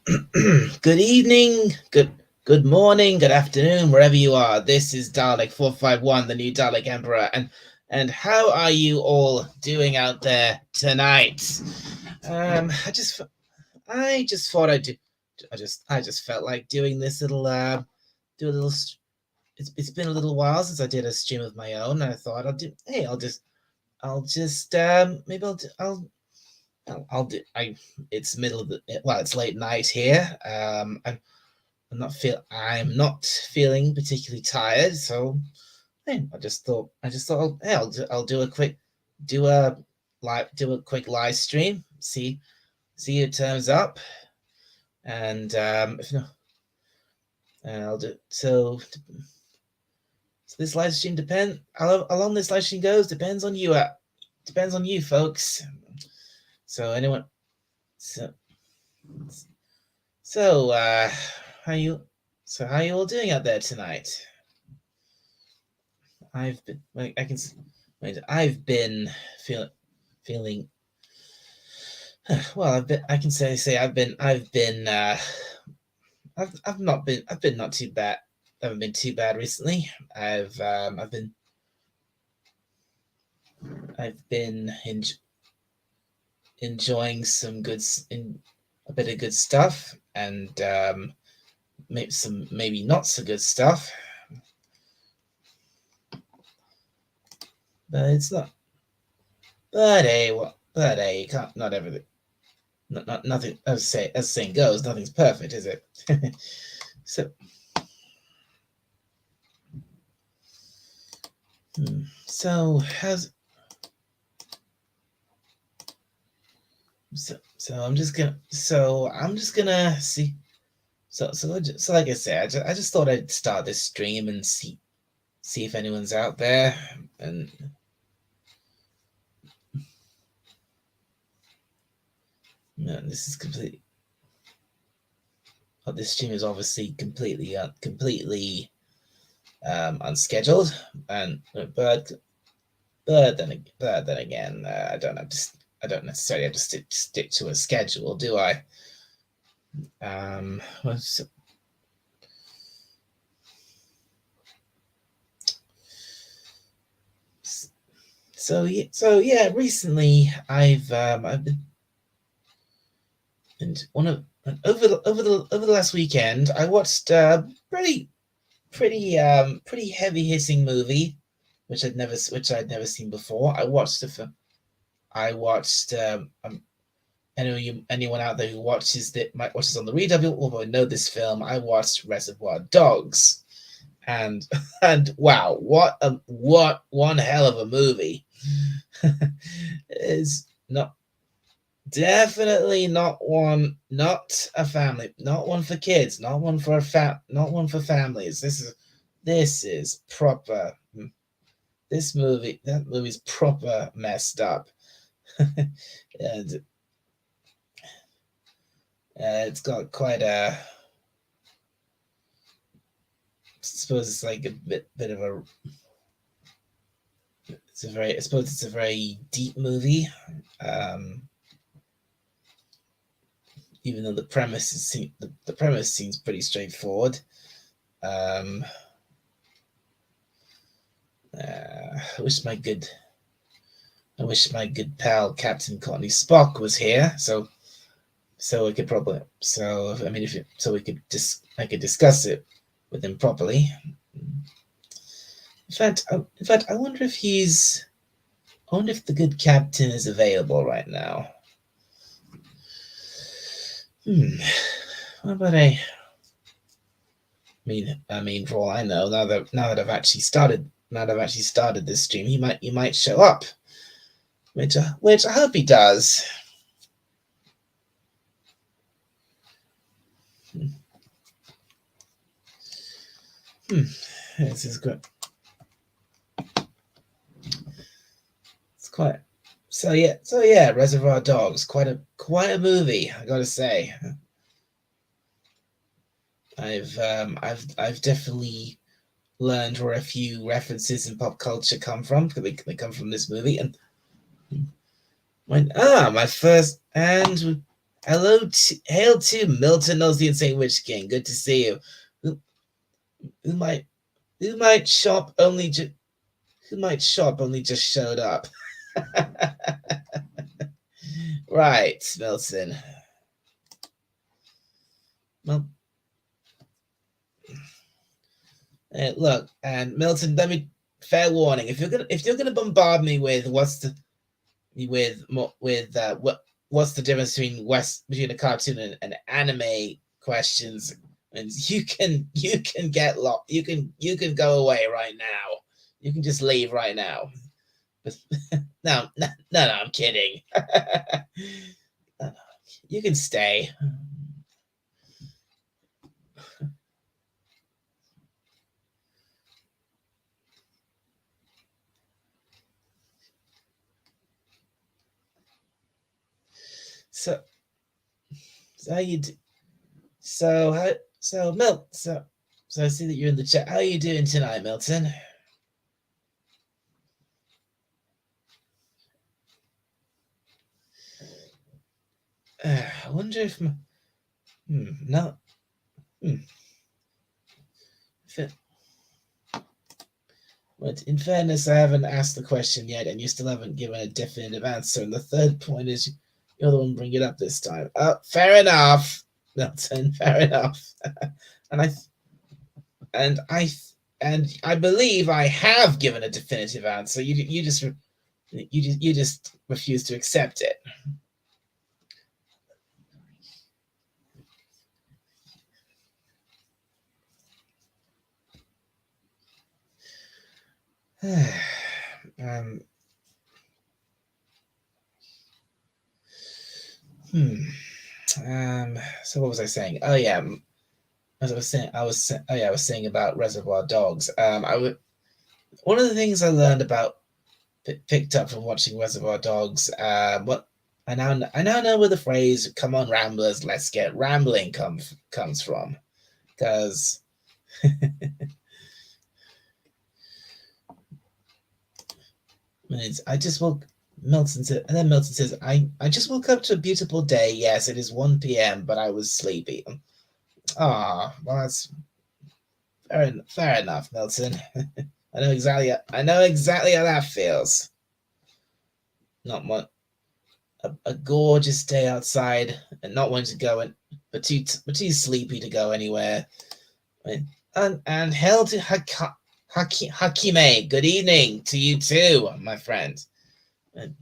Good evening, good morning, good afternoon, wherever you are. This is Dalek 451, the new Dalek Emperor, and how are you all doing out there tonight? Um, I just I just thought I'd do, I just felt like doing this little do a little. It's been a little while since I did a stream of my own, and I thought I'll just maybe I'll do I. It's middle of the it's late night here. I'm not feeling particularly tired, so hey, I just thought I'll do a quick do a quick live stream, see who turns up, and if not, I'll do so this live stream how long this live stream goes depends on you. Depends on you folks. So anyone so so how you how you all doing out there tonight? I've been I can wait. I've been feeling well. I can say I've been not too bad. I haven't been too bad recently. I've been enjoying a bit of good stuff, and maybe not so good stuff. But it's not. But hey, you can't. Not everything. Not nothing. As the saying goes, nothing's perfect, is it? So. So how's so I'm just gonna see so like I said, I just thought I'd start this stream and see if anyone's out there, and no, this is completely this stream is obviously completely unscheduled, and but then again, I don't necessarily have to stick to a schedule, do I? Well, so yeah. Recently, I've been and one of over the last weekend, I watched a pretty heavy hitting movie, which I'd never seen before. I watched anyone out there who watches on the redub will know this film. I watched Reservoir Dogs, and and wow, what one hell of a movie! Is not definitely not a family, not one for kids, not one for families. This is proper. That movie's proper messed up, and it's got quite a. I suppose it's like a bit of a. I suppose it's a very deep movie. Um, Even though the premise seems pretty straightforward. Um, I wish my good pal Captain Courtney Spock was here, so we could probably I mean if it, so we could I could discuss it with him properly. In fact, I wonder if the good captain is available right now. What about I mean, for all I know, now that I've actually started this stream, he might show up, which I hope he does. This is good. It's quite so yeah. Reservoir Dogs, quite a movie, I gotta say. I've definitely learned where a few references in pop culture come from. They come from this movie, and my first and Hail to Milton knows the Insane Witch King. Good to see you. Who might shop only just showed up. Right, Milton. Well, look, and Milton, let me fair warning. If you're gonna bombard me with what's the difference between a cartoon and an anime questions, and you can get lost. You can go away right now. You can just leave right now. But no, I'm kidding. You can stay. So how you do? So I see that you're in the chat. How are you doing tonight, Milton? I wonder if no. But in fairness, I haven't asked the question yet, and you still haven't given a definitive answer. And the third point is you're the one bringing it up this time. Fair enough, Milton. Fair enough. and I believe I have given a definitive answer. You just refuse to accept it. So what was I saying? Oh yeah, as I was saying about Reservoir Dogs. One of the things I learned about picked up from watching Reservoir Dogs. What I now know where the phrase "Come on, Ramblers, let's get rambling" comes from, because I just woke. Milton says, I just woke up to a beautiful day. Yes, it is 1 p.m., but I was sleepy. Ah, well, that's fair enough, Milton. I know exactly how that feels. Not much. A gorgeous day outside, and not wanting to go in, but too sleepy to go anywhere. And hail to Hakime. Good evening to you too, my friend. And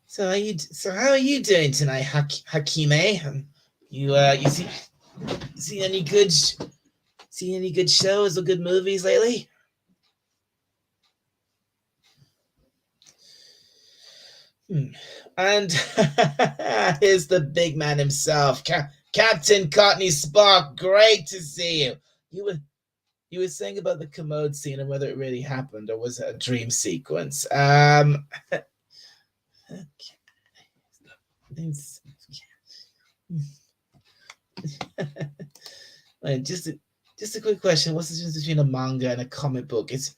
so how are you doing tonight, Hakime? You see any good shows or good movies lately? And here's the big man himself, Captain Courtney Spark. Great to see you. You were saying about the commode scene and whether it really happened or was it a dream sequence. Just a quick question. What's the difference between a manga and a comic book? Is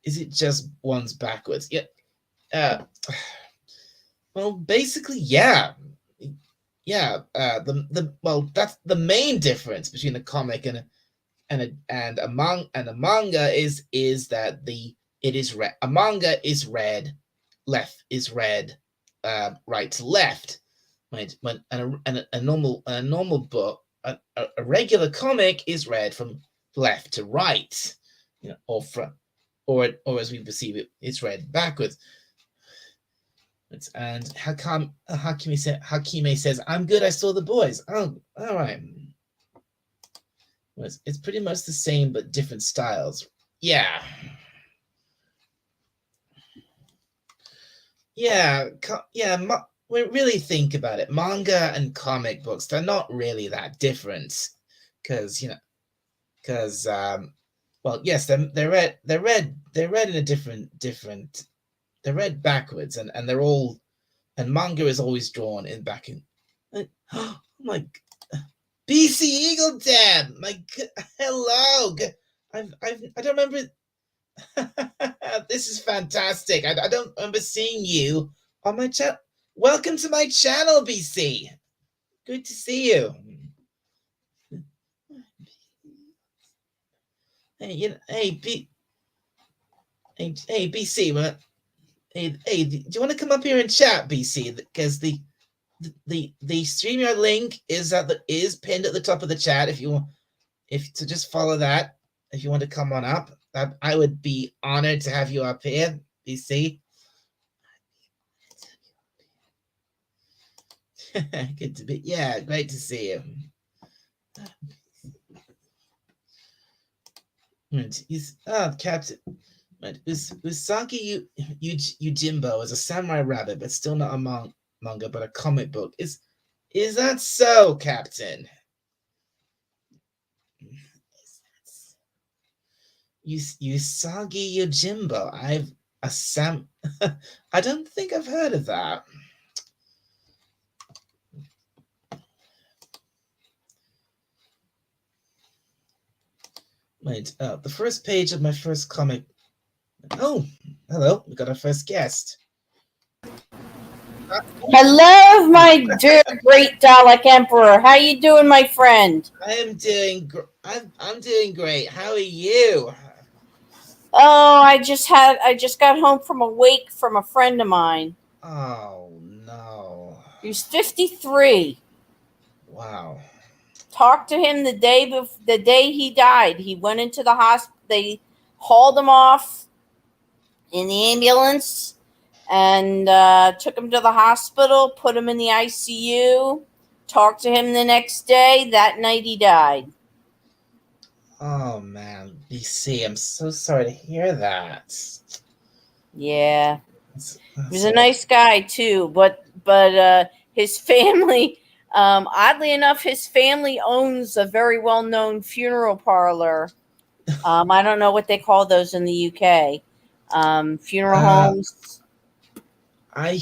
it just one's backwards? Yeah. Well, basically, yeah. That's the main difference between a comic and a manga is that it is read. A manga is read, right to left. Right, when a normal book, a regular comic is read from left to right, or from, or as we perceive it, it's read backwards. And Hakime says, "I'm good. I saw the boys." Oh, all right. It's pretty much the same but different styles. Yeah. We really think about it. Manga and comic books, they're not really that different, because well, yes, they're read in a different. They're read backwards, and they're all, and manga is always drawn in back in. Oh my, BC Eagle Dad, my hello. I don't remember. This is fantastic. I don't remember seeing you on my channel. Welcome to my channel, BC. Good to see you. Hey, hey, BC. Hey, do you want to come up here and chat, BC? Because the StreamYard link is pinned at the top of the chat. If you want, to just follow that. If you want to come on up, I would be honored to have you up here, BC. Good to be. Yeah, great to see you. Captain. Usagi Yojimbo is a samurai rabbit, but still not a manga, but a comic book. Is that so, Captain? Usagi Yojimbo. I don't think I've heard of that. Wait, the first page of my first comic. Oh, hello. We got our first guest. Hello, my dear great Dalek Emperor. How you doing, my friend? I'm doing great. How are you? Oh, I just got home from a wake from a friend of mine. Oh no. He's 53. Wow. Talked to him the day he died. He went into the hospital. They hauled him off in the ambulance and took him to the hospital, put him in the ICU, talked to him the next day. That night he died. Oh man, BC, I'm so sorry to hear that. Yeah. He was a nice guy too, but his family, oddly enough, his family owns a very well-known funeral parlor. I don't know what they call those in the UK. Funeral homes. I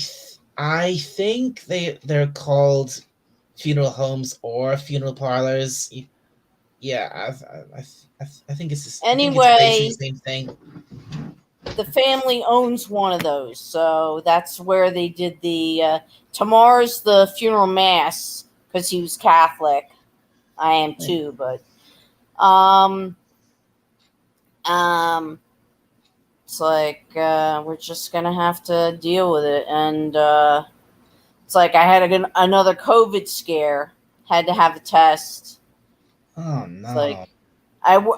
think they're called funeral homes or funeral parlors. Yeah, I think it's anyway. Basically the same thing. The family owns one of those, so that's where they did the tomorrow's the funeral mass because he was Catholic. I am too, but it's like we're just gonna have to deal with it, and it's like I had another COVID scare, had to have a test. Oh no! It's like I'm a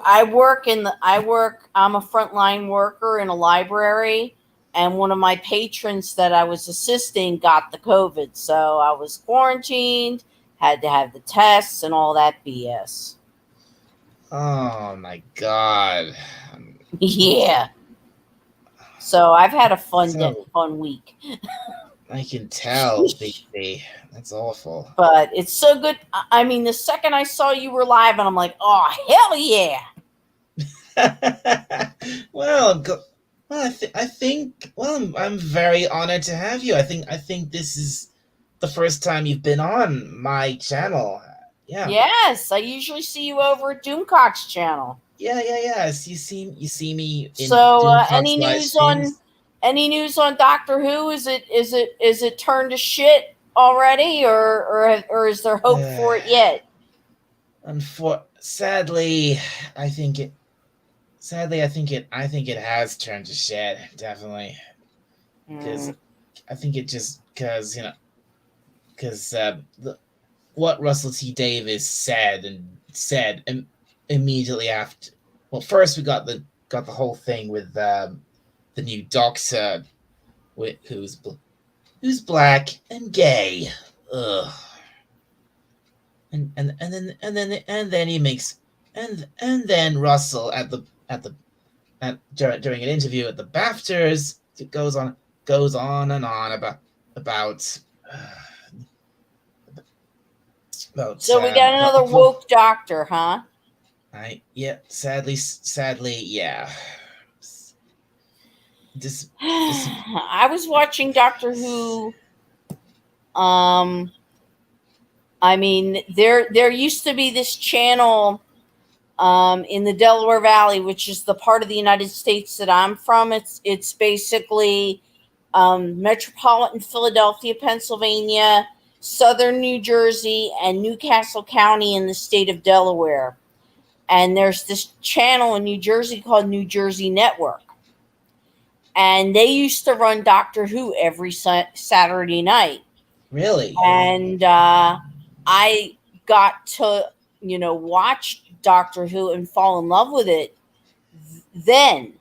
frontline worker in a library, and one of my patrons that I was assisting got the COVID, so I was quarantined, had to have the tests and all that BS. Oh my God! Yeah. So I've had a fun week. I can tell, baby. That's awful. But it's so good. I mean, the second I saw you were live, and I'm like, oh hell yeah! Well, I think. Well, I'm very honored to have you. I think this is the first time you've been on my channel. Yeah. Yes, I usually see you over at Doomcock's channel. Yeah. You see me. So, any news on Doctor Who? Is it turned to shit already, or is there hope for it yet? Sadly, I think it has turned to shit. Definitely, because I think it just because what Russell T Davies said immediately after. Well, first we got the whole thing with the new Doctor, who's black and gay. Ugh. And then he makes and then Russell during an interview at the BAFTAs, it goes on and on about so we got another woke doctor, huh? Yeah, sadly, yeah. I was watching Doctor Who. I mean, there used to be this channel in the Delaware Valley, which is the part of the United States that I'm from. It's basically metropolitan Philadelphia, Pennsylvania, southern New Jersey, and Newcastle County in the state of Delaware. And there's this channel in New Jersey called New Jersey Network. And they used to run Doctor Who every Saturday night. Really? And I got to, watch Doctor Who and fall in love with it then.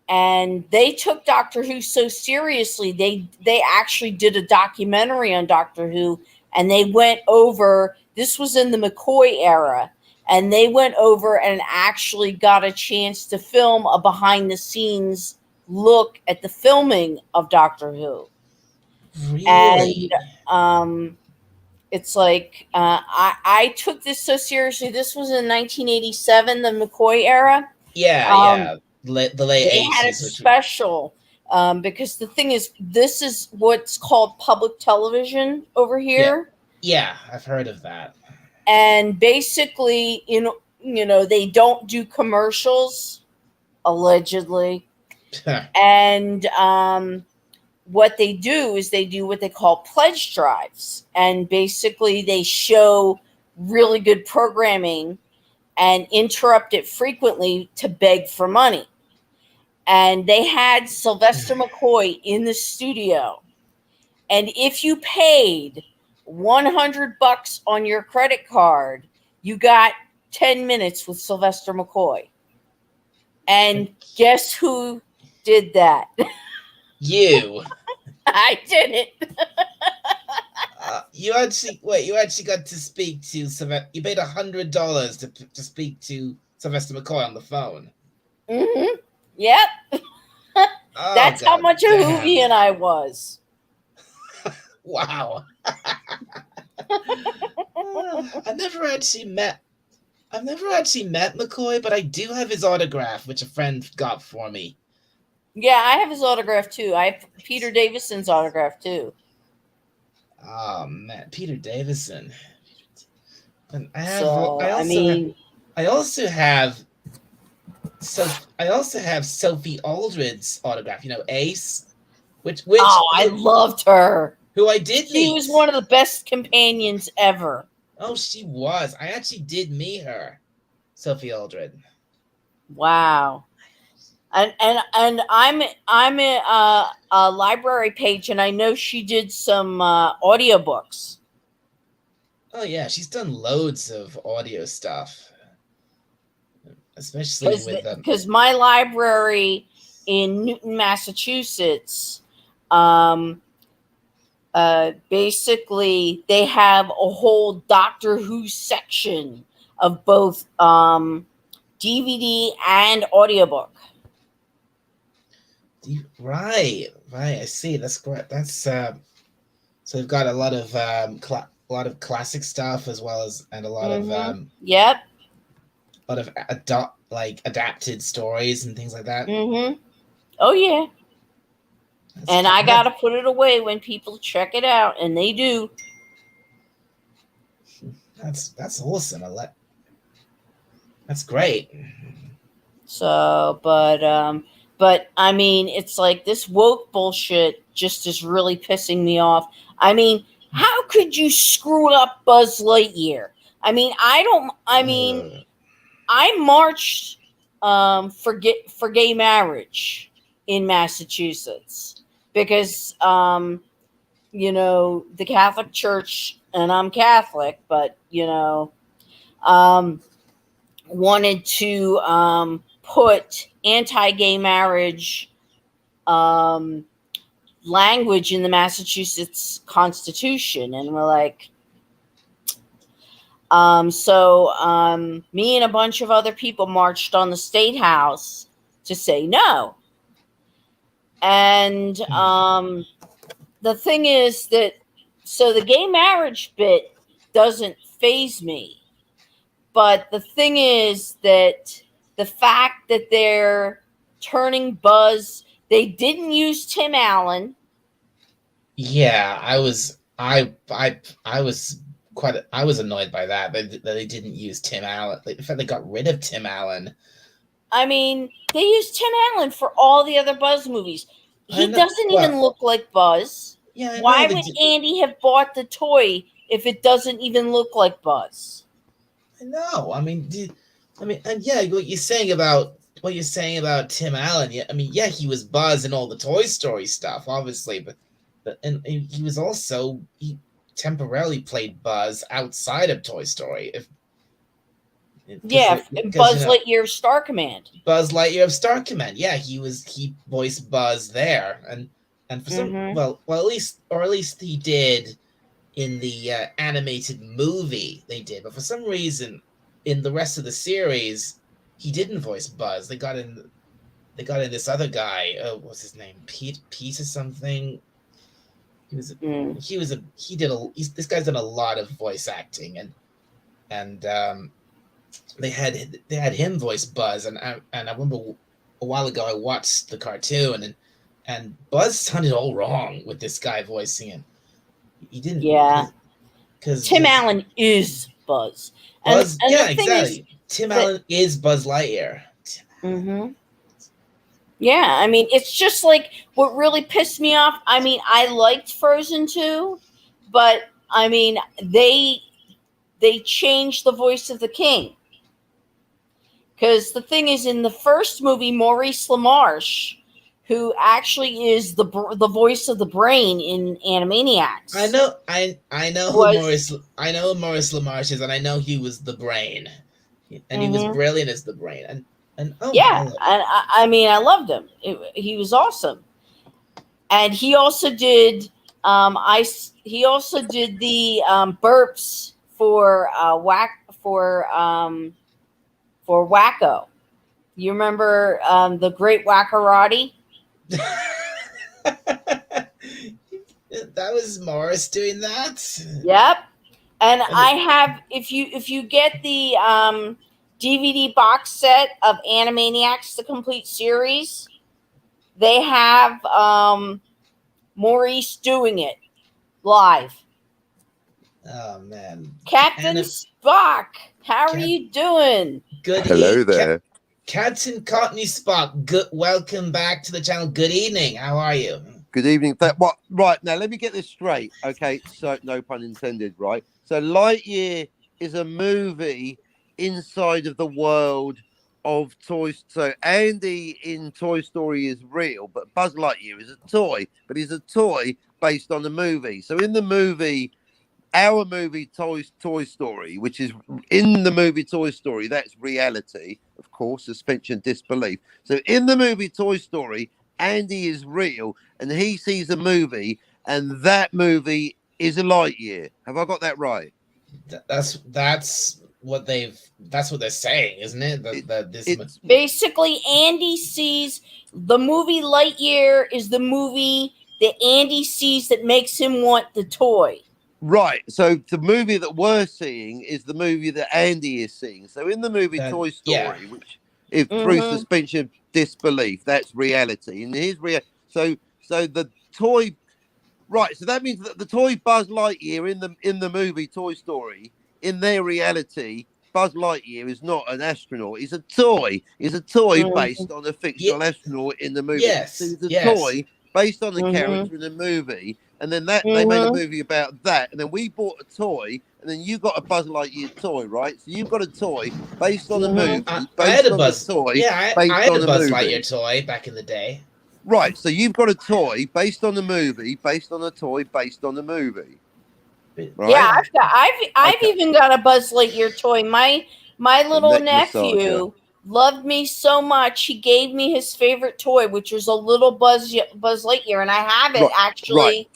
And they took Doctor Who so seriously, they actually did a documentary on Doctor Who, and they went over, this was in the McCoy era, and they went over and actually got a chance to film a behind-the-scenes look at the filming of Doctor Who. Really? And it's like, I took this so seriously. This was in 1987, the McCoy era. Yeah. The late 80s. They had a special because the thing is, this is what's called public television over here. Yeah, I've heard of that. And basically, they don't do commercials, allegedly. And what they do is they do what they call pledge drives. And basically, they show really good programming and interrupt it frequently to beg for money. And they had Sylvester McCoy in the studio. And if you paid $100 on your credit card, you got 10 minutes with Sylvester McCoy. And guess who did that? You. I didn't. You actually got to speak to Sylvester. You paid $100 to speak to Sylvester McCoy on the phone. Mm-hmm. Yep. That's how much a Whovian I was. Wow. I've never actually met McCoy, but I do have his autograph, which a friend got for me. Yeah, I have his autograph too. I have Peter Davison's autograph too. Oh man, Peter Davison. And I also have Sophie Aldred's autograph. Ace, which I loved her. Who I did meet. She was one of the best companions ever. Oh, she was. I actually did meet her, Sophie Aldred. Wow. And I'm a library page, and I know she did some audiobooks. Oh yeah, she's done loads of audio stuff, especially with them. Because my library in Newton, Massachusetts, basically they have a whole Doctor Who section of both DVD and audiobook. Right. I see. That's great. That's so they've got a lot of classic stuff as well as a lot of yep, a lot of adapted stories and things like that. Mm-hmm. Oh yeah. And I gotta put it away when people check it out, and they do. That's awesome. That's great. So, but I mean, it's like this woke bullshit just is really pissing me off. I mean, how could you screw up Buzz Lightyear? I mean, I marched for gay marriage in Massachusetts because the Catholic Church, and I'm Catholic, but wanted to put anti-gay marriage language in the Massachusetts Constitution, and we're like, so me and a bunch of other people marched on the State House to say no. And the thing is that, so the gay marriage bit doesn't faze me, but the thing is that the fact that they're turning Buzz, they didn't use Tim Allen. Yeah, I was I was annoyed by that they didn't use Tim Allen. In fact, they got rid of Tim Allen. I mean, they used Tim Allen for all the other Buzz movies. He doesn't even look like Buzz. Yeah. Why would Andy have bought the toy if it doesn't even look like Buzz? I know. I mean, and yeah, what you're saying about Tim Allen. Yeah, I mean, yeah, he was Buzz in all the Toy Story stuff, obviously, but and he was also he temporarily played Buzz outside of Toy Story. Buzz Lightyear of Star Command. Buzz Lightyear of Star Command. Yeah, he voiced Buzz there, and for some at least he did in the animated movie they did, but for some reason in the rest of the series he didn't voice Buzz. They got in this other guy. What's his name? Pete or something. This guy's done a lot of voice acting, and they had him voice Buzz, and I remember a while ago I watched the cartoon, and Buzz sounded all wrong with this guy voicing him. He didn't. Yeah, because Tim Allen is Buzz. Buzz, and yeah, exactly. Tim Allen is Buzz Lightyear. Yeah, I mean, it's just like what really pissed me off. I mean, I liked Frozen 2, but I mean, they changed the voice of the king. Because the thing is, in the first movie, Maurice LaMarche, who actually is the voice of the brain in Animaniacs. I know who Maurice LaMarche is, and I know he was the brain, and he was brilliant as the brain. I mean, I loved him. He was awesome, and he also did. He also did the burps for Wacko. You remember the Great Wackarati? That was Morris doing that. Yep. And I have, if you get the DVD box set of Animaniacs, the complete series, they have Maurice doing it live. Oh man, Captain Spock, how are you doing? Good. Hello there, Captain Courtney Spock. Good. Welcome back to the channel. Good evening. How are you? Good evening. Right now, let me get this straight. Okay, so no pun intended. Right. So Lightyear is a movie inside of the world of toys. So Andy in Toy Story is real, but Buzz Lightyear is a toy. But he's a toy based on the movie. So in the movie, our movie Toy Story, which is in the movie Toy Story, that's reality, of course, suspension disbelief. So in the movie Toy Story, Andy is real, and he sees a movie, and that movie is a Lightyear. Have I got that right? That's what they're saying, isn't it? Basically, Andy sees the movie Lightyear is the movie that Andy sees that makes him want the toy. Right. So the movie that we're seeing is the movie that Andy is seeing. So in the movie Toy Story, which is through suspension disbelief, that's reality. And here's so the toy. Right. So that means that the toy Buzz Lightyear in the movie Toy Story, in their reality, Buzz Lightyear is not an astronaut. He's a toy. He's a toy based on a fictional astronaut in the movie. Yes. So he's a toy based on the character in the movie. And then they made a movie about that. And then we bought a toy. And then you got a Buzz Lightyear toy, right? So you've got a toy based on a movie. I had a Buzz toy. Yeah, I had a Buzz Lightyear toy back in the day. Right. So you've got a toy based on the movie, based on a toy, based on the movie. Right? Yeah, I've even got a Buzz Lightyear toy. My little nephew loved me so much, he gave me his favorite toy, which was a little Buzz Lightyear, and I have it actually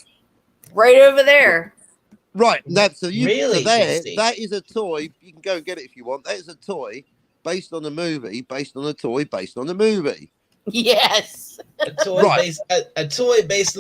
right over there. Right, that is a toy. You can go and get it if you want. That is a toy based on a movie, based on a toy, based on a movie. Yes. A toy based on a toy based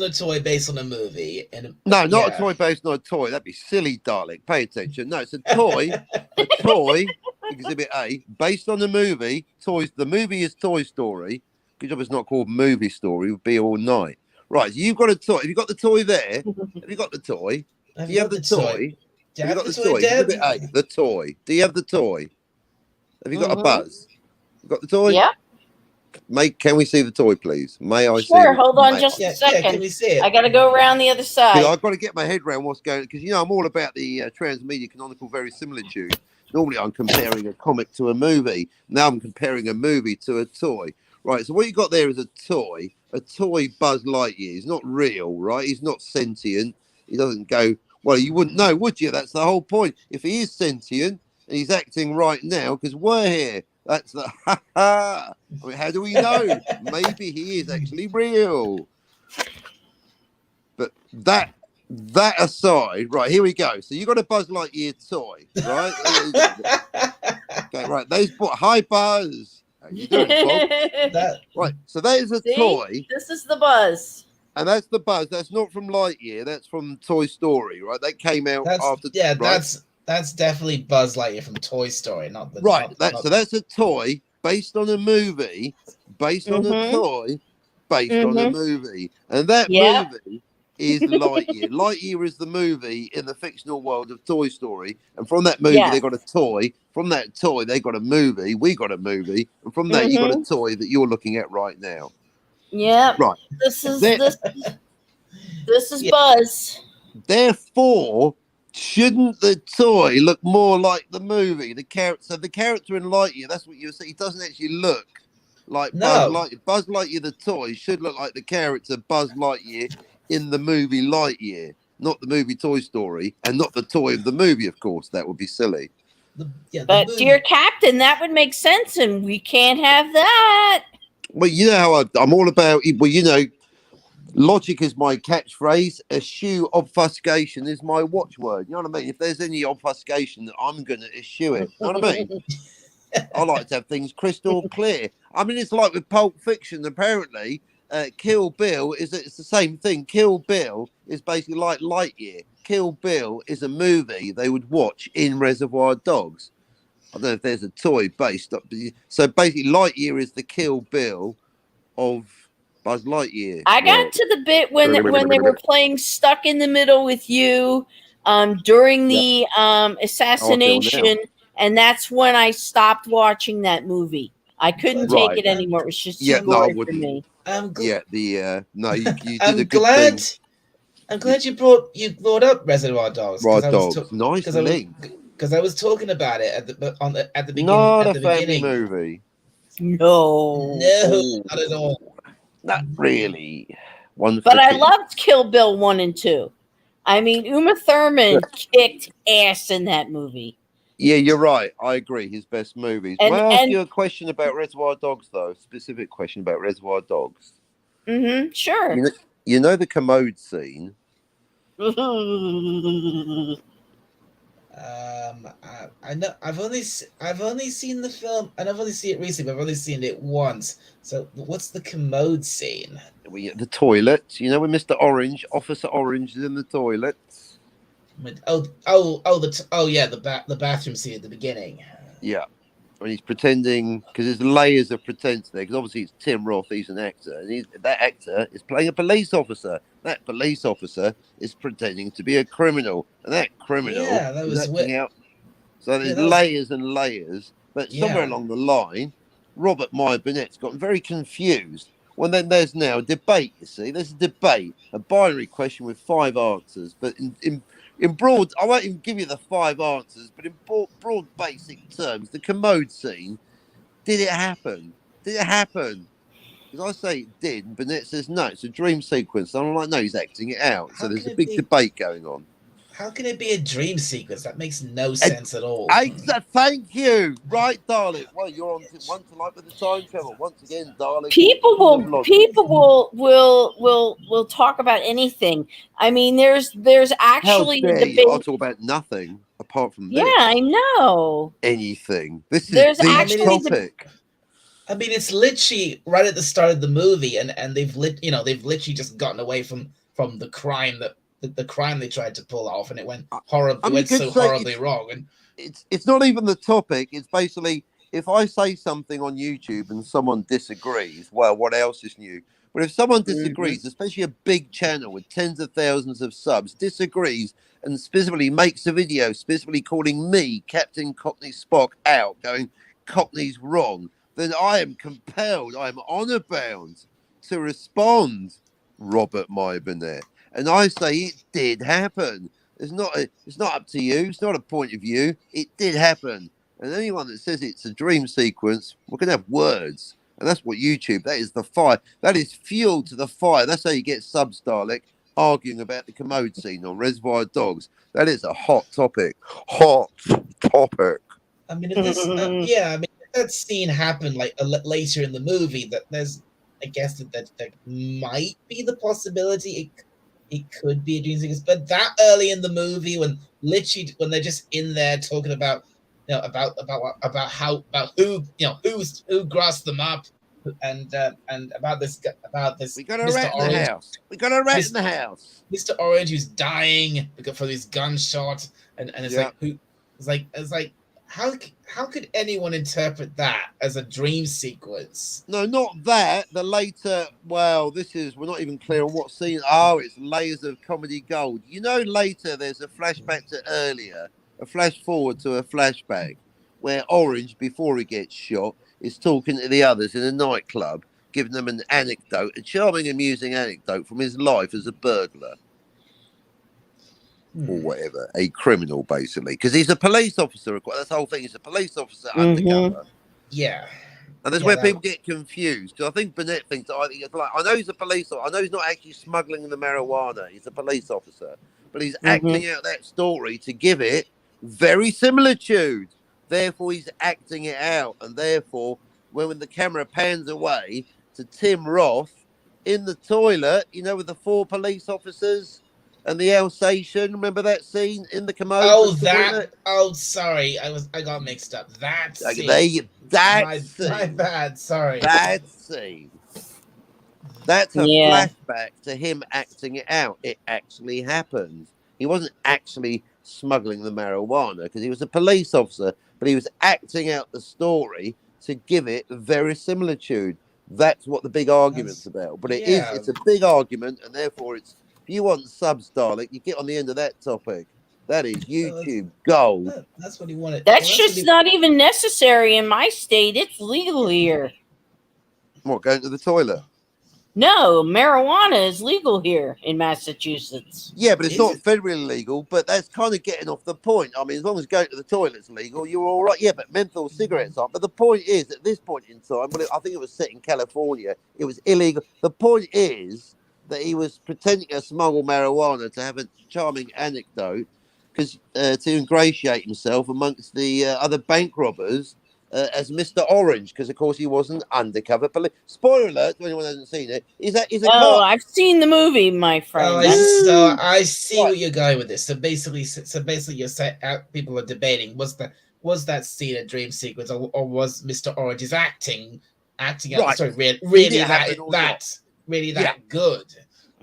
on a movie. Not a toy based on a toy. That'd be silly, darling. Pay attention. No, it's a toy. A toy, Exhibit A, based on the movie. Toys. The movie is Toy Story. Good job it's not called Movie Story. It would be all night. Right, so you've got a toy. Have you got the toy there? Have you got the toy? You have the toy. Do you Have you have got the the toy, toy? Deb? Exhibit A, the toy. Do you have the toy? Have you got a Mhm. buzz? You got the toy? Yeah. Mate, can we see the toy, please? May I see? Sure. Hold on May just I? a Yeah, second. can we see I it? got to go around the other Because side. I've got to get my head around what's going. Because I'm all about the transmedia canonical verisimilitude. Normally, I'm comparing a comic to a movie. Now I'm comparing a movie to a toy. Right. So what you got there is a toy. A toy Buzz Lightyear. He's not real, right? He's not sentient. He doesn't go. Well, you wouldn't know, would you? That's the whole point. If he is sentient and he's acting right now, because we're here. That's the ha ha. I mean, how do we know? Maybe he is actually real. But that aside, right, here we go. So you got a Buzz Lightyear toy, right? Okay, right. Those hi Buzz. How you doing, Bob? That Right. So that is a See? toy, This is the Buzz. and that's the Buzz. That's not from Lightyear. That's from Toy Story, right? That came out that's after. yeah, right? that's definitely Buzz Lightyear from Toy Story, not the Right. not- So that's a toy based on a movie, based on a Mhm. toy, based on a Mhm. movie, and that Yep. movie is Lightyear. Lightyear is the movie in the fictional world of Toy Story, and from that movie Yes. they got a toy. From that toy they got a movie. We got a movie, and from that you got a toy that you're looking at right now. Yep. Right. This is There- this is Yeah. Buzz. Therefore, shouldn't the toy look more like the movie? The character in Lightyear, that's what you're saying. He doesn't actually look like Buzz No. Lightyear. Buzz Lightyear, the toy, should look like the character Buzz Lightyear in the movie Lightyear, not the movie Toy Story, and not the toy of the movie, of course. That would be silly. the But movie- dear Captain, that would make sense, and we can't have that. Well, you know how I'm all about. Well, logic is my catchphrase. Eschew obfuscation is my watchword. You know what I mean? If there's any obfuscation, I'm going to eschew it. You know what I mean? I like to have things crystal clear. I mean, it's like with Pulp Fiction. Apparently, Kill Bill it's the same thing. Kill Bill is basically like Lightyear. Kill Bill is a movie they would watch in Reservoir Dogs. I don't know if there's a toy based up. So basically, Lightyear is the Kill Bill of Buzz Lightyear. I got to the bit when they were playing Stuck in the Middle with You during the assassination, and that's when I stopped watching that movie. I couldn't take Right. it anymore. It was just too Yeah, no, I gory for wouldn't. me. I'm gl- Yeah, no, you did I'm a good glad. thing. I'm glad you brought up Reservoir Dogs. 'cause Right, I was Dogs. ta- Nice 'cause I was- link. Because I was talking about it at the beginning. Not at a the family beginning. movie. No. No, not at all. Not really. One But for I kids. loved Kill Bill 1 and 2. I mean, Uma Thurman kicked ass in that movie. Yeah, you're right. I agree. His best movies. And- May I ask and- you a question about Reservoir Dogs, though? Specific question about Reservoir Dogs. Mm-hmm. Sure. You know the commode scene? I know. I've only seen the film, and I've only seen it recently. But I've only seen it once. So, what's the commode scene? The toilet. You know when Mr. Orange, Officer Orange, is in the toilet? The bathroom scene at the beginning. Yeah. When he's pretending, because there's layers of pretense there, because obviously it's Tim Roth, he's an actor, and that actor is playing a police officer. That police officer is pretending to be a criminal, and that criminal is acting out. So there's layers and layers, but somewhere along the line, Robert Meyer Burnett's gotten very confused. Well, then there's now a debate, you see. There's a debate, a binary question with 5 answers, but in broad, I won't even give you the 5 answers, but in broad basic terms, the commode scene, did it happen? Did it happen? Because I say it did, and Burnett says no, it's a dream sequence. And I'm like, no, he's acting it out. So there's a big debate going on. How can it be a dream sequence? That makes no sense at all. Thank you. Right, darling. Well, you're on to one to like with the time travel. Once again, darling. People will talk about anything. I mean, there's actually How a dare you? debate. I'll talk about nothing apart from this. Yeah, I know. Anything. This is There's the actually topic. I mean, it's literally right at the start of the movie, and they've literally just gotten away from the crime the crime they tried to pull off, and it went horribly wrong. And it's not even the topic. It's basically if I say something on YouTube and someone disagrees, well, what else is new? But if someone disagrees, especially a big channel with tens of thousands of subs, disagrees and specifically makes a video specifically calling me, Captain Cockney Spock, out, going, Cockney's wrong, then I am compelled, I am honour bound to respond, Robert Mybernet. And I say it did happen. It's not up to you. It's not a point of view. It did happen. And anyone that says it's a dream sequence, we're going to have words. And that's what YouTube, that is the fire. That is fuel to the fire. That's how you get subs, Dalek, arguing about the commode scene on Reservoir Dogs. That is a hot topic. Hot topic. I mean, if this, if that scene happened like later in the movie, that there's, I guess that might be the possibility it could be a dream sequence. But that early in the movie, when they're just in there talking about, about who grassed them up, and about this. We got a rat in the house. We got a rat in the house. Mr. Orange, who's dying for this gunshot, and it's like how could anyone interpret that as a dream sequence? No, not that. The later, we're not even clear on what scene. Oh, it's layers of comedy gold. Later there's a flashback to earlier, a flash forward to a flashback, where Orange, before he gets shot, is talking to the others in a nightclub, giving them an anecdote, a charming, amusing anecdote from his life as a burglar. Or whatever, a criminal, basically. Because he's a police officer. That's the whole thing. He's a police officer undercover. Yeah. And that's where people get confused. Because I think Burnett thinks, I know he's a police officer. I know he's not actually smuggling the marijuana. He's a police officer. But he's acting out that story to give it very similitude. Therefore, he's acting it out. And therefore, when the camera pans away to Tim Roth in the toilet, with the 4 police officers and the Alsatian, remember that scene in the commode? Sorry, I got mixed up. That scene. My bad. Sorry. That scene. That's a flashback to him acting it out. It actually happened. He wasn't actually smuggling the marijuana because he was a police officer, but he was acting out the story to give it verisimilitude. That's what the big argument's about. But it's a big argument, and therefore it's. If you want subs, Dalek, you get on the end of that topic. That is YouTube gold. That's what he wanted. That's just not even necessary in my state. It's legal here. What, going to the toilet? No, marijuana is legal here in Massachusetts. Yeah, but it's not federally legal, but that's kind of getting off the point. I mean, as long as going to the toilet's legal, you're all right. Yeah, but menthol cigarettes aren't. But the point is, at this point in time, I think it was set in California, it was illegal. The point is that he was pretending to smuggle marijuana to have a charming anecdote, because to ingratiate himself amongst the other bank robbers as Mr. Orange, because of course he wasn't undercover police. Spoiler alert to anyone who hasn't seen it. He's a cop. I've seen the movie, my friend. So I see where you're going with this. So basically, you're saying people are debating was that scene a dream sequence, or was Mr. Orange's acting out? Right. Sorry, really that good.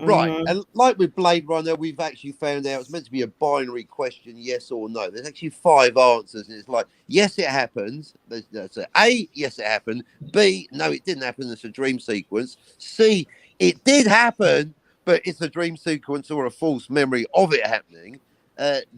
Right, and like with Blade Runner, we've actually found out it's meant to be a binary question, yes or no. There's actually 5 answers, and it's like, yes, it happened. That's A, yes, it happened. B, no, it didn't happen. It's a dream sequence. C, it did happen, but it's a dream sequence or a false memory of it happening.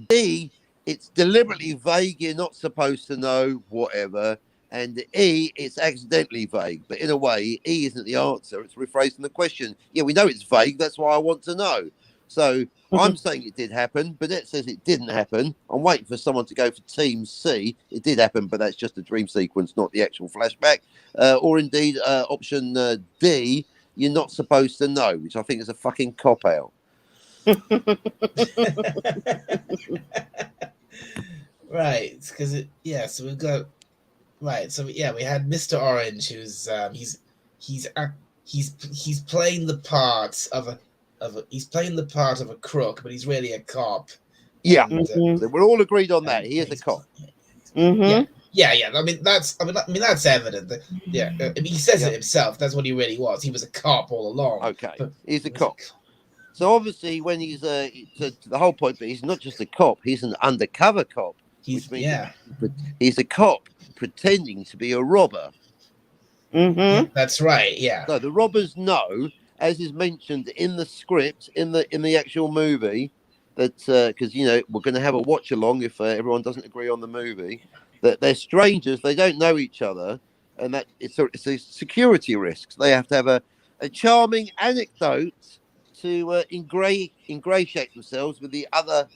D, it's deliberately vague. You're not supposed to know, whatever. And E, it's accidentally vague. But in a way, E isn't the answer. It's rephrasing the question. Yeah, we know it's vague. That's why I want to know. So I'm saying it did happen, but it says it didn't happen. I'm waiting for someone to go for Team C. It did happen, but that's just a dream sequence, not the actual flashback. Or indeed, option D, you're not supposed to know, which I think is a fucking cop-out. Right, because so we've got... Right, so we had Mr. Orange, who's he's playing the part of a crook, but he's really a cop. Yeah, so we're all agreed on that. He is a cop. Yeah. I mean that's evident. He says it himself. That's what he really was. He was a cop all along. Okay, he's a cop. So obviously, when he's the whole point, but he's not just a cop. He's an undercover cop. He's a cop pretending to be a robber. That's right. Yeah. So the robbers know, as is mentioned in the script in the actual movie, that because we're going to have a watch along if everyone doesn't agree on the movie, that they're strangers, they don't know each other, and that it's a security risk. They have to have a charming anecdote to ingratiate themselves with the other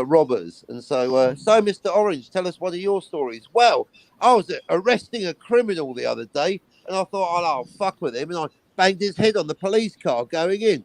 robbers. And so Mr. Orange, tell us one of your stories. Well, I was arresting a criminal the other day, and I thought, oh, I'll fuck with him, and I banged his head on the police car going in.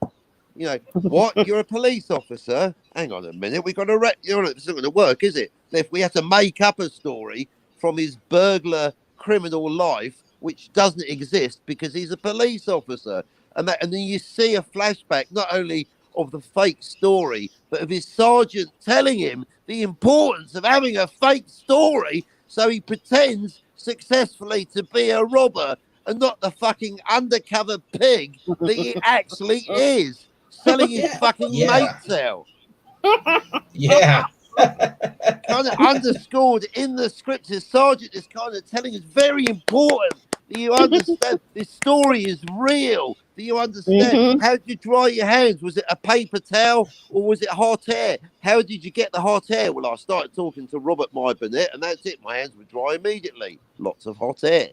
What? You're a police officer? Hang on a minute. We've got to it's not going to work, is it? If we have to make up a story from his burglar criminal life, which doesn't exist because he's a police officer, and then you see a flashback not only of the fake story, but of his sergeant telling him the importance of having a fake story, so he pretends successfully to be a robber and not the fucking undercover pig that he actually is, selling his fucking mates out. Yeah. Kind of underscored in the script. His sergeant is kind of telling us very important that you understand this story is real, that you understand. How did you dry your hands? Was it a paper towel or was it hot air? How did you get the hot air? Well, I started talking to Robert My Burnett, and that's it. My hands were dry immediately. Lots of hot air.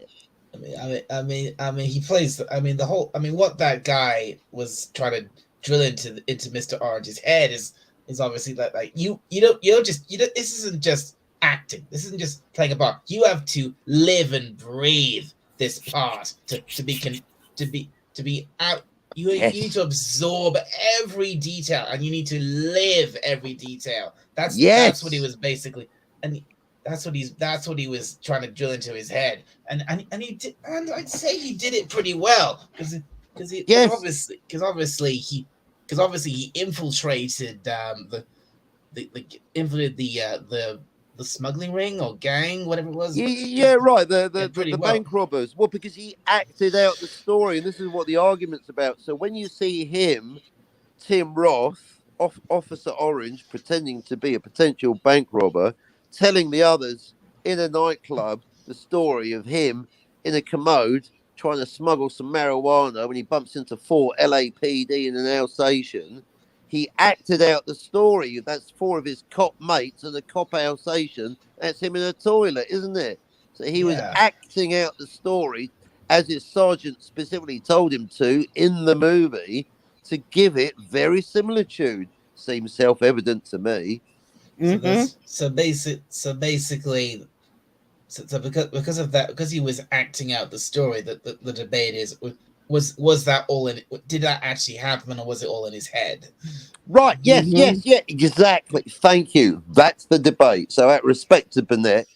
He plays. What that guy was trying to drill into Mr. Orange's head is obviously that, like, you don't this isn't just acting. This isn't just playing a part. You have to live and breathe this part to be out. You need to absorb every detail, and you need to live every detail. That's what he was basically, and that's what he was trying to drill into his head, and he did, and I'd say he did it pretty well because obviously he infiltrated the smuggling ring or gang, whatever it was. Yeah, right. The bank robbers. Well, because he acted out the story, and this is what the argument's about. So when you see him, Tim Roth, Officer Orange, pretending to be a potential bank robber, telling the others in a nightclub the story of him in a commode trying to smuggle some marijuana when he bumps into 4 LAPD in an Alsatian. He acted out the story. That's 4 of his cop mates and a cop Alsatian. That's him in a toilet, isn't it? So he was acting out the story as his sergeant specifically told him to in the movie, to give it very similitude. Seems self-evident to me. So basically, because of that, because he was acting out the story, the debate is, was that all in? Did that actually happen, or was it all in his head? Right. Yes. Exactly. Thank you. That's the debate. So, out of respect to Burnett,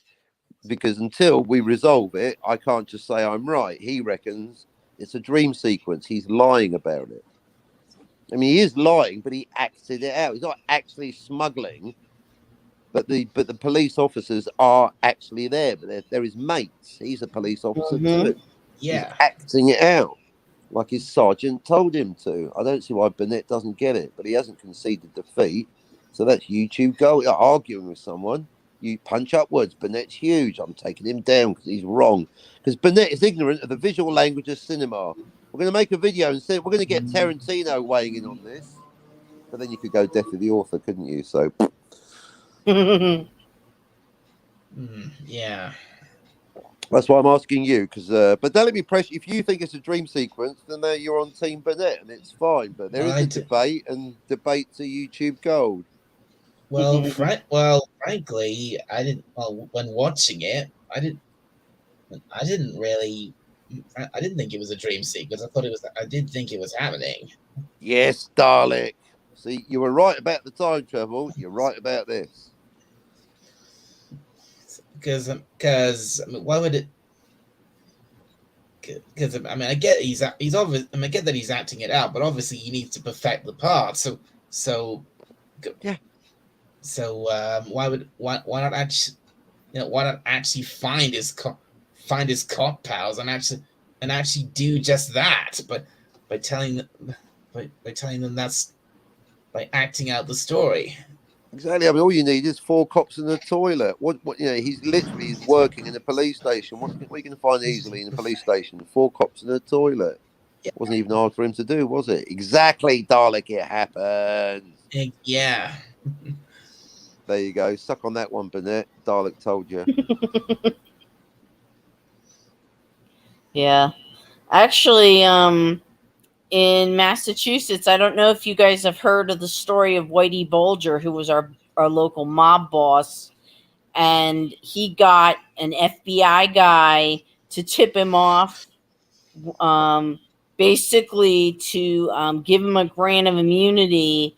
because until we resolve it, I can't just say I'm right. He reckons it's a dream sequence. He's lying about it. I mean, he is lying, but he acted it out. He's not actually smuggling. But the police officers are actually there. But they're his mates. He's a police officer too. Yeah, he's acting it out like his sergeant told him to. I don't see why Burnett doesn't get it, but he hasn't conceded defeat. So that's YouTube Gold. You're arguing with someone, you punch upwards. Burnett's huge. I'm taking him down because he's wrong. Because Burnett is ignorant of the visual language of cinema. We're going to make a video and say we're going to get Tarantino weighing in on this. But then you could go Death of the Author, couldn't you? So. Yeah. That's why I'm asking you, because but don't let me pressure. If you think it's a dream sequence, then you're on Team Burnett, and it's fine. But there is a debate, and debates are YouTube Gold. Well, frankly, I didn't. Well, when watching it, I didn't think it was a dream sequence. I did think it was happening. Yes, Dalek. See, you were right about the time travel. You're right about this. Because why would it? Because I get he's obvious. I get that he's acting it out, but obviously he needs to perfect the part. So yeah. So why not actually find his cop pals and actually do just that? But by telling them that's by acting out the story. Exactly. I mean, all you need is 4 cops in the toilet. What he's literally working in a police station. What you can find easily in a police station? 4 cops in a toilet. Wasn't even hard for him to do, was it? Exactly, Dalek. It happened. Yeah. There you go. Suck on that one, Burnett. Dalek told you. Yeah. Actually, in Massachusetts, I don't know if you guys have heard of the story of Whitey Bulger, who was our local mob boss, and he got an FBI guy to tip him off, basically to give him a grant of immunity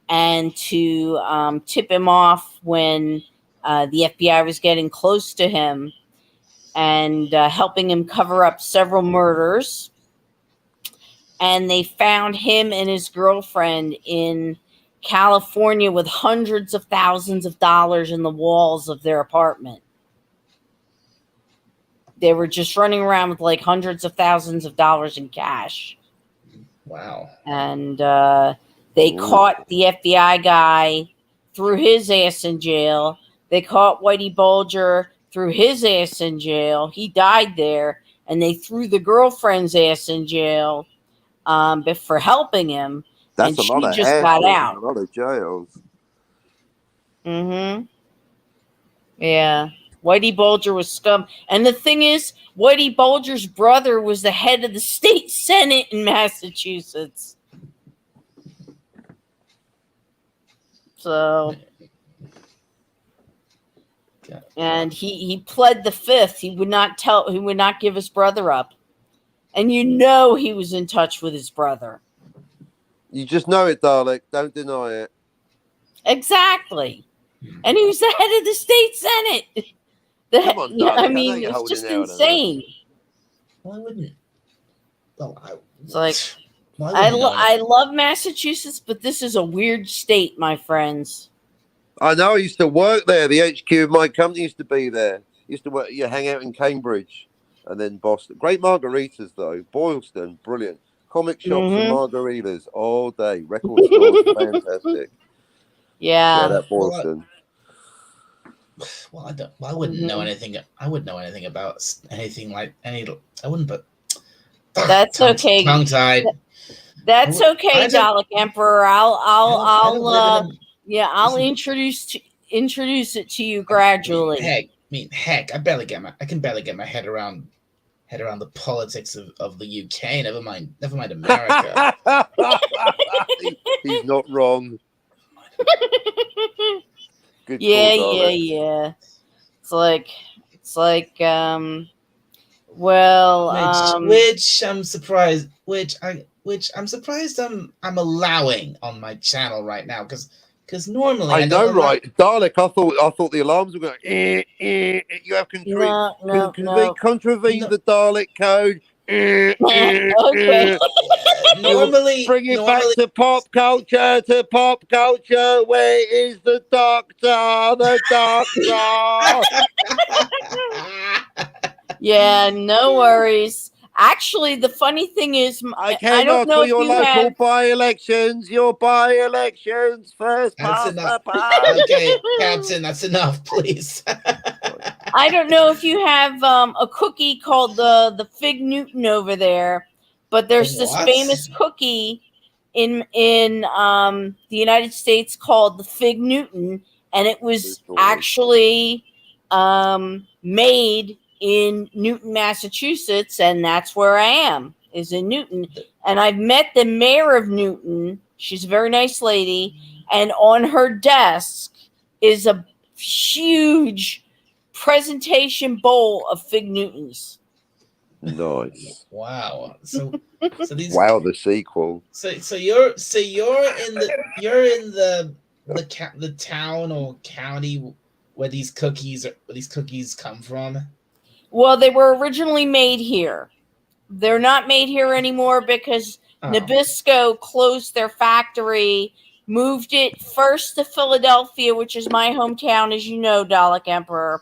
and to tip him off when the FBI was getting close to him and helping him cover up several murders. And they found him and his girlfriend in California with hundreds of thousands of dollars in the walls of their apartment. They were just running around with like hundreds of thousands of dollars in cash. Wow. And they caught the FBI guy, threw his ass in jail. They caught Whitey Bulger, threw his ass in jail. He died there. And they threw the girlfriend's ass in jail for helping him. That's and a lot she of just got out. A lot of jails. Mm-hmm. Yeah. Whitey Bulger was scum. And the thing is, Whitey Bulger's brother was the head of the state senate in Massachusetts. So, and he pled the fifth. He would not give his brother up. And you know he was in touch with his brother. You just know it, Dalek. Don't deny it. Exactly. And he was the head of the state senate. Come on, Dalek. I mean, it's just insane. Why wouldn't? Well, it's like I love Massachusetts, but this is a weird state, my friends. I know. I used to work there. The HQ of my company used to be there. Used to work. You hang out in Cambridge, and then Boston. Great margaritas, though. Boylston, brilliant. Comic shops and margaritas all day. Record stores, fantastic. Yeah, that Boylston. Well, I wouldn't know anything. I wouldn't know anything about anything like any. I wouldn't, but that's okay. Tongue-tied. That's okay, Dalek Emperor. I'll introduce it to you gradually. Heck, I can barely get my head around the politics of the UK. Never mind America. He's not wrong. Good yeah. It's like which I'm surprised. Which I'm surprised I'm allowing on my channel right now because normally I know, right, Dalek. I thought the alarms were going. You have contravened the Dalek code. Okay. Normally, bring it back to pop culture. Where is the doctor? The doctor. Yeah, no worries. Actually, the funny thing is, I cannot for your local by-elections. Your by-elections first. That's enough. Okay, Captain, that's enough, please. I don't know if you have a cookie called the Fig Newton over there, but there's this famous cookie in the United States called the Fig Newton, and it was actually made in Newton, Massachusetts, and that's where I am, is in Newton. And I've met the mayor of Newton. She's a very nice lady, and on her desk is a huge presentation bowl of Fig Newtons. Nice. Wow. So these. Wow, the sequel. So you're in the town or county where these cookies come from. Well, they were originally made here. They're not made here anymore because Nabisco closed their factory, moved it first to Philadelphia, which is my hometown, as you know, Dalek Emperor.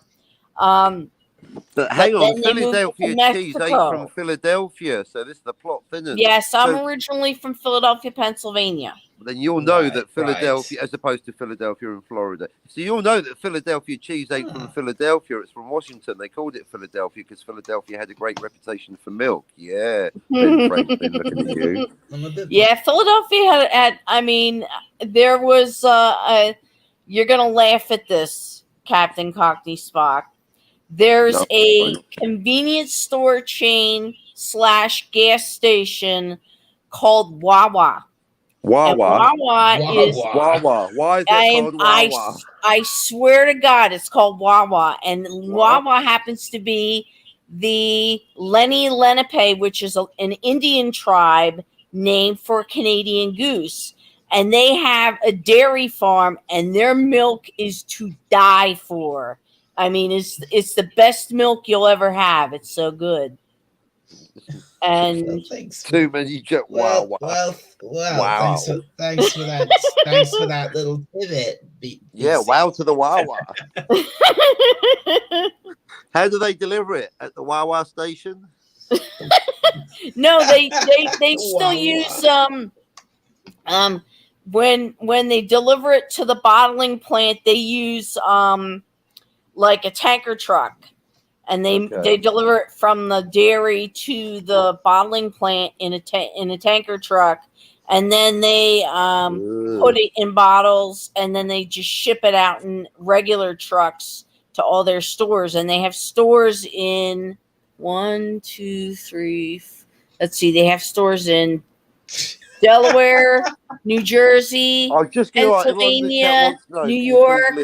But hang on, then they moved to Philadelphia cheese ain't Mexico. from Philadelphia, so this is the plot thinner. Yes, I'm So originally from Philadelphia, Pennsylvania. then you'll know Right, that Philadelphia, as opposed to Philadelphia in Florida. So you'll know that Philadelphia cheese ain't from Philadelphia; it's from Washington. They called it Philadelphia because Philadelphia had a great reputation for milk. Yeah, Ben Franklin, looking at you. I'm a bit. Yeah, Philadelphia had I mean, there was you're gonna laugh at this, Captain Cockney Spock. There's No, a fine. convenience store chain / gas station called Wawa. And Wawa. Wawa is Wawa. Why is it called Wawa? I swear to God, it's called Wawa, and Wawa happens to be the Lenni Lenape, which is an Indian tribe named for a Canadian goose, and they have a dairy farm, and their milk is to die for. I mean, it's the best milk you'll ever have. It's so good. And Thanks. Too many Wow. Wawa. Wow. Thanks for that. Thanks for that little pivot. Yeah, wow to the Wawa. How do they deliver it? At the Wawa station? no, they still Wawa. use when they deliver it to the bottling plant, they use like a tanker truck, and they deliver it from the dairy to the bottling plant in a tanker truck, and then they put it in bottles, and then they just ship it out in regular trucks to all their stores. And they have stores in 1, 2, 3. Let's see, they have stores in Delaware, New Jersey, Pennsylvania, New York,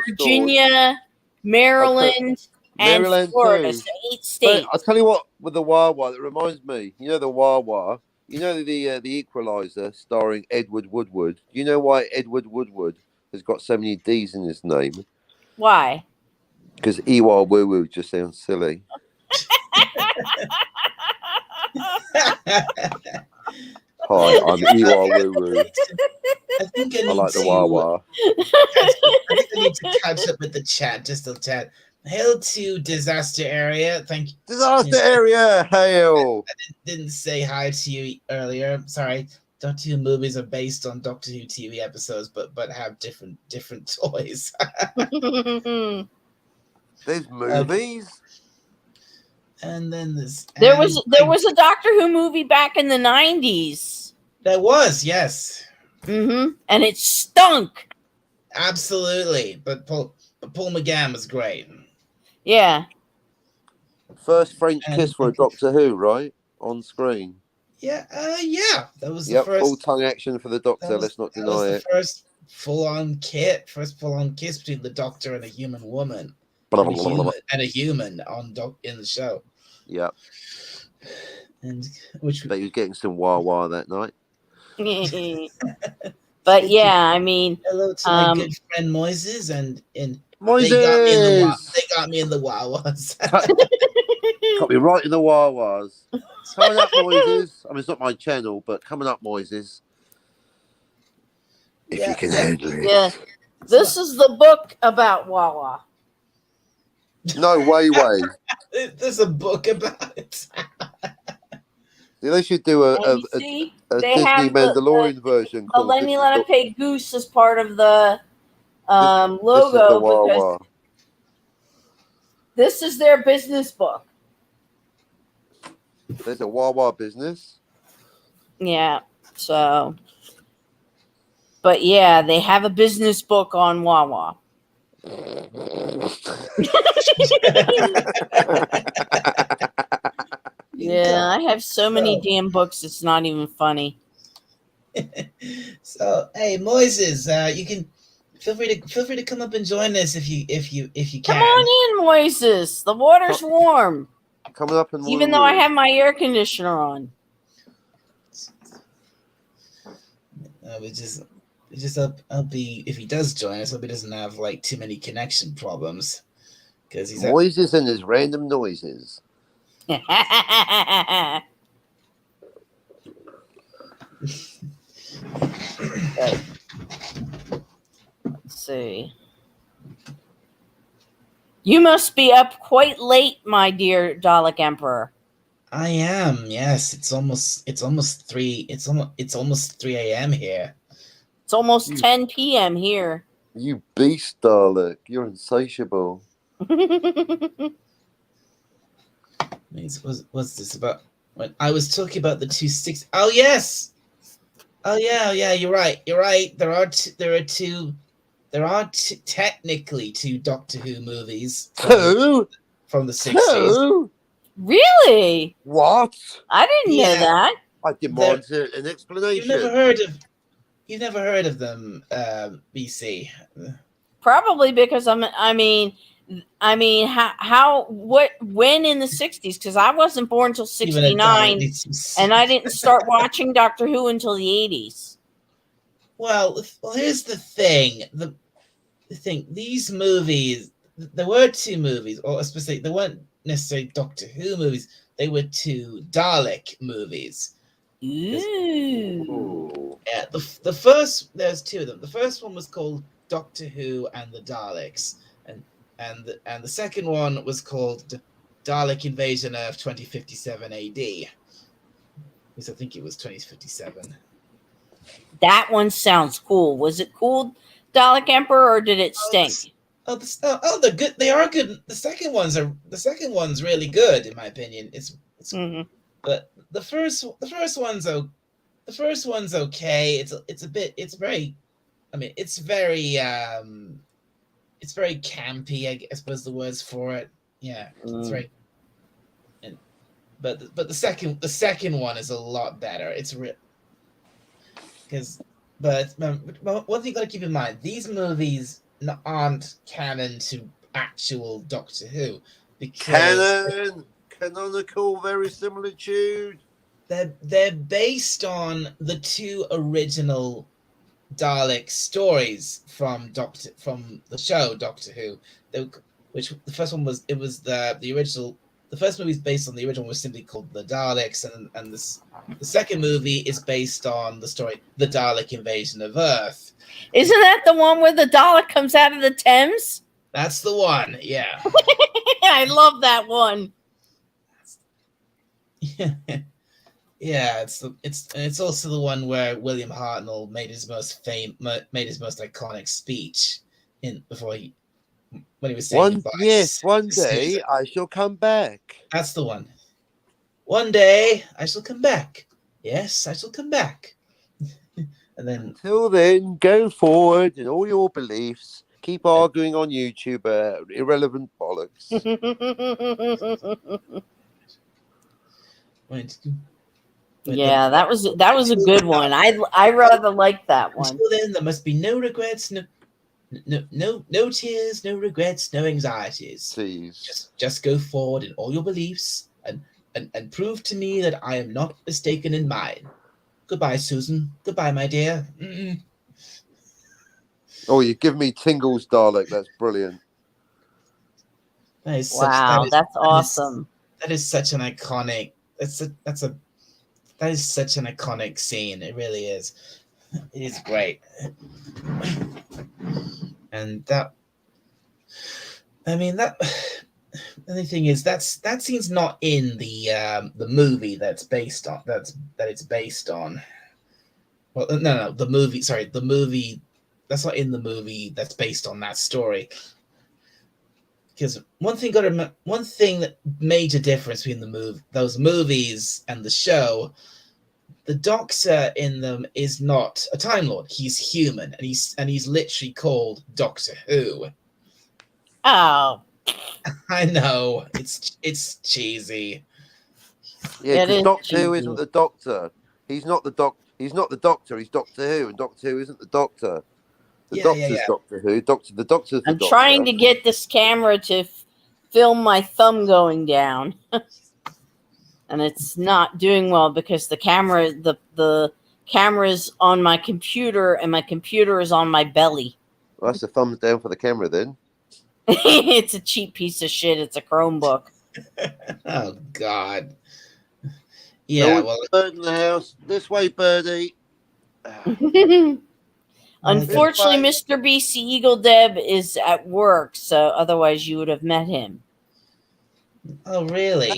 Virginia, Maryland, and Florida. Too. So 8 states. But I'll tell you what, with the Wawa, it reminds me, you know the Wawa, you know the Equalizer starring Edward Woodward. You know why Edward Woodward has got so many D's in his name? Why? Because Ewa Woo Woo just sounds silly. Hi, I'm Ewa Woo Woo. I think I like the Wawa. I think I need to catch up with the chat, just a tad. Hail to Disaster Area. Thank you. Disaster Area, hail. I didn't say hi to you earlier. Sorry. Doctor Who movies are based on Doctor Who TV episodes, but have different toys. There's movies. And then there was a Doctor Who movie back in the 90s. There was, yes. And it stunk. Absolutely. But Paul McGann was great. Yeah. First French kiss for a Doctor Who, right? On screen. Yeah, that was the first full tongue action for the Doctor. Let's not deny it. First full-on kiss between the Doctor and a human woman, and a human in the show. Yeah, and which he was getting some Wawa that night. But yeah, I mean, hello to my good friend Moises and Moises. They got me in the Wawas. Got me right in the Wawas. Coming up, Moises. I mean, it's not my channel, but coming up, Moises. If you can handle it. Yeah. This is the book about Wawa. No way. There's a book about it. They should do a Disney Mandalorian version. The Lenni Lenape goose is part of the logo. Because this is their business book. There's a Wawa business. Yeah. So, but yeah, they have a business book on Wawa. Yeah, I have so many damn books. It's not even funny. So, hey, Moises, you can feel free to come up and join us if you can. Come on in, Moises. The water's warm. Coming up and even though I have my air conditioner on. I'll be if he does join us. Hope he doesn't have like too many connection problems because he's Moises and his random noises. Okay. Let's see. You must be up quite late, my dear Dalek Emperor. I am. Yes, it's almost 3. It's almost 3 a.m. here. It's almost 10 p.m. here. You beast, Dalek. You're insatiable. What's this about? When I was talking about the 260. Oh yes. Oh yeah. You're right. There are technically 2 Doctor Who movies from the 60s. Two? Really? What? I didn't know that. I demand an explanation. You've never heard of them, BC. Probably because when in the 60s? Because I wasn't born until 69, and I didn't start watching Doctor Who until the 80s. Well, here's the thing. The thing. These movies. There were 2 movies, or especially they weren't necessarily Doctor Who movies. They were 2 Dalek movies. Ooh. Yeah, the first, there's 2 of them. The first one was called Doctor Who and the Daleks, and the second one was called Dalek Invasion Earth 2057 AD. Because I think it was 2057. That one sounds cool. Was it cool, Dalek Emperor, or did it stink? They're good. They are good. The second one's really good in my opinion. But the first one's okay. It's very campy, I suppose the words for it. Yeah, it's very. But the second one is a lot better. It's real. But one thing you got to keep in mind: these movies aren't canon to actual Doctor Who. Canon, canonical verisimilitude. They're based on the 2 original Dalek stories from the show Doctor Who. Which the first one was the original. The first movie is based on the original, was simply called The Daleks, and the second movie is based on the story The Dalek Invasion of Earth. Isn't that the one where the Dalek comes out of the Thames? That's the one, yeah. I love that one. Yeah, it's also the one where William Hartnell made his most iconic speech when he was saying goodbye. Yes, one day I shall come back. That's the one. One day I shall come back. Yes, I shall come back. And then until then, go forward in all your beliefs. Keep arguing on YouTube, irrelevant bollocks. Yeah, that was a good one. I rather like that one. Until then, there must be no regrets, no tears, no regrets, no anxieties. Please. Just go forward in all your beliefs and prove to me that I am not mistaken in mine. Goodbye, Susan. Goodbye, my dear. Mm-mm. Oh, you give me tingles, Dalek. That's brilliant. That's awesome. That is such an iconic. That is such an iconic scene. It really is. It is great. And the thing is that scene's not in the movie that's based on. That it's based on. Well, no, the movie. Sorry, the movie. That's not in the movie that's based on that story. Because one thing that major difference between those movies and the show, the Doctor in them is not a Time Lord. He's human, and he's literally called Doctor Who. Oh, I know it's cheesy. Yeah, because Doctor Who isn't the Doctor. He's not the Doctor. He's not the Doctor. He's Doctor Who, and Doctor Who isn't the Doctor. The Doctor's Doctor Who. The Doctor's the I'm Doctor. trying to get this camera to film my thumb going down, and it's not doing well because the camera's on my computer, and my computer is on my belly. Well, that's a thumbs down for the camera then. It's a cheap piece of shit. It's a Chromebook. Oh God. Yeah. Well, bird in the house. This way, birdie. Unfortunately, Fine. Mr. BC Eagle Deb is at work, so otherwise you would have met him. Oh, really?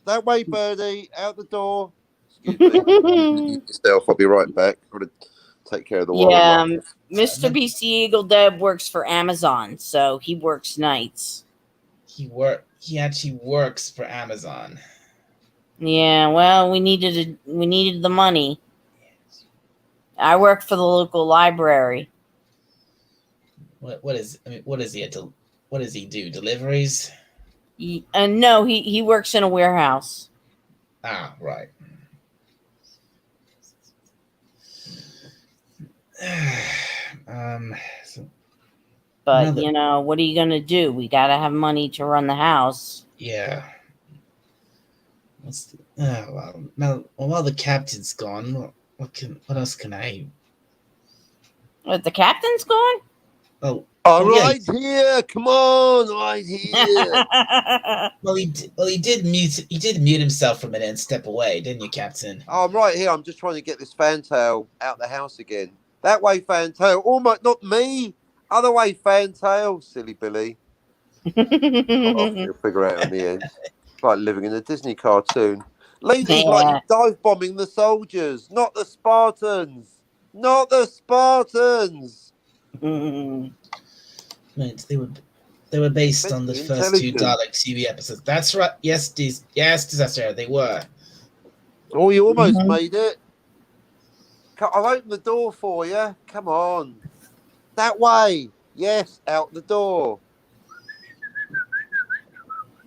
That way, Birdie. Out the door. Excuse me. Yourself. I'll be right back. I'm gonna take care of the Yeah, wildlife. Mr. BC Eagle Deb works for Amazon, so he works nights. He actually works for Amazon. Yeah, well, we needed the money. I work for the local library. What does he do? Deliveries? No, he works in a warehouse. Ah, right. So, But what are you gonna do? We gotta have money to run the house. yeah. Well, now while the captain's gone, what else can I? What, the captain's gone? Oh, Right here. Come on, right here. well, he did mute himself for a minute and step away, didn't you, Captain? I'm right here. I'm just trying to get this fantail out the house again. That way, fantail. Oh my, not me. Other way, fantail. Silly Billy. You'll figure out in the end. It's like living in a Disney cartoon. Ladies, like you dive bombing the soldiers, not the Spartans. Not the Spartans. Right, they were based on the first two Dalek TV episodes. That's right. Yes, disaster. They were. Oh, you almost made it. I'll open the door for you. Come on. That way. Yes, out the door.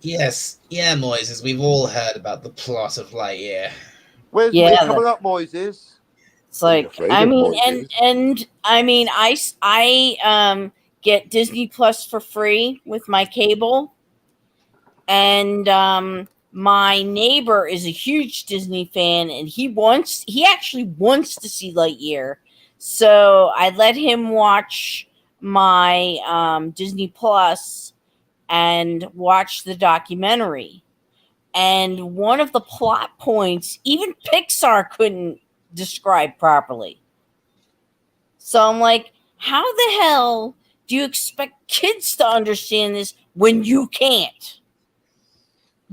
Yes, yeah, Moises. We've all heard about the plot of Lightyear. Where's me coming up, Moises? It's like, I mean, and I mean, I get Disney Plus for free with my cable, and my neighbor is a huge Disney fan, and he actually wants to see Lightyear, so I let him watch my Disney Plus and watch the documentary. And one of the plot points, even Pixar couldn't describe properly. So I'm like, how the hell do you expect kids to understand this when you can't?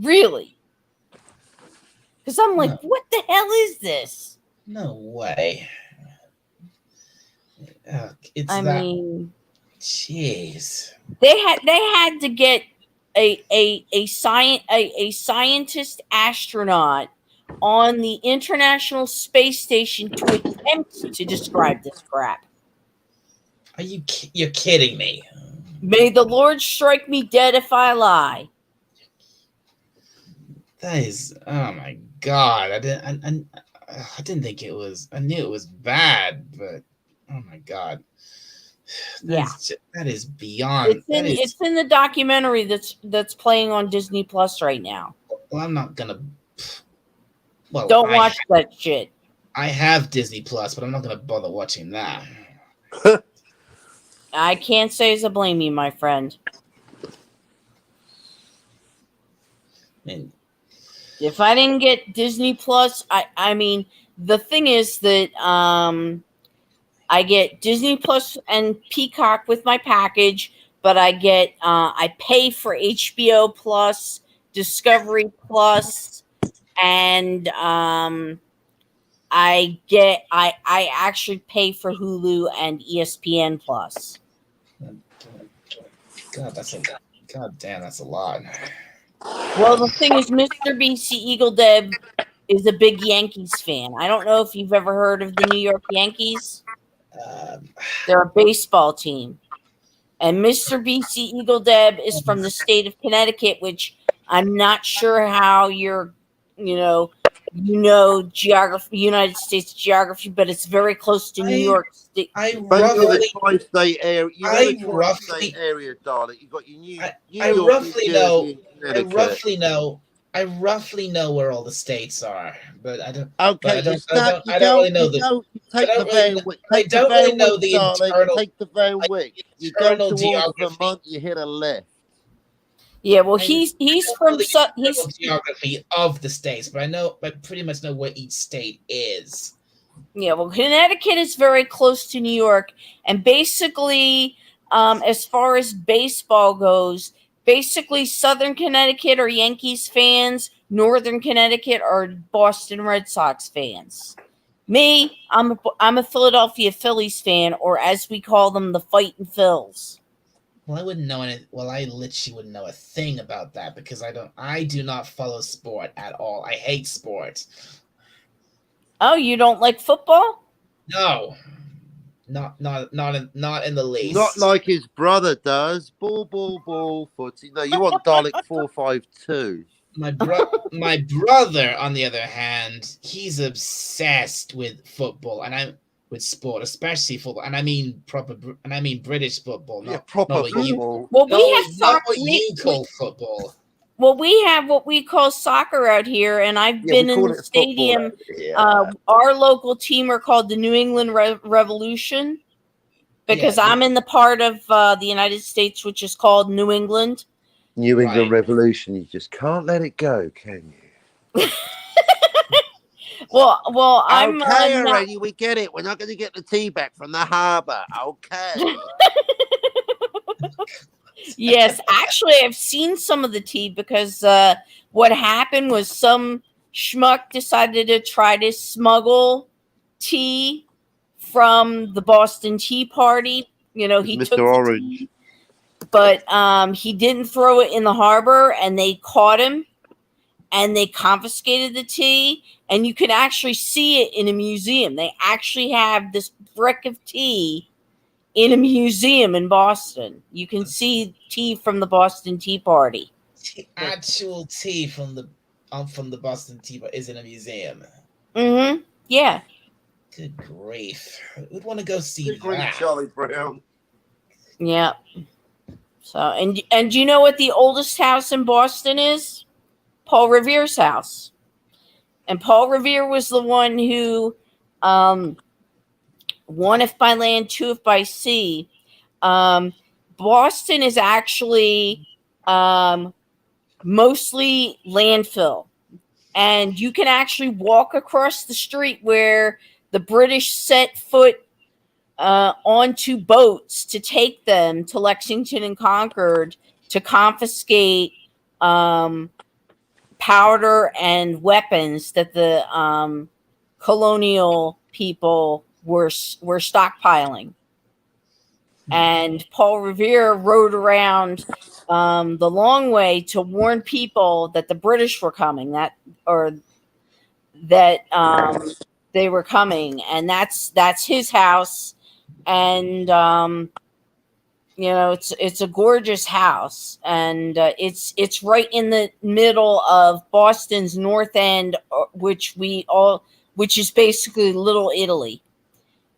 Really? Because I'm like, what the hell is this? No way. I mean, jeez. They had to get a scientist astronaut on the International Space Station to attempt to describe this crap. You're kidding me? May the Lord strike me dead if I lie. That is, oh my God! I didn't think it was. I knew it was bad, but oh my God, that is beyond. It's in the documentary that's playing on Disney Plus right now. Well, I'm not gonna. Well, don't watch that shit. I have Disney Plus, but I'm not gonna bother watching that. I can't say as I blame you, my friend. If I didn't get Disney Plus, I mean, the thing is that I get Disney Plus and Peacock with my package, but I pay for HBO Plus, Discovery Plus, and I actually pay for Hulu and ESPN Plus. God damn, that's a lot. Well, the thing is, Mr. BC Eagle Deb is a big Yankees fan. I don't know if you've ever heard of the New York Yankees. They're a baseball team. And Mr. BC Eagle Deb is from the state of Connecticut, which I'm not sure how you're, geography, United States geography, but it's very close to New York State. I roughly area, darling. You got your New I roughly know where all the states are, but I don't. Okay, I don't really know the. I don't really know the internal. Take the Van Wyck. You go towards Vermont. You hit a left. Yeah, well, he's from geography of the states, but I pretty much know where each state is. Yeah, well, Connecticut is very close to New York, and basically, as far as baseball goes, basically Southern Connecticut are Yankees fans, Northern Connecticut are Boston Red Sox fans. Me, I'm a Philadelphia Phillies fan, or as we call them, the Fightin' Phils. Well, I wouldn't know any. Well, I literally wouldn't know a thing about that because I do not follow sport at all. I hate sport. Oh, you don't like football? No, not in the least. Not like his brother does. Ball, footy. No, you want Dalek 452. My brother, on the other hand, he's obsessed with football, and I'm with sport, especially football, and I mean British football, Yeah, not proper what you, football. Well, we have not soccer. what you call football. Well, we have what we call soccer out here, and I've Yeah, been we in call the it football stadium. out here. Our local team are called the New England Revolution because Yeah, I'm in the part of the United States which is called New England. New England Right. Revolution. You just can't let it go, can you? Well, I'm Okay, not- already. We get it. We're not going to get the tea back from the harbour. Okay. Yes, actually, I've seen some of the tea because what happened was some schmuck decided to try to smuggle tea from the Boston Tea Party. You know, he Mr. took the Orange. tea, but he didn't throw it in the harbor, and they caught him, and they confiscated the tea, and you can actually see it in a museum. They actually have this brick of tea in a museum in Boston. You can see tea from the Boston Tea Party. Actual tea from the Boston Tea Party is in a museum. Mm-hmm. Yeah. Good grief! Who'd want to go see Big green that? Charlie Brown. Yeah. So, and do you know what the oldest house in Boston is? Paul Revere's house. And Paul Revere was the one who, one if by land, two if by sea. Boston is actually mostly landfill. And you can actually walk across the street where the British set foot onto boats to take them to Lexington and Concord to confiscate powder and weapons that the colonial people were stockpiling. And Paul Revere rode around the long way to warn people that the British were coming, that they were coming, and that's his house. And you know, it's a gorgeous house, and it's right in the middle of Boston's North End, which is basically Little Italy,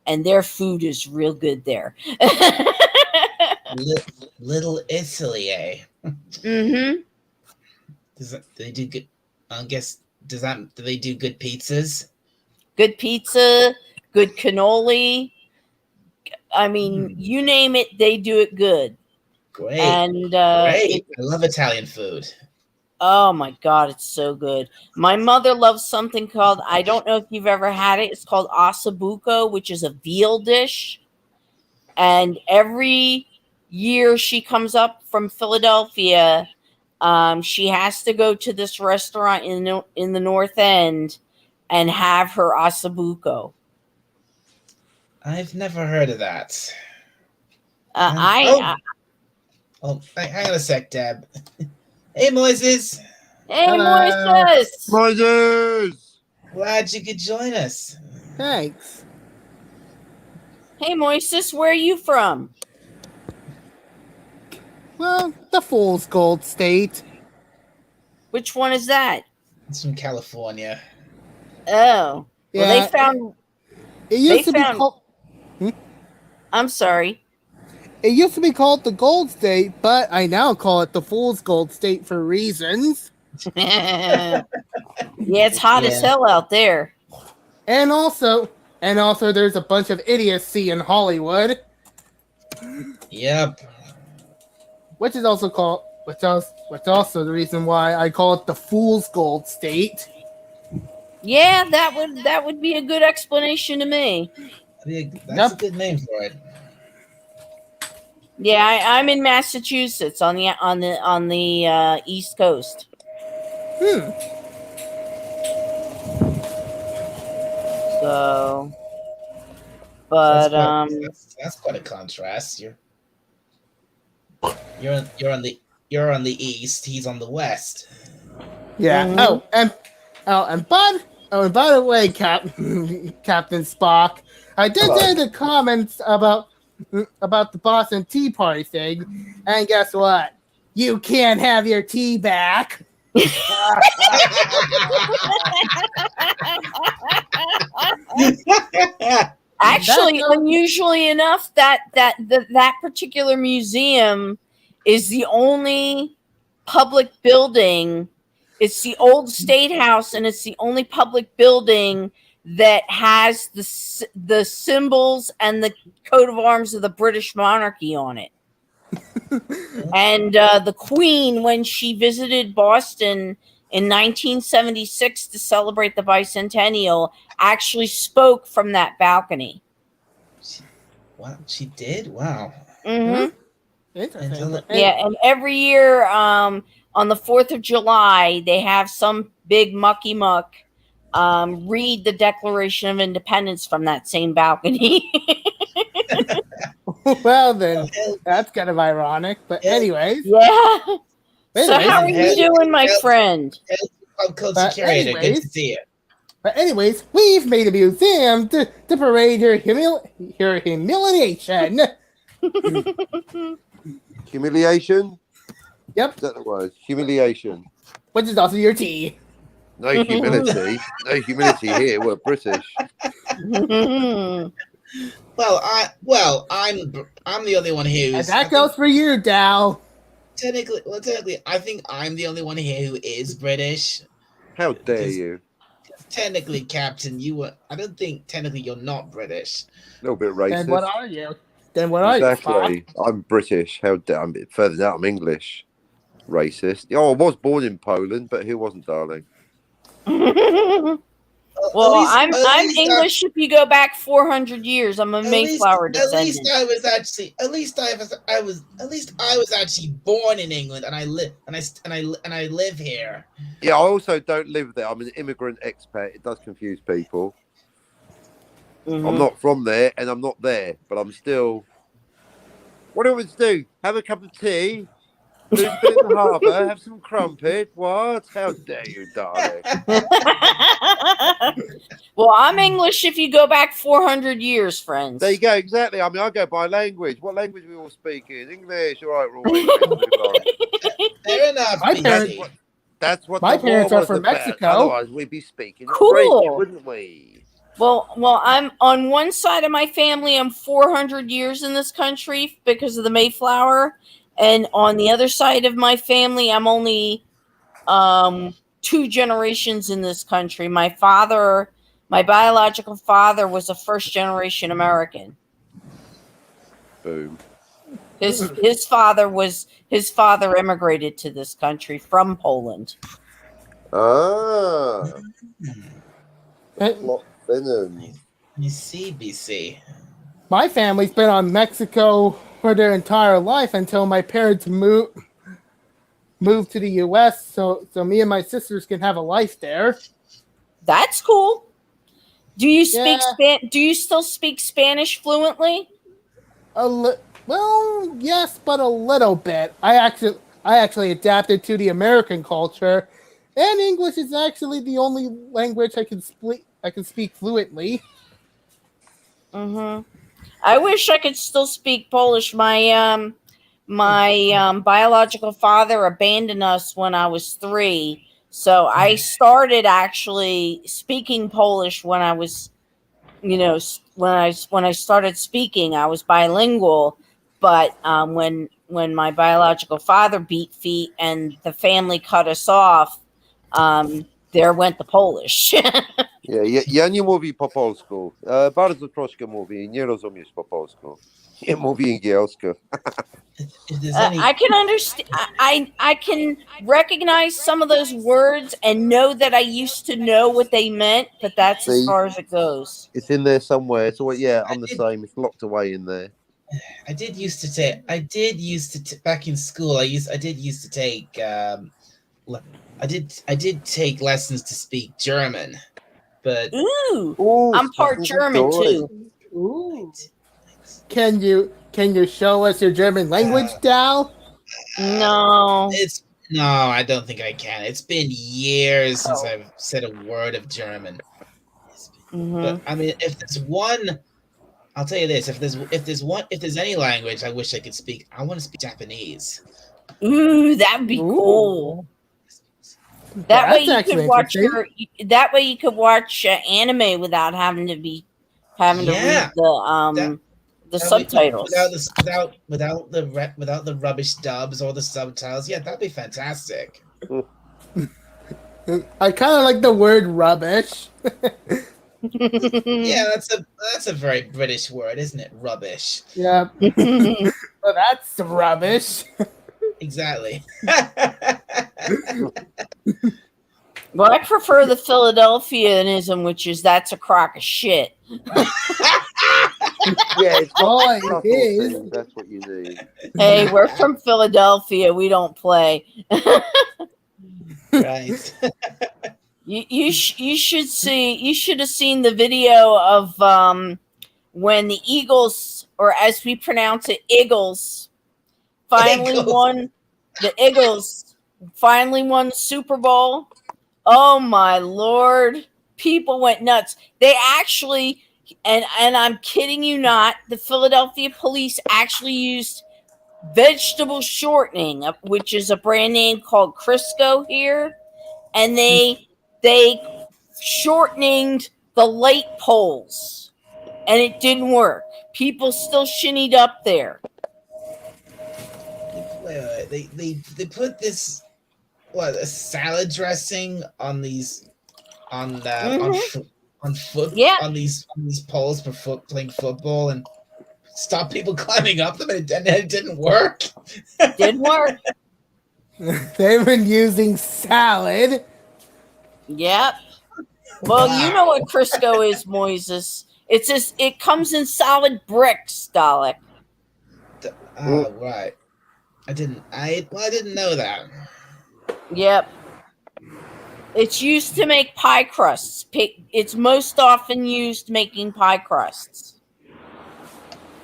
and their food is real good there. Little Italy, eh? Mm-hmm. Do they do good? I guess do they do good pizzas? Good pizza, good cannoli. I mean, you name it, they do it good. Great. And Great. I love Italian food. Oh my God, it's so good. My mother loves something called, I don't know if you've ever had it, it's called ossobuco, which is a veal dish. And every year she comes up from Philadelphia, she has to go to this restaurant in the North End and have her ossobuco. I've never heard of that. Hang on a sec, Deb. Hey, Moises. Hey, Moises. Moises. Glad you could join us. Thanks. Hey, Moises, where are you from? Well, the Fool's Gold State. Which one is that? It's from California. Oh. Yeah, well, they found... It used to be called... I'm sorry. It used to be called the Gold State, but I now call it the Fool's Gold State for reasons. Yeah, it's hot as hell out there. And also there's a bunch of idiocy in Hollywood. Yep. Which is also the reason why I call it the Fool's Gold State. Yeah, that would be a good explanation to me. That's a good name for it. Yeah, I'm in Massachusetts on the East Coast. So, but That's quite a contrast. You're on the east. He's on the west. Yeah. Mhm. And by the way, Captain Spock, I did Hello. say the comments about the Boston Tea Party thing, and guess what? You can't have your tea back. Actually, unusually enough, that particular museum is the only public building. It's the old State House, and it's the only public building that has the symbols and the coat of arms of the British monarchy on it. And the Queen, when she visited Boston in 1976 to celebrate the bicentennial, actually spoke from that balcony. Wow, she did? Wow. Mm-hmm. Interesting. Yeah, and every year on the 4th of July, they have some big mucky muck read the Declaration of Independence from that same balcony. Well, then that's kind of ironic. But anyways, yeah. So anyways, how are you doing, my friend? Culture curator, good to see you. But anyways, we've made a museum to parade her humiliation. Humiliation? Yep. Is that the word? Humiliation. Which is also your tea. No humility. No humility here. We're British. I'm the only one who's. And that goes for you, Dal. Technically, I think I'm the only one here who is British. How dare you? Technically, Captain, I don't think technically you're not British. A little bit racist. Then what are you? Are exactly. you? I'm British. How dare I'm further than that, I'm English. Racist. Oh, I was born in Poland, but who wasn't, darling? Well, I'm English. If you go back 400 years, I'm a Mayflower descendant. At least I was actually born in England, and I live here. Yeah, I also don't live there. I'm an immigrant expat. It does confuse people. Mm-hmm. I'm not from there, and I'm not there, but I'm still. What do I want to do? Have a cup of tea? Do a bit in the harbour? Have some crumpet? What? How dare you, darling? Well, I'm English if you go back 400 years, friends. There you go, exactly. I mean, I go by language. What language we all speak in? English. All right, we're all English. Fair enough. That's what my the parents war are was from about. Mexico. Otherwise, we'd be speaking Cool. French, wouldn't we? Well, I'm on one side of my family. I'm 400 years in this country because of the Mayflower, and on the other side of my family, I'm only 2 generations in this country. My biological father, was a first-generation American. Boom. His father immigrated to this country from Poland. Ah. Plot Venom. You see, BC. My family's been on Mexico for their entire life until my parents moved to the U.S. So me and my sisters can have a life there. That's cool. Do you speak Do you still speak Spanish fluently? Well, yes, but a little bit. I actually adapted to the American culture, and English is actually the only language I can speak fluently. Mm-hmm. I wish I could still speak Polish. My biological father abandoned us when I was 3. So I started actually speaking Polish when I was, when I started speaking, I was bilingual. But when my biological father beat feet and the family cut us off, there went the Polish. Ja nie mówi po polsku. Bardzo troszkę mówi, nie rozumiesz po polsku. Nie mówi angielsku. If there's any, I can understand. I can recognize some of those words and know that I used to know what they meant, but that's as See? far as it goes. It's in there somewhere. So yeah, I'm the same. It's locked away in there. I did used to back in school. I did used to take I did take lessons to speak German, but Ooh, Ooh, I'm part that's German good. too. Ooh. Can you show us your German language, Dal? No. no, I don't think I can. It's been years since I've said a word of German. Mhm. But I mean, if there's one, I'll tell you this: if there's any language I wish I could speak, I want to speak Japanese. Ooh, that would be Ooh. cool. That That's way you actually could watch interesting. That way you could watch anime without having to read Yeah. the subtitles. Without the rubbish dubs or the subtitles. Yeah, that'd be fantastic. I kind of like the word rubbish. Yeah, that's a very British word, isn't it? Rubbish. Yeah. Well, that's rubbish. Exactly. Well, I prefer the Philadelphianism, which is that's a crock of shit. Yeah, it's Oh, got it subtle is. things. That's what you need. Hey, we're from Philadelphia. We don't play. Right. You should have seen the video of when the Eagles, or as we pronounce it, Eagles, finally Eagles. won. The Eagles finally won the Super Bowl. Oh my Lord! People went nuts. They actually, and I'm kidding you not, the Philadelphia police actually used vegetable shortening, which is a brand name called Crisco here, and they shortened the light poles, and it didn't work. People still shinnied up there. Wait. They put this a salad dressing on these on foot Yeah. on these poles for playing football and stop people climbing up them, and it didn't work. Didn't work. They've been using salad. Yep. Well, you know what Crisco is, Moises. It comes in solid bricks, Dalek. Oh, right. I didn't know that. Yep. It's used to make pie crusts. It's most often used making pie crusts.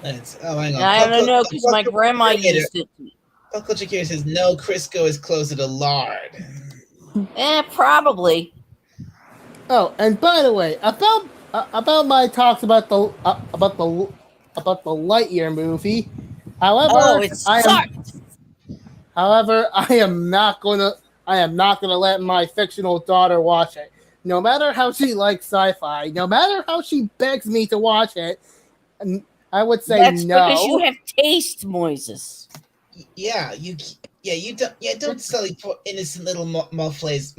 Hang on. And I don't know because my grandma used it. Uncle Shakir says no. Crisco is closer to lard. Probably. Oh, and by the way, about my talks about the Lightyear movie. However, I am not gonna let my fictional daughter watch it. No matter how she likes sci-fi, no matter how she begs me to watch it, I would say That's no. because you have taste, Moises. Don't silly poor innocent little Muffley's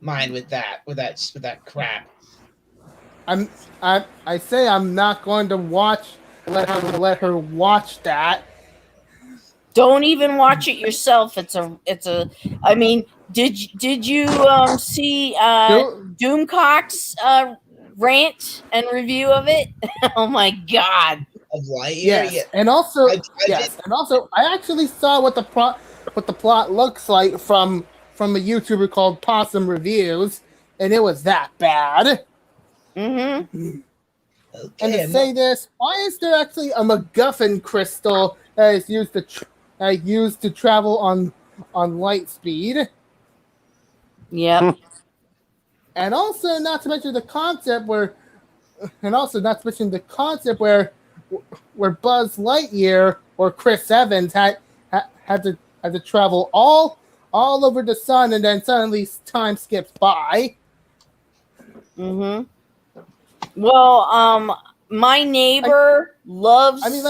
mind with that crap. I say I'm not going to let her watch that. Don't even watch it yourself. It's a. I mean, did you see Doomcock's rant and review of it? Oh my God! Of Lightyear, yes. Yeah. And also, I I actually saw what the plot looks like from a YouTuber called Possum Reviews, and it was that bad. Mm-hmm. Okay, And to say this, why is there actually a MacGuffin crystal that is used to travel on light speed? Yep. And also, not to mention the concept where Buzz Lightyear or Chris Evans had to travel all over the sun, and then suddenly time skips by. Mm-hmm. Well, my neighbor loves. I mean,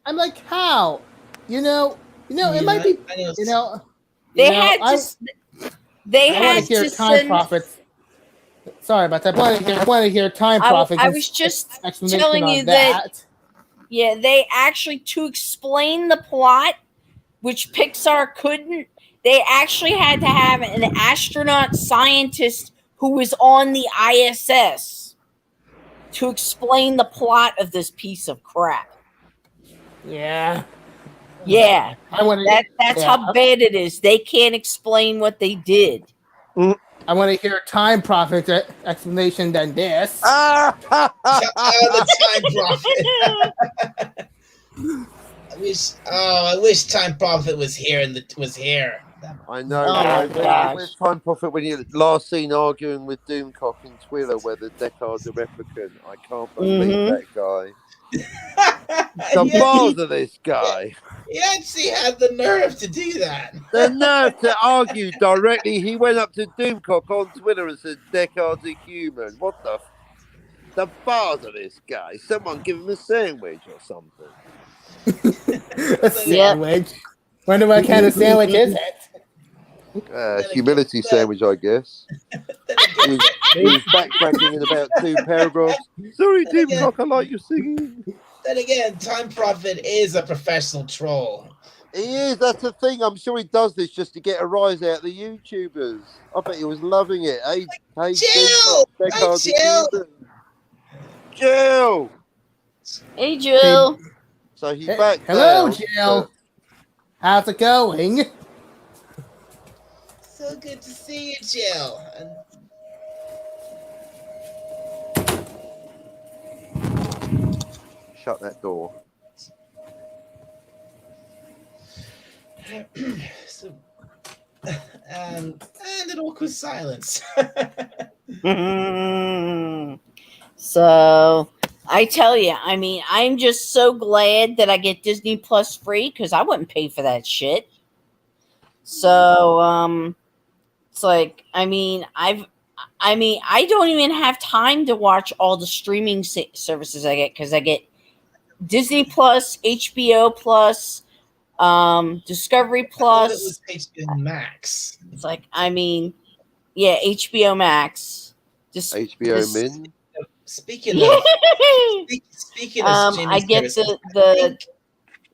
I'm like, how? You know, it might be. They had to Time send. profits. Sorry about that. I want to hear Time Prophet's I was just explanation telling on you that. Yeah, they actually, to explain the plot, which Pixar couldn't, they actually had to have an astronaut scientist who was on the ISS to explain the plot of this piece of crap. Yeah. Yeah, that's yeah. how bad it is. They can't explain what they did. I want to hear Time Prophet's explanation than this. The Time Prophet. I wish Time Prophet was here was here. I know. Oh, where's Time Prophet when you last seen arguing with Doomcock and Twitter whether Deckard's a replicant? I can't believe that guy. The balls of this guy. He actually had the nerve to do that. The nerve to argue directly. He went up to Doomcock on Twitter and said Deckard's a human. What the balls of this guy? Someone give him a sandwich or something. A sandwich? Wonder what kind of sandwich is it? Humility sandwich, I guess. he was backtracking in about 2 paragraphs. Sorry, Doomcock, I like your singing. Then again, Time Prophet is a professional troll. He is, that's the thing. I'm sure he does this just to get a rise out of the YouTubers. I bet he was loving it. Hey, Jill! Jill! Hey, Jill. So he's back. Hello, Jill. How's it going? So good to see you, Jill. Shut that door. And an awkward silence. So I tell you, I mean, I'm just so glad that I get Disney Plus free because I wouldn't pay for that shit. So it's like, I mean, I don't even have time to watch all the streaming services I get because I get Disney Plus, HBO Plus, Discovery Plus. It was HBO Max. It's like, I mean, yeah, HBO Max. HBO Min. Speaking of I get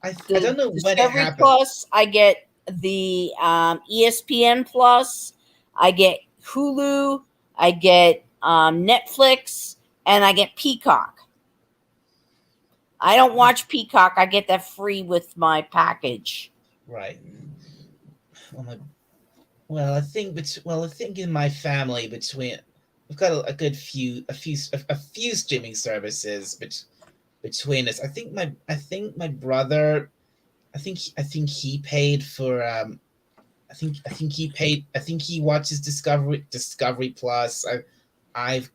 I don't know when it Discovery happened. Plus. I get the ESPN Plus. I get Hulu. I get Netflix, and I get Peacock. I don't watch Peacock. I get that free with my package. Right. Well, I think in my family we've got a good few streaming services between us. I think my brother, I think he paid for I think he watches Discovery Plus. I've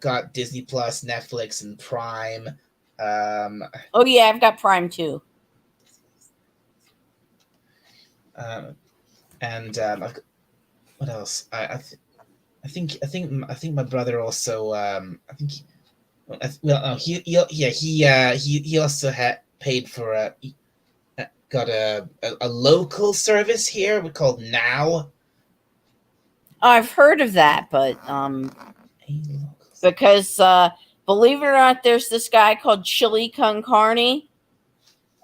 got Disney Plus, Netflix, and Prime. Oh yeah, I've got Prime too. What else? I think my brother also. He also had paid for got a local service here called Now. I've heard of that, but because believe it or not, there's this guy called Chili Con Carne,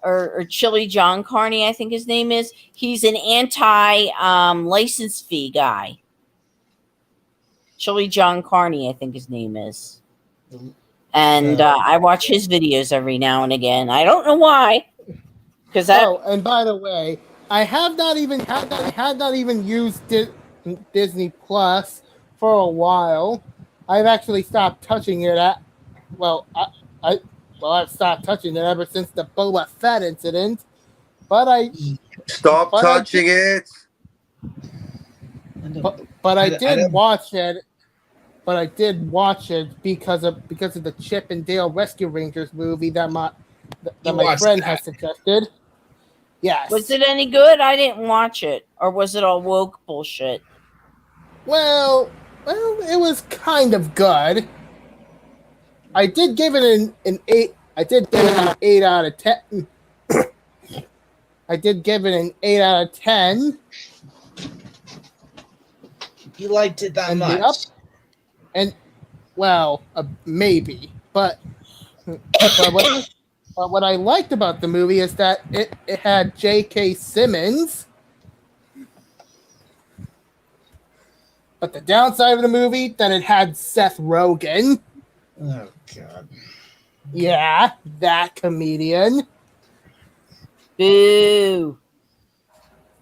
or Chili John Carney, I think his name is. He's an anti-license fee guy. Chili John Carney, I think his name is. And I watch his videos every now and again. I don't know why. And by the way, I had not even used Disney Plus for a while. I've actually stopped touching it I've stopped touching it ever since the Boba Fett incident. But I stop touching it. But I did watch it. But I did watch it because of the Chip and Dale Rescue Rangers movie that my friend has suggested. Yes. Was it any good? I didn't watch it. Or was it all woke bullshit? Well, it was kind of good. I did give it an 8. I did give it an 8 out of 10. I did give it an 8 out of 10. You liked it that much? And well, maybe, but what I liked about the movie is that it had J.K. Simmons. But the downside of the movie that it had Seth Rogen. Oh God. Yeah, that comedian. Boo.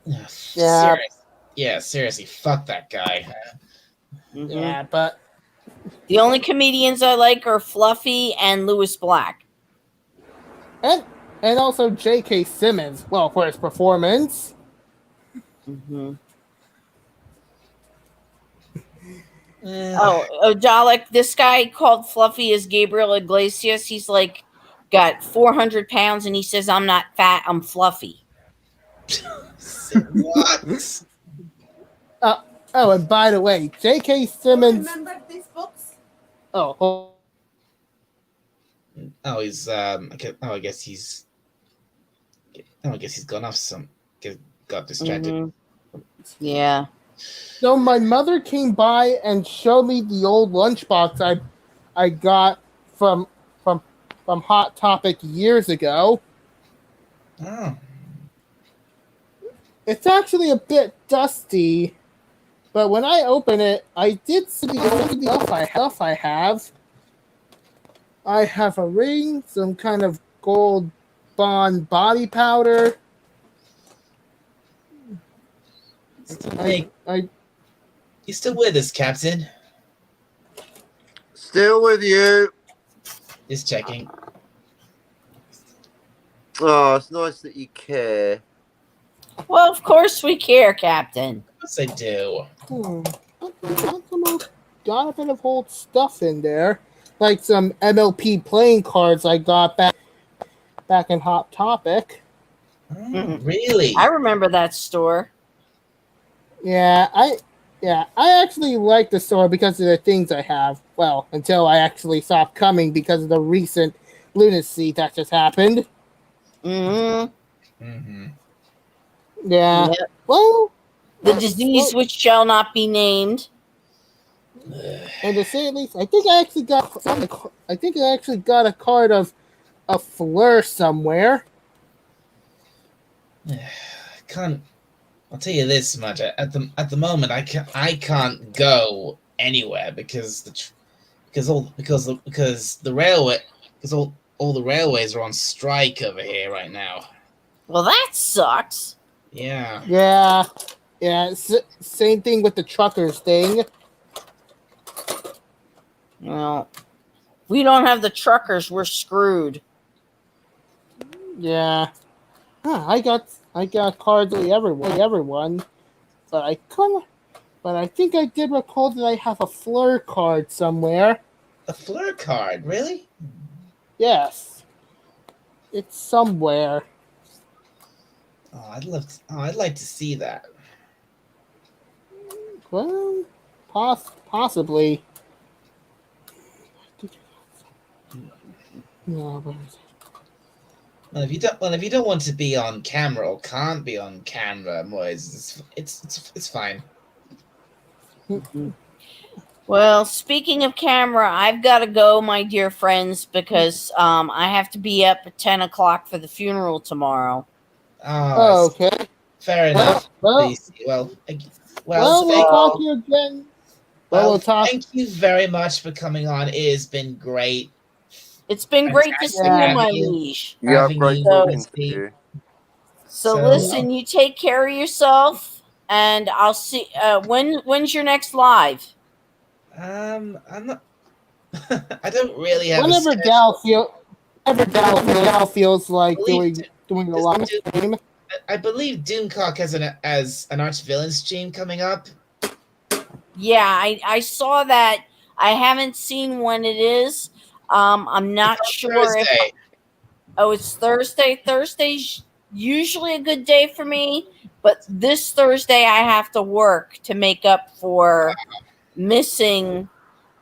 Yeah. Seriously. Yeah, seriously, fuck that guy. Mhm. Yeah, but The only comedians I like are Fluffy and Louis Black. and also J.K. Simmons. Well, for his performance. Mm-hmm. Eh, Oh, Dalek, this guy called Fluffy is Gabriel Iglesias. He's like got 400 pounds and he says, I'm not fat, I'm fluffy. what? Oh, and by the way, J.K. Simmons. Remember these books? Oh, Oh, he's I guess he's gone off got distracted. Mhm. Yeah. so my mother came by and showed me the old lunchbox I got from Hot Topic years ago. Oh. It's actually a bit dusty, but when I open it, I did see the only stuff I have. I have a ring, some kind of gold bond body powder. Hey, you still with us, Captain? Still with you. Just checking. Oh, it's nice that you care. Well, of course we care, Captain. Of course I do. Got a bit of old stuff in there, like some MLP playing cards I got back in Hot Topic. Oh, really? I remember that store. Yeah, I actually like the store because of the things I have. Well, until I actually stopped coming because of the recent lunacy that just happened. Mm-hmm. Mm-hmm. Yeah. Yep. Well, The disease which shall not be named. and to say at least, I think I actually got a card of a Fleur somewhere. Can't. I'll tell you this much. At the moment, I can't go anywhere because all the railways are on strike over here right now. Well, that sucks. Yeah. Yeah. Same thing with the truckers thing. Well, we don't have the truckers. We're screwed. Yeah. I got cards of everyone, but I think I did recall that I have a Fleur card somewhere. A Fleur card, really? Yes, it's somewhere. Oh, I'd like to see that. Well, possibly. No, where is it? Well, if you don't want to be on camera or can't be on camera, Moise, it's fine. Well, speaking of camera, I've got to go, my dear friends, because I have to be up at 10 o'clock for the funeral tomorrow. Oh, Okay. fair enough. Well, Well, we'll talk to you again. We'll talk. Thank you very much for coming on. It has been great. It's been great to see you, Fantastic my having you. liege. Yeah, Having great you talking with to me. you. So So- listen, you take care of yourself, and I'll see. When's your next live? I'm not. I don't really have. Whenever Dal feels like Believe doing a does live Doom- stream. I believe Doomcock has an arch villain stream coming up. Yeah, I saw that. I haven't seen when it is. I'm not sure if. Thursday. Oh, it's Thursday. Thursday's usually a good day for me, but this Thursday I have to work to make up for missing.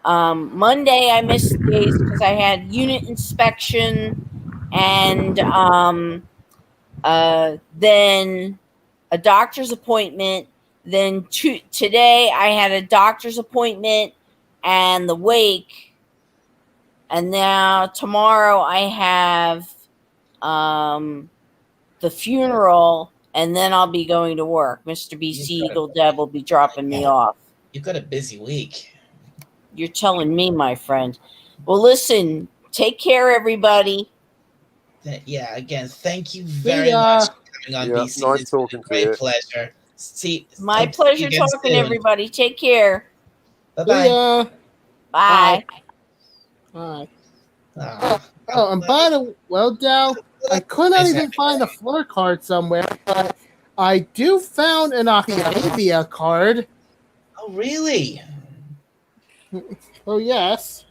Monday I missed days because I had unit inspection and then a doctor's appointment. Then today I had a doctor's appointment and the wake, and now tomorrow I have the funeral, and then I'll be going to work. Mr. BC Eagle Deb will be dropping me off. You've got a busy week. You're telling me, my friend. Well, listen, take care, everybody. Yeah, again, thank you very much for coming on, BC. Nice It's been talking a to great you. pleasure. My pleasure talking to everybody. Take care. Bye-bye. Bye. Bye. Oh, Oh, and by the Dal, I could not even find a floor card somewhere, but I do found an Octavia card. Oh, really? Oh yes.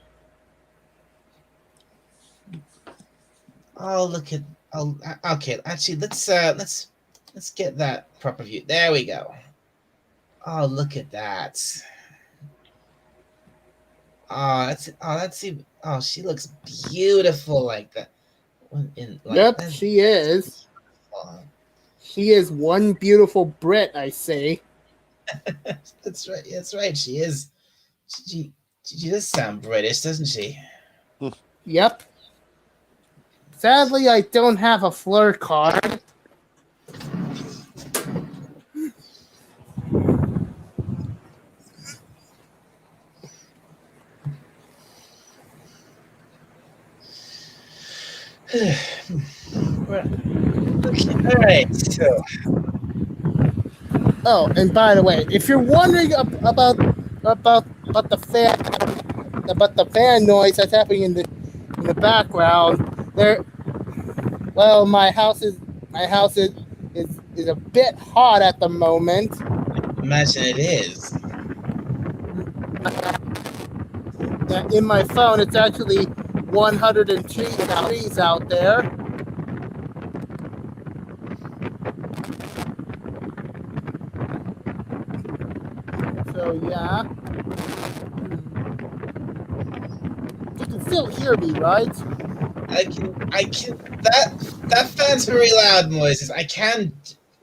Oh, look at. Oh, okay. Actually, let's get that proper view. There we go. Oh, look at that. Oh, she looks beautiful like that. Yep, she is. She is one beautiful Brit, I say. That's right. That's right. She is. She does sound British, doesn't she? Yep. Sadly, I don't have a Fleur card. All right. So. Oh, and by the way, if you're wondering about the fan noise that's happening in the background, my house is a bit hot at the moment. Imagine it is. In my phone, it's actually 102 degrees out there. So yeah, you can still hear me, right? I can. That fan's very loud, Moises. I can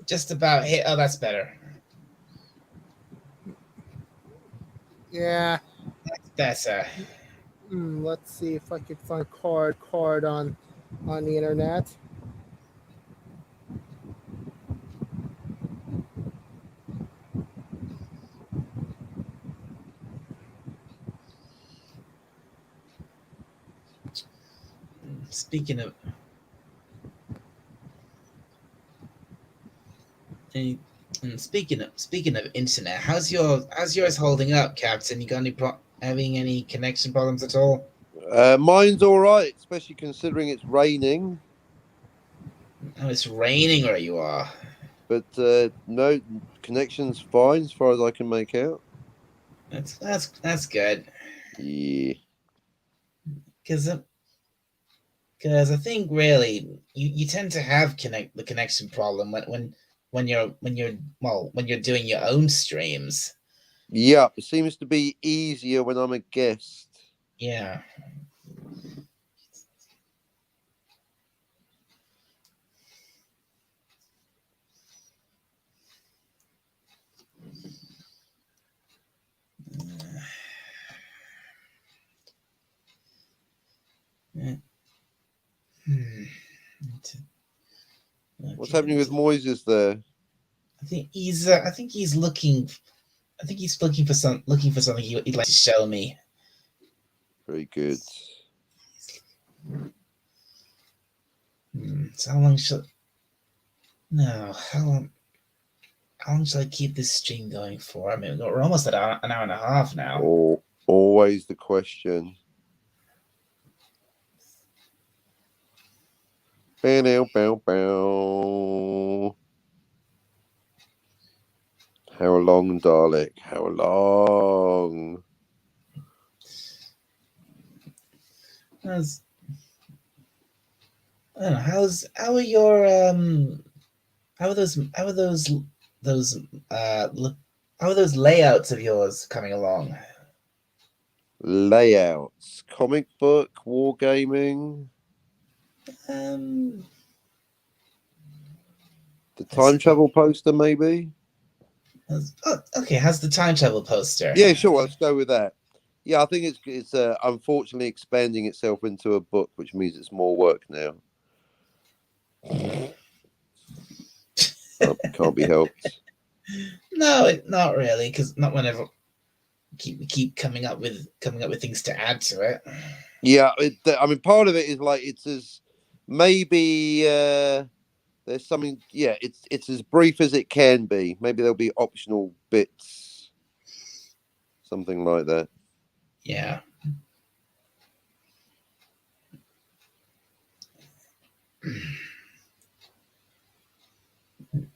just about hit. Oh, that's better. Yeah. That's better. Let's see if I can find card on the internet. Speaking of internet, how's yours holding up, Captain? You got having any connection problems at all? Mine's all right, especially considering it's raining. Oh, it's raining where you are. But no, connection's fine as far as I can make out. That's good. Yeah. Because I think really you tend to have the connection problem when you're doing your own streams. Yeah, it seems to be easier when I'm a guest. Yeah. What's happening with Moises there? I think he's looking for something he'd like to show me. Very good. So how long shall I keep this stream going for? I mean, we're almost at an hour and a half now. Oh, always the question. Bow, bow, bow. How long, Dalek? How long? I don't know, how are those layouts of yours coming along? Layouts, comic book, wargaming. The time travel poster, maybe. Okay. How's the time travel poster? Yeah, sure. Let's go with that. Yeah, I think it's unfortunately expanding itself into a book, which means it's more work now. Can't be helped. No, not really, because not whenever we keep coming up with things to add to it. Yeah, I mean, part of it is like it's as maybe there's something. Yeah, it's as brief as it can be. Maybe there'll be optional bits, something like that. Yeah.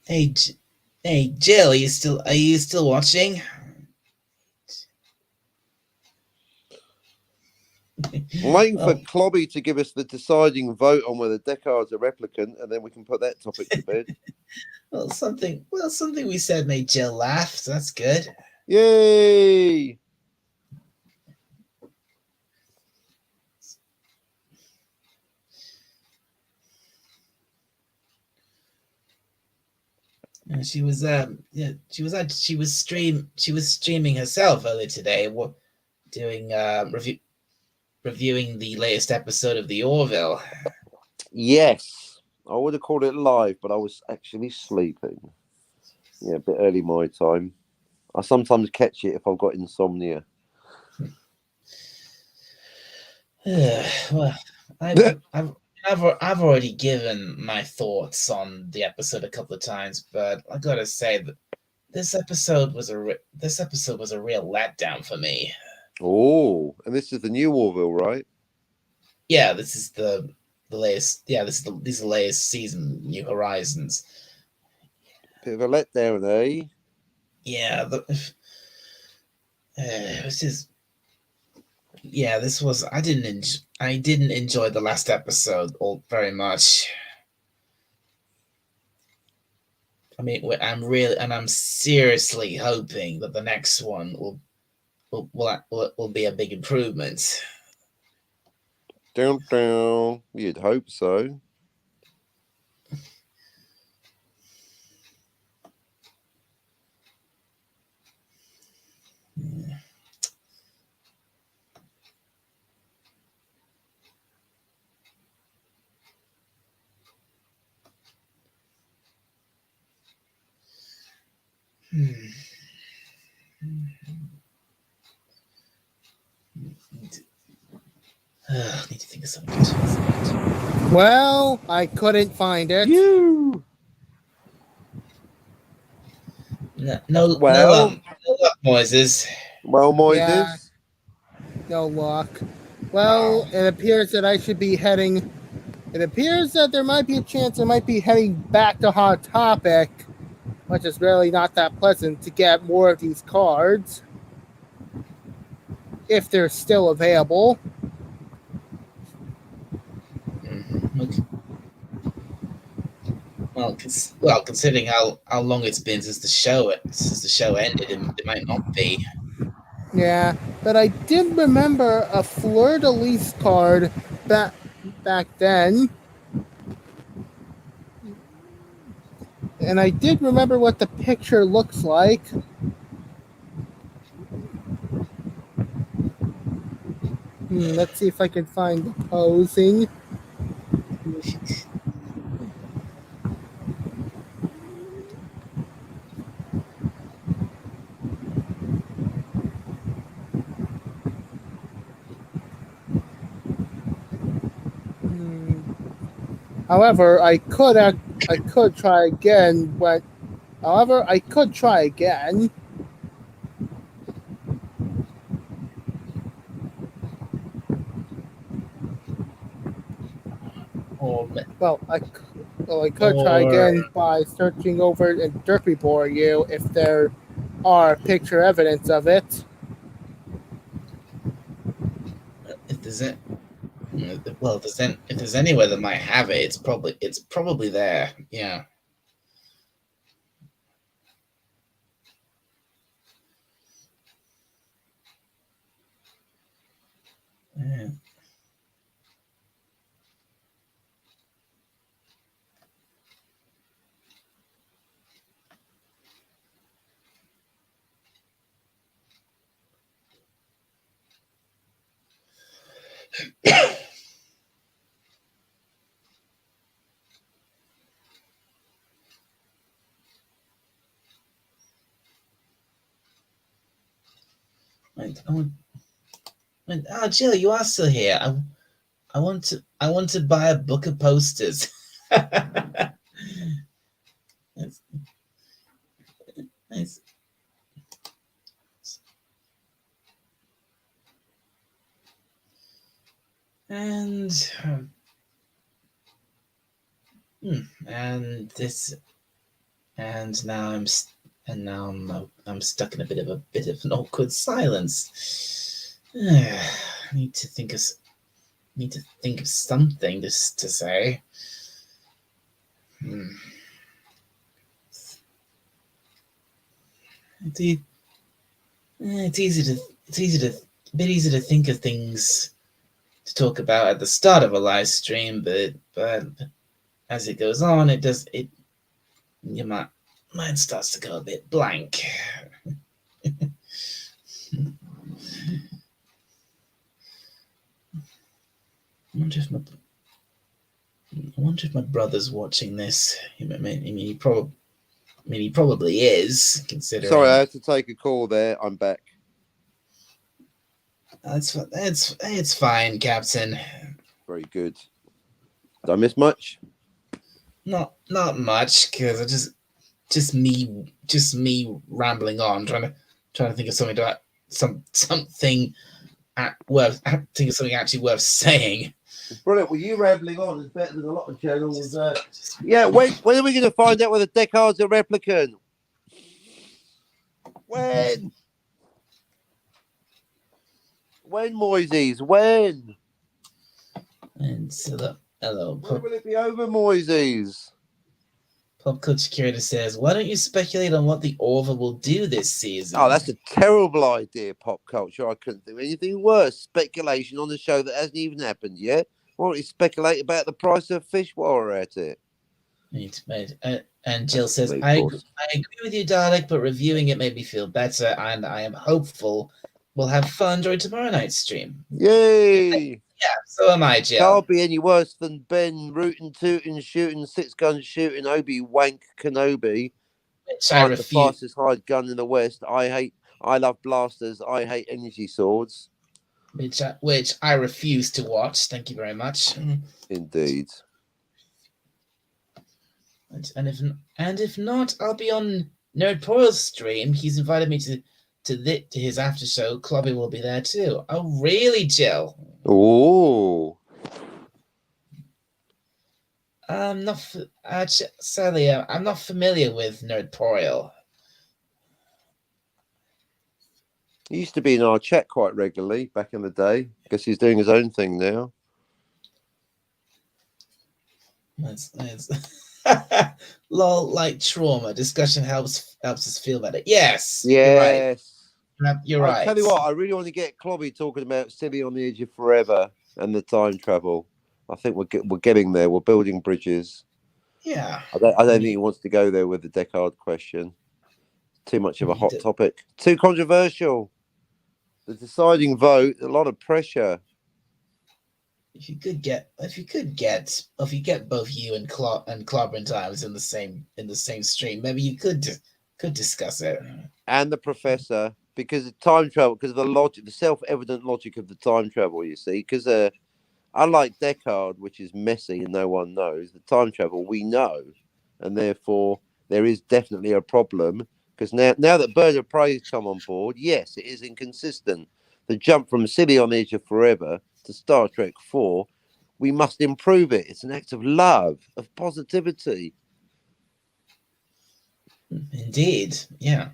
Hey, hey, Jill, are you still watching? I'm waiting for Well, Clobby to give us the deciding vote on whether Deckard's a replicant, and then we can put that topic to bed. something we said made Jill laugh, so that's good. Yay! And she was streaming herself earlier today, doing reviewing the latest episode of the Orville. Yes, I would have called it live, but I was actually sleeping. Yeah, a bit early my time. I sometimes catch it if I've got insomnia. Well, I've already given my thoughts on the episode a couple of times, but I gotta say that this episode was a real letdown for me. Oh, and this is the new Orville, right? Yeah, this is the latest. Yeah, this is the latest season, New Horizons. Bit of a letdown, eh? Yeah, it was just. Yeah, this was. I didn't enjoy the last episode all very much. I mean, I'm seriously hoping that the next one will be a big improvement. Down. You'd hope so. Yeah. Need to think of something good. Well, I couldn't find it. You. No luck, Moises. Well, Moises. Yeah. No luck. Well, it appears that I should be heading. It appears that there might be a chance I might be heading back to Hot Topic, which is really not that pleasant, to get more of these cards. If they're still available. Okay. Well, considering how long it's been since the show ended, it might not be. Yeah, but I did remember a Fleur de Lis card back then. And I did remember what the picture looks like. Let's see if I can find the posing. However, I could try again. However, I could try again. Well, I could try again by searching over in Dirt Report you if there are picture evidence of it. If there's it, well, if there's anywhere that might have it, it's probably there. Yeah. Yeah. Oh, Jill, you are still here. I want to buy a book of posters. It's, it's, and and this and now I'm stuck in a bit of an awkward silence. I need to think of something to say. It's easy to a bit easy to think of things to talk about at the start of a live stream, but as it goes on, your mind starts to go a bit blank. I wonder if my brother's watching this. He probably is, considering. Sorry, I had to take a call there. I'm back. It's fine, Captain. Very good. Did I miss much? Not much, because I just me rambling on, trying to think of something about something actually worth saying. Brilliant. Well, you rambling on is better than a lot of channels. Yeah, when are we going to find out whether Deckard's a replicant? When, Moises? When? And so hello. When will it be over, Moises? Pop Culture Curator says, why don't you speculate on what the Orville will do this season? Oh, that's a terrible idea, Pop Culture. I couldn't think of anything worse. Speculation on the show that hasn't even happened yet. Why don't you speculate about the price of fish while we're at it? And Jill says, I agree with you, Dalek, but reviewing it made me feel better, and I am hopeful we'll have fun during tomorrow night's stream. Yay! Yeah, so am I, Jill. Can't be any worse than Ben rootin' tootin' shooting 6-gun shooting Obi-Wank Kenobi. Which I refuse. The fastest hide gun in the West. I love blasters. I hate energy swords. Which I refuse to watch. Thank you very much. Indeed. And if not, I'll be on Nerd Poil's stream. He's invited me to his after show. Clobby will be there too. Oh, really, Jill? Oh. Sadly, I'm not familiar with Nerd Poil. He used to be in our chat quite regularly back in the day. Guess he's doing his own thing now. That's lol, like trauma. Discussion helps us feel better. Yes. Yes. You're right. I'll tell you what, I really want to get Clobby talking about Silly on the Edge of Forever and the time travel. I think we're getting there. We're building bridges. Yeah. I don't think he wants to go there with the Deckard question. Too much of a hot topic. Too controversial. The deciding vote, a lot of pressure. If you get both you and Clobber and Times in the same stream, maybe you could discuss it. And the professor, because of time travel, because of the logic, the self-evident logic of the time travel, you see, because unlike Deckard, which is messy and no one knows, the time travel we know, and therefore there is definitely a problem. Because now that Bird of Prey's come on board, yes, it is inconsistent. The jump from Silly on the Edge of Forever to Star Trek 4, we must improve it. It's an act of love, of positivity. Indeed, yeah.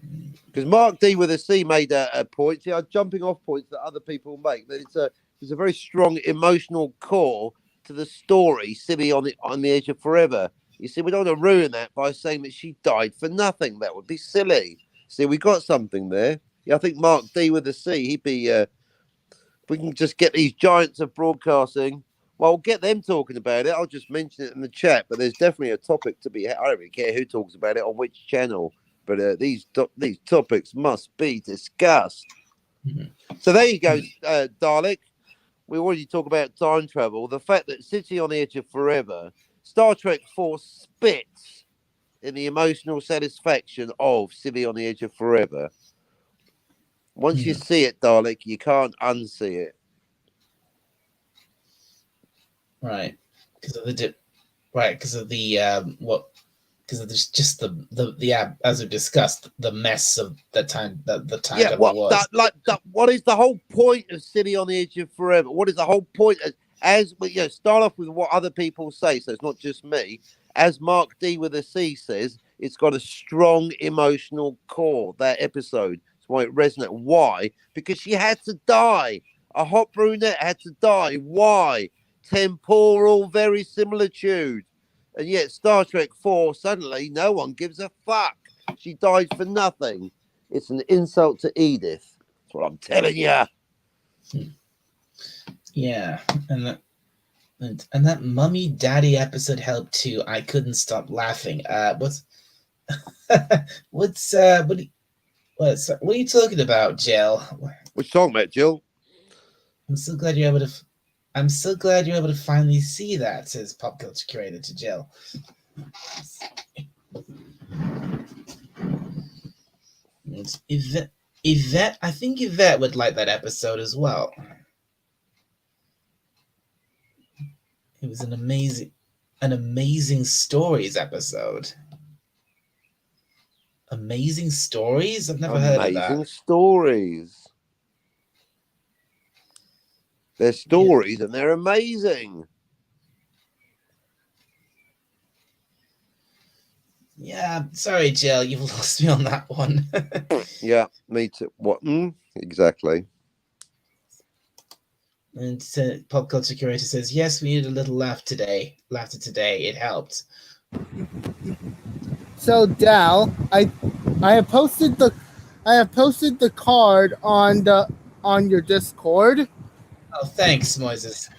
Because Mark D with a C made a point. See, I'm jumping off points that other people make. That there's a very strong emotional core to the story, Silly on the Edge of Forever. You see, we don't want to ruin that by saying that she died for nothing. That would be silly. See, we got something there. Yeah, I think Mark D with a C, he'd be... if we can just get these giants of broadcasting, well, get them talking about it. I'll just mention it in the chat, but there's definitely a topic to be... I don't really care who talks about it on which channel, but these topics must be discussed. Mm-hmm. So there you go, Dalek. We already talked about time travel. The fact that City on the Edge of Forever... Star Trek 4 spits in the emotional satisfaction of Silly on the Edge of Forever. Once you see it, Dalek, you can't unsee it. Right, because of the because of the because of just the as we discussed, the mess of the time time Yeah, travel was. what is the whole point of City on the Edge of Forever? What is the whole point? As we start off with what other people say, so it's not just me. As Mark D with a C says, it's got a strong emotional core. That episode, that's why it resonates. Why? Because she had to die. A hot brunette had to die. Why? Temporal verisimilitude. And yet Star Trek 4, suddenly no one gives a fuck. She died for nothing. It's an insult to Edith. That's what I'm telling you. Yeah, and that Mummy Daddy episode helped too. I couldn't stop laughing. What are you talking about, Jill? What you talking about, Jill? I'm so glad you're able to finally see that, says pop culture curator to Jill. Yvette, I think Yvette would like that episode as well. It was an amazing stories episode. Amazing stories? I've never heard of that. Amazing stories. They're stories and they're amazing. Yeah, sorry, Jill, you've lost me on that one. Yeah, me too. What? Exactly. And pop culture curator says, yes, we needed a little laughter today. It helped. So Dal, I have posted the card on your Discord. Oh, thanks, Moises.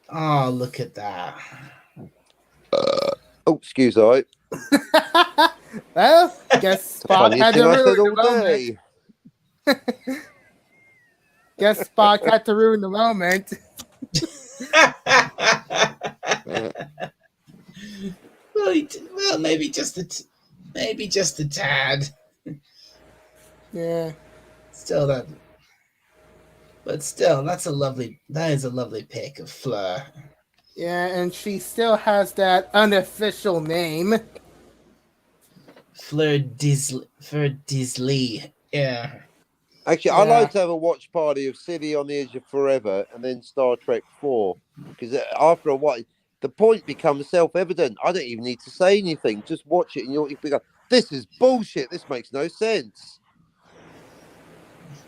Oh, look at that. Excuse me. Well, guess Spock had to ruin the moment. Guess Spock had to ruin the moment. Well, maybe just a tad. Yeah. That is a lovely pic of Fleur. Yeah, and she still has that unofficial name. Fleur Disley. Yeah. Actually, I like to have a watch party of City on the Edge of Forever and then Star Trek 4. Because after a while, the point becomes self-evident. I don't even need to say anything. Just watch it and you'll be like, this is bullshit. This makes no sense.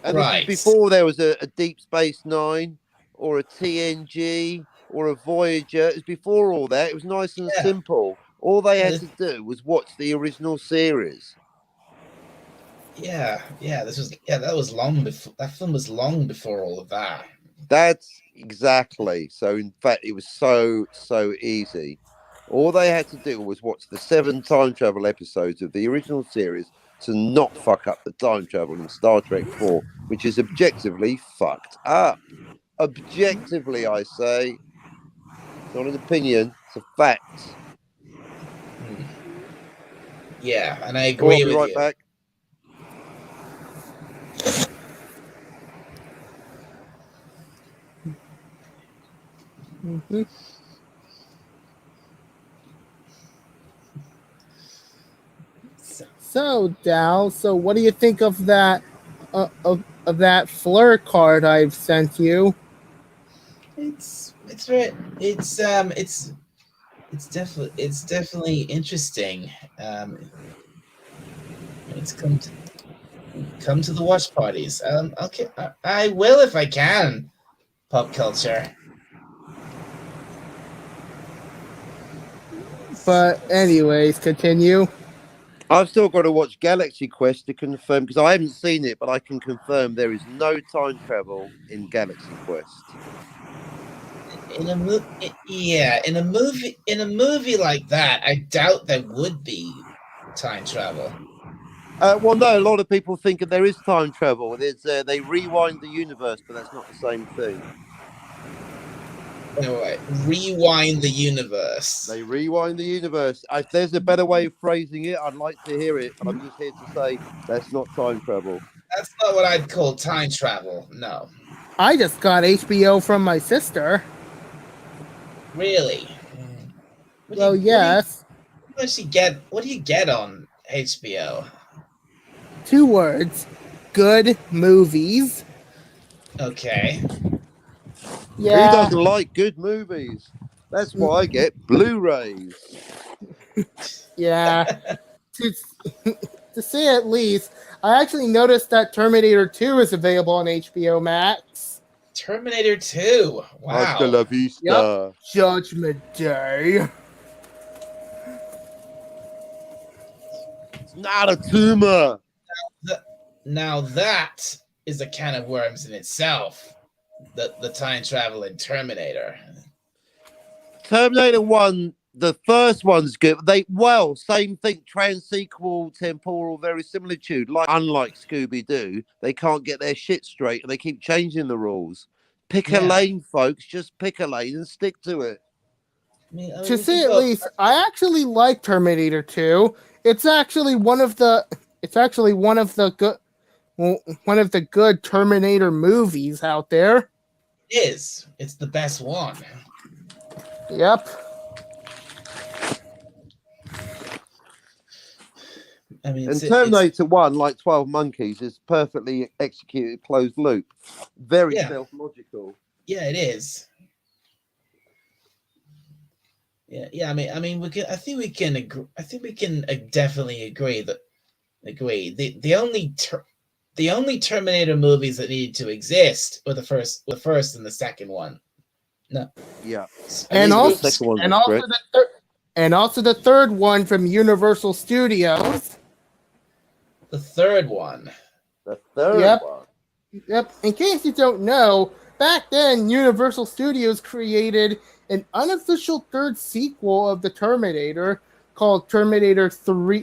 And this is before there was a Deep Space Nine or a TNG or a Voyager. It was before all that. It was nice and simple. All they had to do was watch the original series. Yeah. That was long before. That film was long before all of that. That's exactly. So in fact, it was so easy. All they had to do was watch the 7 time travel episodes of the original series to not fuck up the time travel in Star Trek 4, which is objectively fucked up. Objectively, I say. It's not an opinion, it's a fact. Yeah, and I agree with you. I'll be right back. Mm-hmm. So Dal, so what do you think of that of that Fleur card I've sent you? It's definitely interesting. It's come to the watch parties. Okay, I will if I can. Pop culture. But anyways, continue. I've still got to watch Galaxy Quest to confirm, because I haven't seen it, but I can confirm there is no time travel in Galaxy Quest. In a movie like that, I doubt there would be time travel. Well, no, a lot of people think that there is time travel. They rewind the universe, but that's not the same thing. Wait. Rewind the universe. They rewind the universe. If there's a better way of phrasing it, I'd like to hear it, but I'm just here to say that's not time travel. That's not what I'd call time travel. No. I just got HBO from my sister. Really? Well, yes. What do you get on HBO? 2 words. Good movies. Okay. Who Yeah. doesn't like good movies? That's why I get Blu-rays. Yeah. To say at least, I actually noticed that Terminator 2 is available on HBO Max. Terminator 2. Wow. Hasta la vista. Judgment Day. It's not a tumor. Now that is a can of worms in itself. The time travel in Terminator. Terminator 1, the first one's good. Same thing, trans-sequel, temporal verisimilitude. Unlike Scooby-Doo, they can't get their shit straight and they keep changing the rules. Pick a lane, folks. Just pick a lane and stick to it. To say at least, I actually like Terminator 2. It's actually one of the good Terminator movies out there. It's the best one. Yep. I mean, And Terminator 1, like 12 Monkeys, is perfectly executed closed loop. Very self-logical. Yeah, it is. Yeah. I mean, we can. I think we can agree. I think we can definitely agree. The only Terminator movies that needed to exist were the first and the second one. No. Yeah. And also the the third one from Universal Studios. The third one. The third Yep. one. Yep. In case you don't know, back then Universal Studios created an unofficial third sequel of the Terminator called Terminator 3D.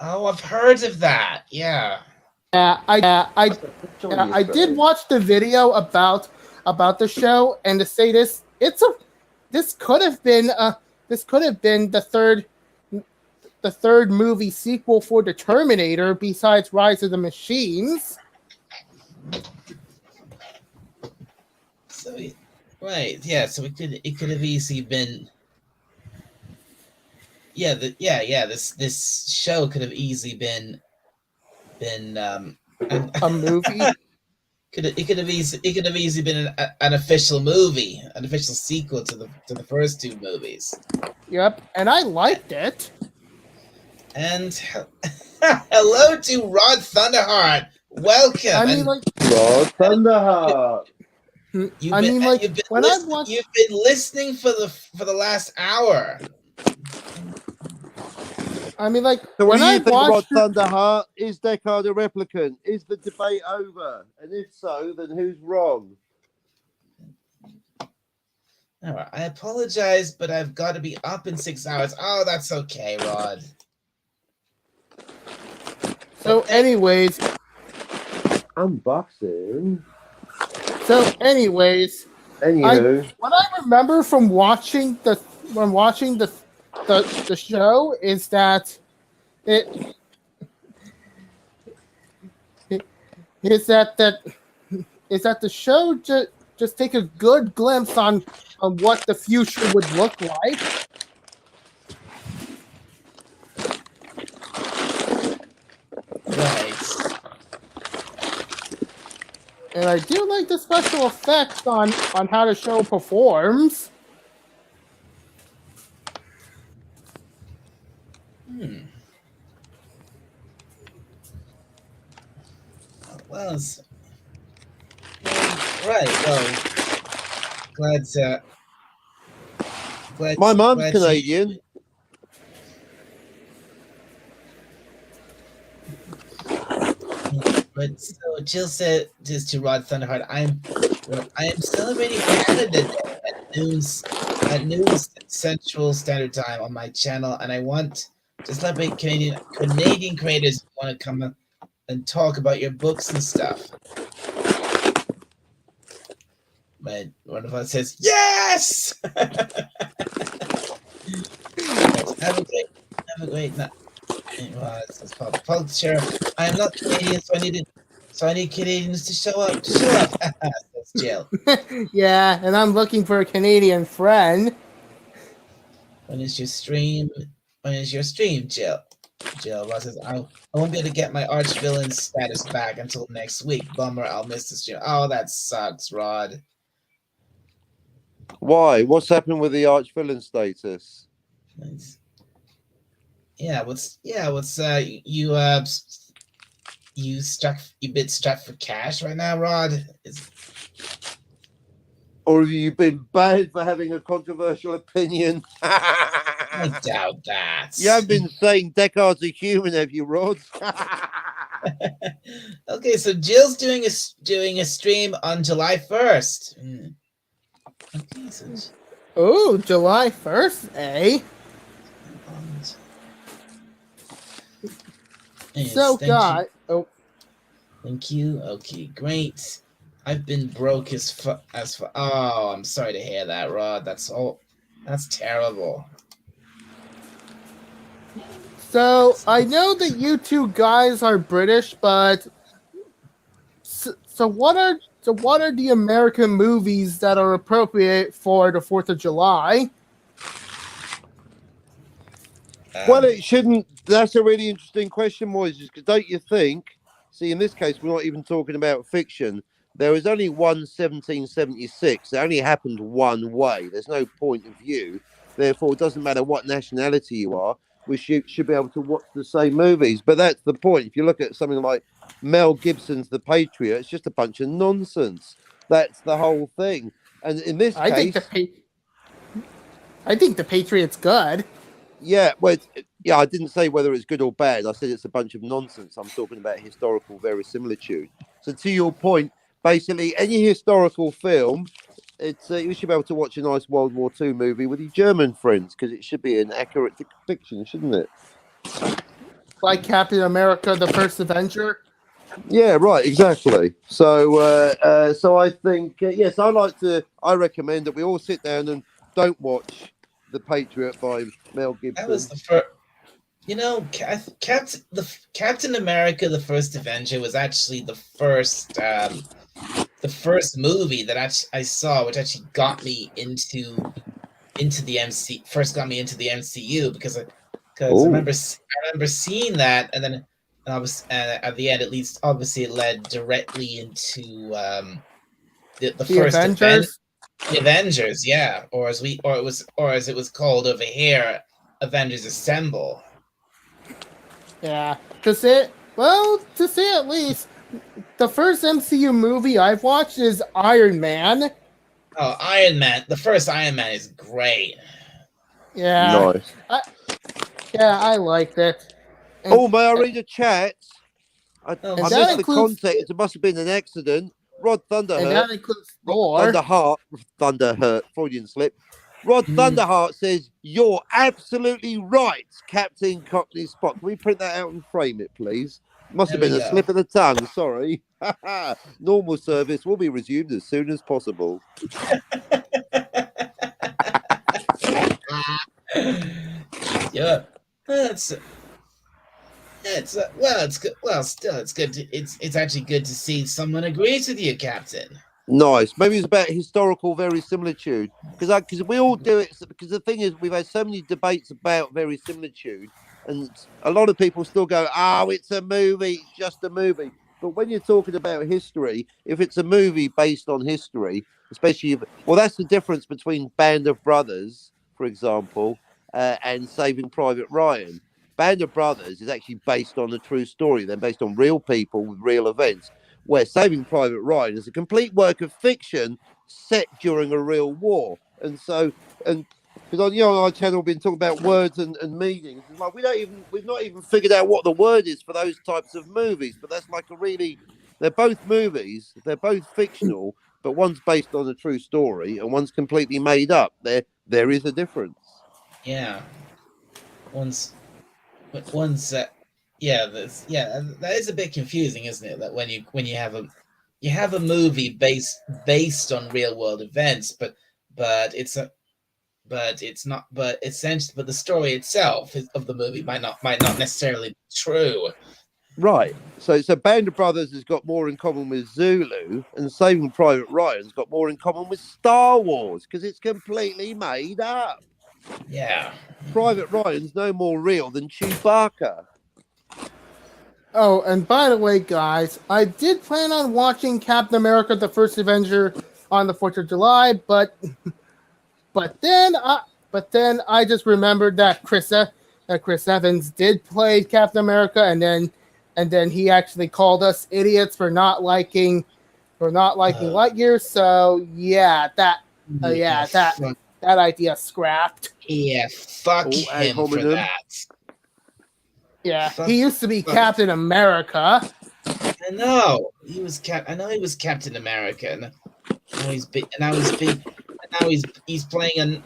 Oh, I've heard of that. Yeah. I did watch the video about the show, and to say this could have been the third movie sequel for the Terminator besides Rise of the Machines. So right, yeah. So it could have easily been. This show could have easily been A movie. It could have easily been an official movie, an official sequel to the first 2 movies. Yep, and I liked it. And hello to Rod Thunderheart. Welcome. I mean, like, Rod Thunderheart. You've been listening for the last hour. I mean, like, So when what do I you think, Rod watched Thunderheart? Is Deckard a replicant? Is the debate over? And if so, then who's wrong? All right, I apologize, but I've got to be up in 6 hours. Oh, that's okay, Rod. So, anyways, Unboxing. Anywho, what I remember from watching the show is that the show just take a good glimpse on what the future would look like. Right. And I do like the special effects on how the show performs. Well, right. Well, glad. My mom's glad Canadian. But so Jill said just to Rod Thunderheart, I am celebrating Canada Day at noon Central Standard Time on my channel, and I want to celebrate Canadian creators who want to come and talk about your books and stuff. But one of us says, yes! Have a great night. It's called Culture. I am not Canadian, so I need Canadians to show up. That's Jill. Yeah, and I'm looking for a Canadian friend. When is your stream? Jill? Ross says, I won't be able to get my arch villain status back until next week. Bummer, I'll miss the stream. Oh, that sucks, Rod. Why? What's happened with the arch villain status? Yeah, what's you bit strapped for cash right now, Rod? Or have you been banned for having a controversial opinion? I doubt that. You haven't been saying Deckard's a human, have you, Rod? Okay, so Jill's doing a stream on July 1st. Okay, so Oh, July 1st, eh? Yes, So, thank God. you. Oh, Thank you. Okay, great. I've been broke as for. Oh, I'm sorry to hear that, Rod. That's terrible. so I know that you two guys are British, but so what are the American movies that are appropriate for the 4th of July? Well, it shouldn't. That's a really interesting question, Moises, because don't you think? See, in this case, we're not even talking about fiction. There was only one 1776. It only happened one way. There's no point of view. Therefore, it doesn't matter what nationality you are. We should be able to watch the same movies. But that's the point. If you look at something like Mel Gibson's The Patriot, it's just a bunch of nonsense. That's the whole thing. And in this case, I think the Patriot's good. yeah, well, I didn't say whether it's good or bad. I said it's a bunch of nonsense. I'm talking about historical verisimilitude. So to your point, basically, any historical film, you should be able to watch a nice World War II movie with your German friends because it should be an accurate depiction, shouldn't it? Like Captain America, the First Avenger. Yeah, right, exactly. So, so I think yes, I recommend that we all sit down and don't watch The Patriot by Mel Gibson. That was the first. You know, Captain America: The First Avenger was actually the first movie that I saw, which actually got me into the first got me into the MCU because I remember seeing that, and then at the end, at least, obviously, it led directly into the first Avengers. The Avengers, yeah, or as it was called over here, Avengers Assemble. Yeah, to say at least, the first MCU movie I've watched is Iron Man. Oh, Iron Man! The first Iron Man is great. Yeah, nice. I liked it. And, may I read a chat? I missed the includes, context. It must have been an accident. Rod Thunderheart. And that includes Thor. Thunderheart, Freudian slip. Rod Thunderheart says, "You're absolutely right, Captain Cockney Spock." Can we print that out and frame it, please? Must have been a slip of the tongue. Sorry. Normal service will be resumed as soon as possible. Yeah, it's good. Well, still, it's good. It's actually good to see someone agrees with you, Captain. Nice. Maybe it's about historical verisimilitude because we all do it. Because the thing is, we've had so many debates about verisimilitude, and a lot of people still go, "Oh, it's a movie. It's just a movie." But when you're talking about history, if it's a movie based on history, especially that's the difference between Band of Brothers, for example, and Saving Private Ryan. Band of Brothers is actually based on a true story. They're based on real people with real events. Where Saving Private Ryan is a complete work of fiction set during a real war. And so, because on our channel, we've been talking about words and meanings. It's like we've not even figured out what the word is for those types of movies. But that's like they're both movies, they're both fictional, but one's based on a true story and one's completely made up. There is a difference. Yeah, one's. Yeah, that is a bit confusing, isn't it? That when you have you have a movie based on real world events, but it's a but it's not but essentially but the story itself of the movie might not necessarily be true. Right. So Band of Brothers has got more in common with Zulu, and Saving Private Ryan's got more in common with Star Wars because it's completely made up. Yeah. Private Ryan's no more real than Chewbacca. Oh, and by the way, guys, I did plan on watching Captain America: The First Avenger on the 4th of July, but then I just remembered that Chris Evans did play Captain America, and then he actually called us idiots for not liking Lightyear. So that idea scrapped. Yeah, fuck him for hominem. that. Yeah, he used to be Captain America. I know he was Captain America, and now he's big. And now he's playing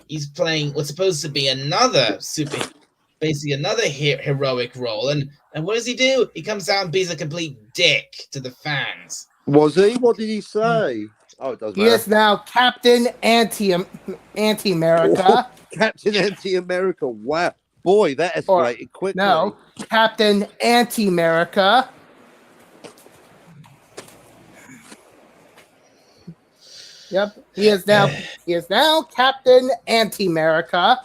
what's supposed to be another basically another heroic role. And what does he do? He comes out and be's a complete dick to the fans. Was he? What did he say? Oh, it doesn't He matter. is now Captain Anti-America. Captain Anti-America. Wow. Boy, that escalated quickly. No, Captain Anti-America. Yep, he is now Captain Anti-America.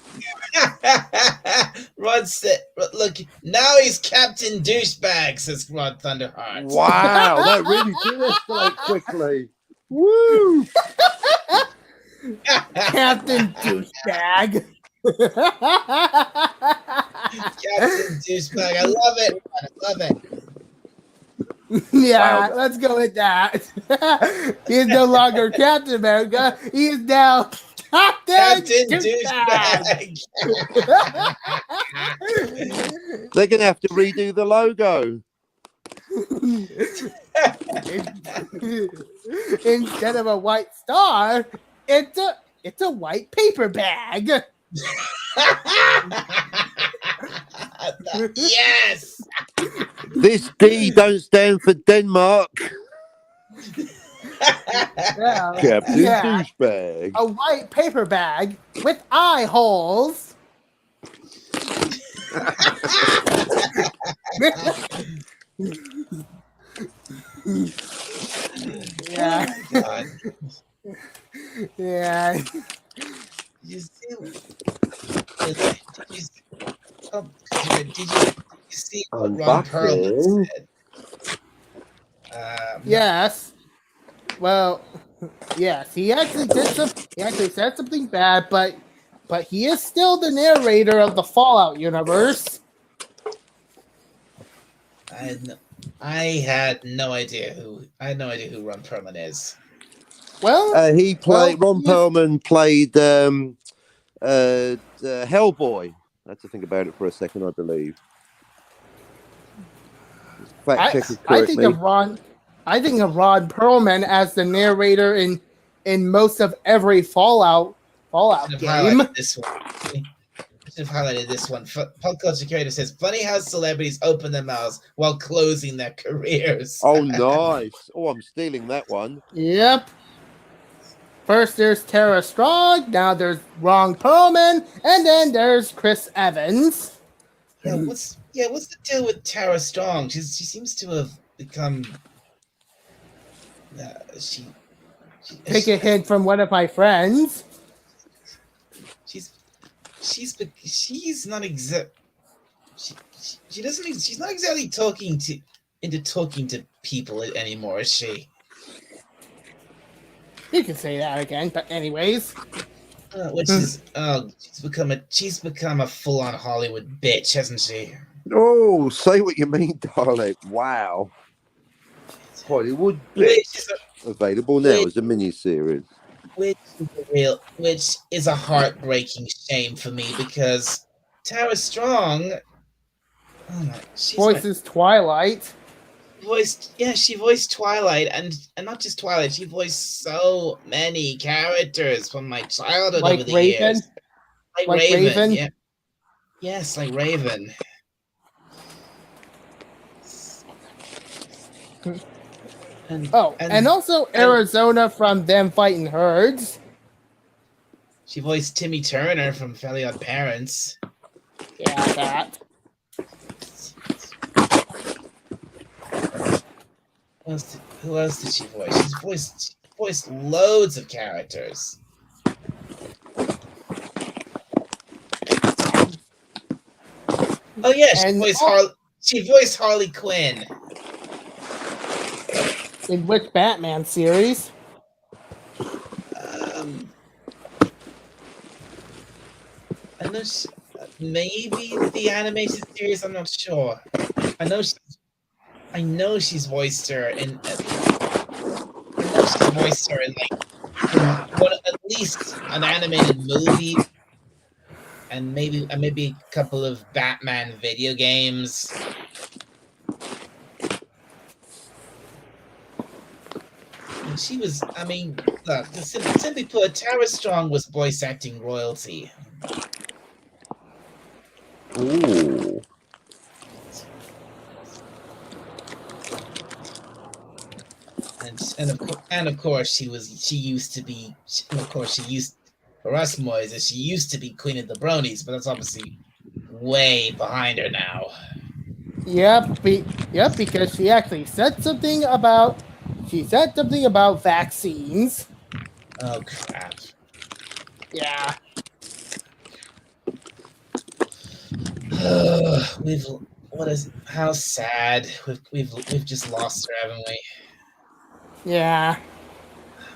Rod said, "Look, now he's Captain Douchebag," says Rod Thunderheart. Wow, that really did escalate quickly. Woo! Captain Douchebag. Captain Douchebag. I love it. Yeah, Wow. let's go with that. He is no longer Captain America. He is now Captain Douchebag. They're going to have to redo the logo. Instead of a white star, it's a white paper bag. Yes. This D don't stand for Denmark. Yeah. Captain Yeah. Douchebag. A white paper bag with eye holes. Yeah. God. Yeah. You see, did you see what Ron Perlman Unboxing. said? Yes. Well, yes, he actually said something bad, but he is still the narrator of the Fallout universe. I had no idea who Ron Perlman is. Well, He played. Well, Ron Perlman played Hellboy. I had to think about it for a second, I believe. Fact check it I think correctly. I think of Ron Perlman as the narrator in most of every Fallout Should have game. highlighted this one. Should have highlighted this one. Pop Culture Creator says, "Funny how celebrities open their mouths while closing their careers." Oh, nice. Oh, I'm stealing that one. Yep. First there's Tara Strong, now there's Ron Perlman, and then there's Chris Evans. Yeah, what's the deal with Tara Strong? She seems to have become. Take a hint from one of my friends. She's not she's not exactly talking to people anymore, is she? You can say that again, but anyways. Which is she's become a full-on Hollywood bitch, hasn't she? Oh, say what you mean, darling. Wow. Hollywood Bitch. Available now as a mini-series. Which is a heartbreaking shame for me because Tara Strong, Voices Twilight. She voiced Twilight, and not just Twilight. She voiced so many characters from my childhood Like over the Raven? years. Like Raven? Yeah. Yes, like Raven. And also Arizona from Them Fighting Herds. She voiced Timmy Turner from Fairly Odd Parents. Yeah, that. Who else did she voice? She's voiced loads of characters. Oh yeah, she voiced Harley Quinn. In which Batman series? I know maybe the animated series. I'm not sure. I know she's voiced her in. I know she's voiced her in at least an animated movie, and maybe a couple of Batman video games. And she was. I mean, look. Simply put, Tara Strong was voice acting royalty. Ooh. And of course she used to be for us Moises, she used to be Queen of the Bronies, but that's obviously way behind her now. Yep, because she actually said something about vaccines. Oh crap. Yeah. How sad. We've just lost her, haven't we? Yeah.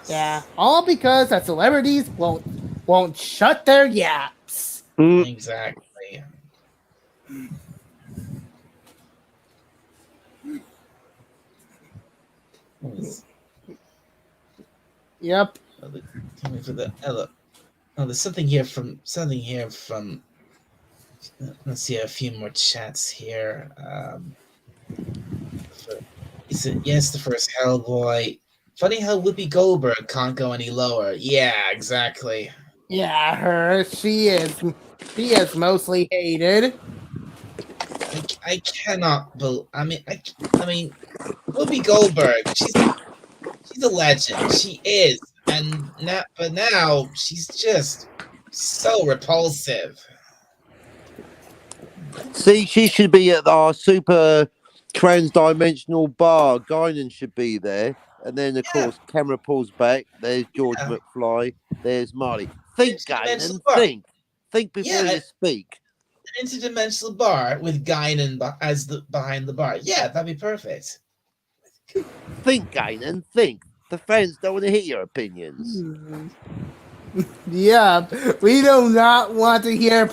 Yeah. All because that celebrities won't shut their yaps. Exactly. Yep. There's something here from. Let's see a few more chats here. Yes, the first Hellboy. Funny how Whoopi Goldberg can't go any lower. Yeah, exactly. Yeah, her. She is mostly hated. I cannot believe. I mean, Whoopi Goldberg. She's a legend. She is, but now she's just so repulsive. See, she should be at our super trans-dimensional bar. Guinan should be there. And then, of course, camera pulls back. There's George McFly. There's Marty. Think, Guinan. Think. Think before you speak. An interdimensional bar with Guinan behind the bar. Yeah, that'd be perfect. Think, Guinan. Think. The fans don't want to hear your opinions. Yeah, we do not want to hear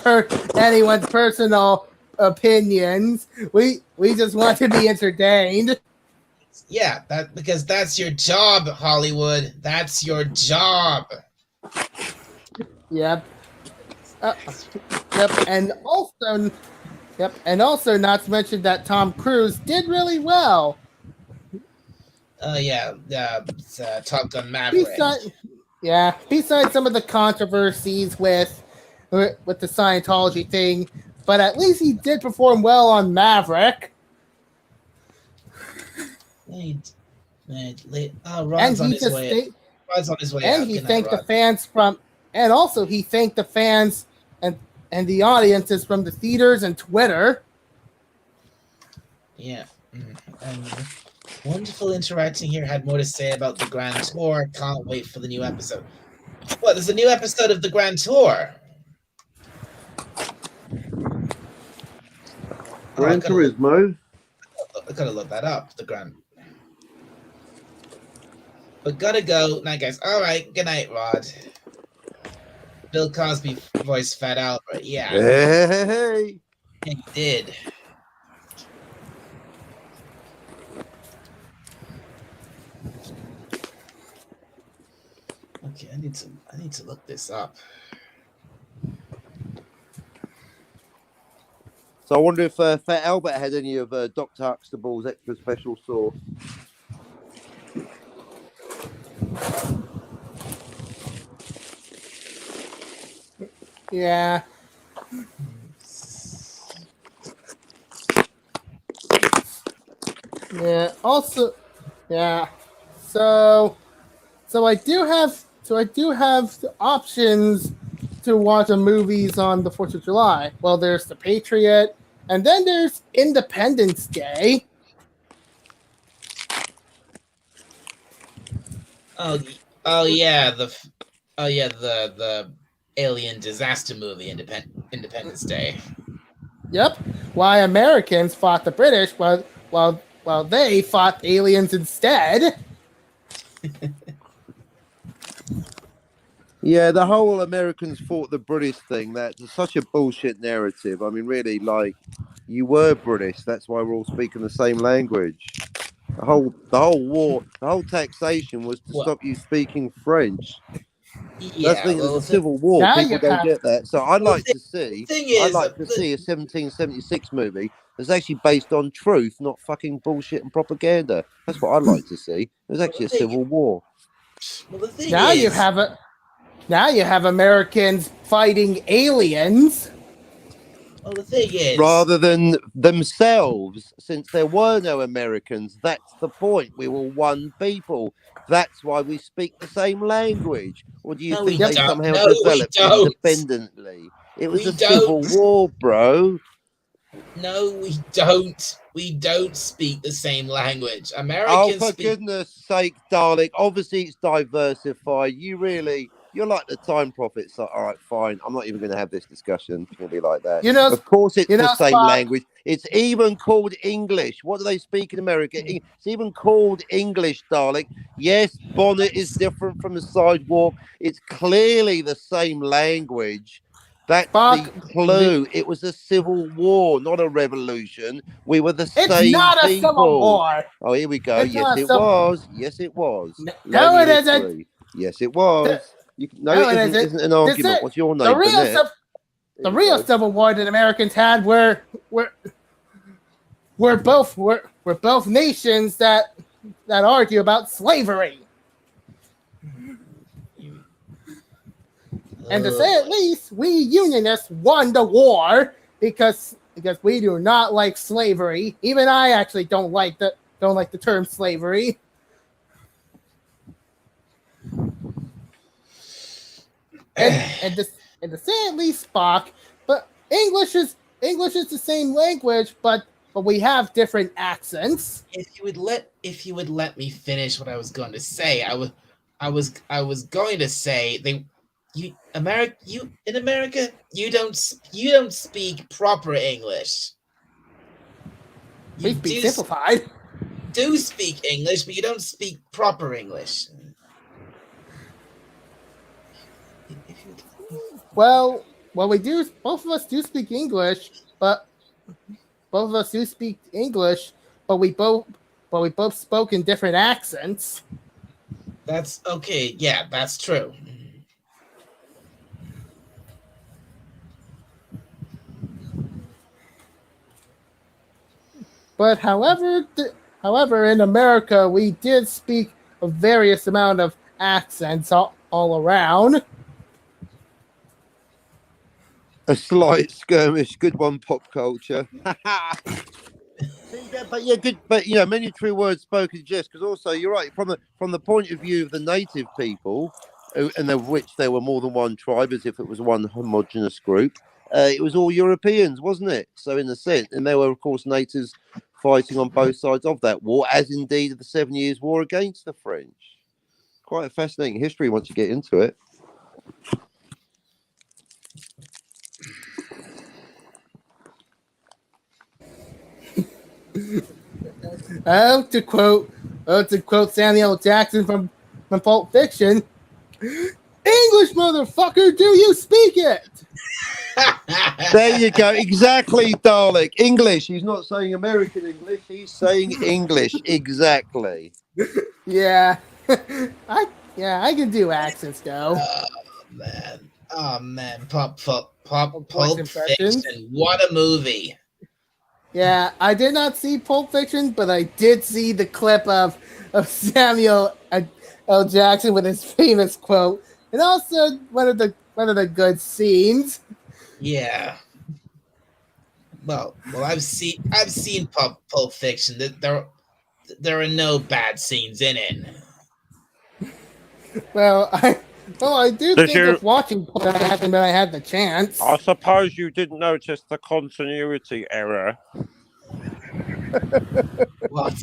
anyone's personal opinions. We just want to be entertained. Yeah, because that's your job, Hollywood. That's your job. Yep. Yep. And also not to mention that Tom Cruise did really well. Top Gun Maverick. Besides some of the controversies with the Scientology thing, but at least he did perform well on Maverick. Ron's on his way. And he thanked the fans he thanked the fans and the audiences from the theaters and Twitter. Yeah. And wonderful interacting here. Had more to say about the Grand Tour. Can't wait for the new episode. What? There's a new episode of the Grand Tour. Gran Turismo. I gotta look that up. The Grand. But gotta go. Night, guys. All right. Good night, Rod. Bill Cosby voiced Fat Albert. Yeah. Hey. He did. Okay, I need to look this up. So I wonder if Fat Albert had any of Dr. Huxtable's extra special sauce. Yeah. Yeah. Also, yeah. So I do have the options to watch the movies on the 4th of July. Well, there's The Patriot, and then there's Independence Day. Oh yeah, the alien disaster movie, Independence Day. Yep. Why Americans fought the British while they fought aliens instead. Yeah, the whole Americans fought the British thing, that's such a bullshit narrative. I mean, really, like, you were British, that's why we're all speaking the same language. The whole war, the whole taxation was to stop you speaking French. Yeah, That's the thing, there's a civil war. Now People you don't have- get that. So I'd Well, like to see I'd like to see a 1776 movie that's actually based on truth, not fucking bullshit and propaganda. That's what I'd like to see. There's actually a civil war. Well, the thing Now is, you have Americans fighting aliens. well, the thing is, Rather than themselves, since there were no Americans, that's the point. We were one people. That's why we speak the same language. Or do you No, think we they don't. somehow No, we developed don't. independently? It was We a civil don't. war, bro. no, we don't. We don't speak the same language. Oh, Americans for speak. goodness sake, darling. Obviously, it's diversified. You're like the time prophet. So, all right, fine. I'm not even going to have this discussion. It's going to be like that. You know, Of course, it's you know, the same Spock- language. It's even called English. What do they speak in America? It's even called English, darling. Yes, bonnet is different from the sidewalk. It's clearly the same language. That's Spock, the clue. It was a civil war, not a revolution. We were the It's same not a people. civil war. Oh, here we go. It's Yes, not it civil- was. Yes, it was. No, Learn it your isn't. history. Yes, it was. No, No, it it isn't. isn't. Isn't an argument. it. What's your name? The real Burnett? civ- Here the we real go. civil war that Americans had were both nations that argue about slavery. And to say at least, we Unionists won the war because we do not like slavery. Even I actually don't like the term slavery. And to say at least, Spock, but English is the same language, but we have different accents. If you would let me finish what I was going to say, I was going to say in America you don't speak proper English. You Please be simplified. do speak English, but you don't speak proper English. Well, we do. Both of us do speak English, but we both spoke in different accents. That's okay. Yeah, that's true. But however, in America, we did speak a various amount of accents all around. A slight skirmish. Good one, pop culture. But yeah, good. But many true words spoken, just because also you're right from the point of view of the native people, and of which there were more than one tribe, as if it was one homogenous group. It was all Europeans, wasn't it? So in a sense, and there were of course natives fighting on both sides of that war, as indeed of the 7 Years' War against the French. Quite a fascinating history once you get into it. To quote Samuel Jackson from Pulp Fiction, English, motherfucker, do you speak it? There you go. Exactly, Dalek. English. He's not saying American English. He's saying English. Exactly. Yeah. I can do accents, though. Oh man, Pulp impressions? Fiction. What a movie. Yeah, I did not see Pulp Fiction, but I did see the clip of Samuel L. Jackson with his famous quote, and also one of the good scenes. Yeah. Well, I've seen Pulp Fiction. There are no bad scenes in it. Well, I do Did think you- of watching that when I had the chance. I suppose you didn't notice the continuity error. What?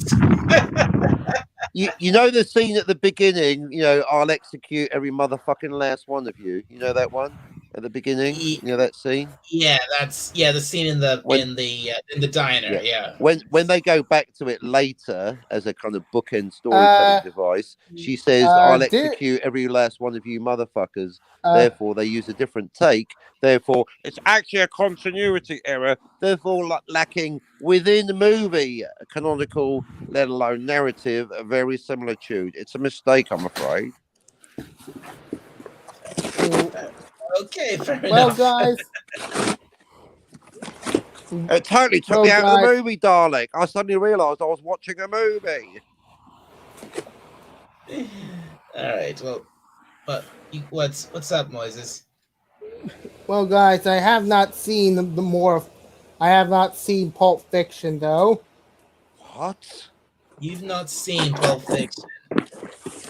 You know the scene at the beginning, I'll execute every motherfucking last one of you. You know that one at the beginning? Ye- You know that scene? Yeah, that's the scene in the When- in the diner. Yeah. When they go back to it later as a kind of bookend storytelling device, she says, I'll execute every last one of you motherfuckers. Therefore, they use a different take. Therefore, it's actually a continuity error. Therefore, lacking within the movie a canonical, let alone narrative, a very similitude. It's a mistake, I'm afraid. Okay, fair Well, enough. guys, It totally took me out of the movie, Dalek. I suddenly realised I was watching a movie. All right. Well, but what's up, Moises? well, guys, I have not seen I have not seen Pulp Fiction, though. What? You've not seen Pulp Fiction?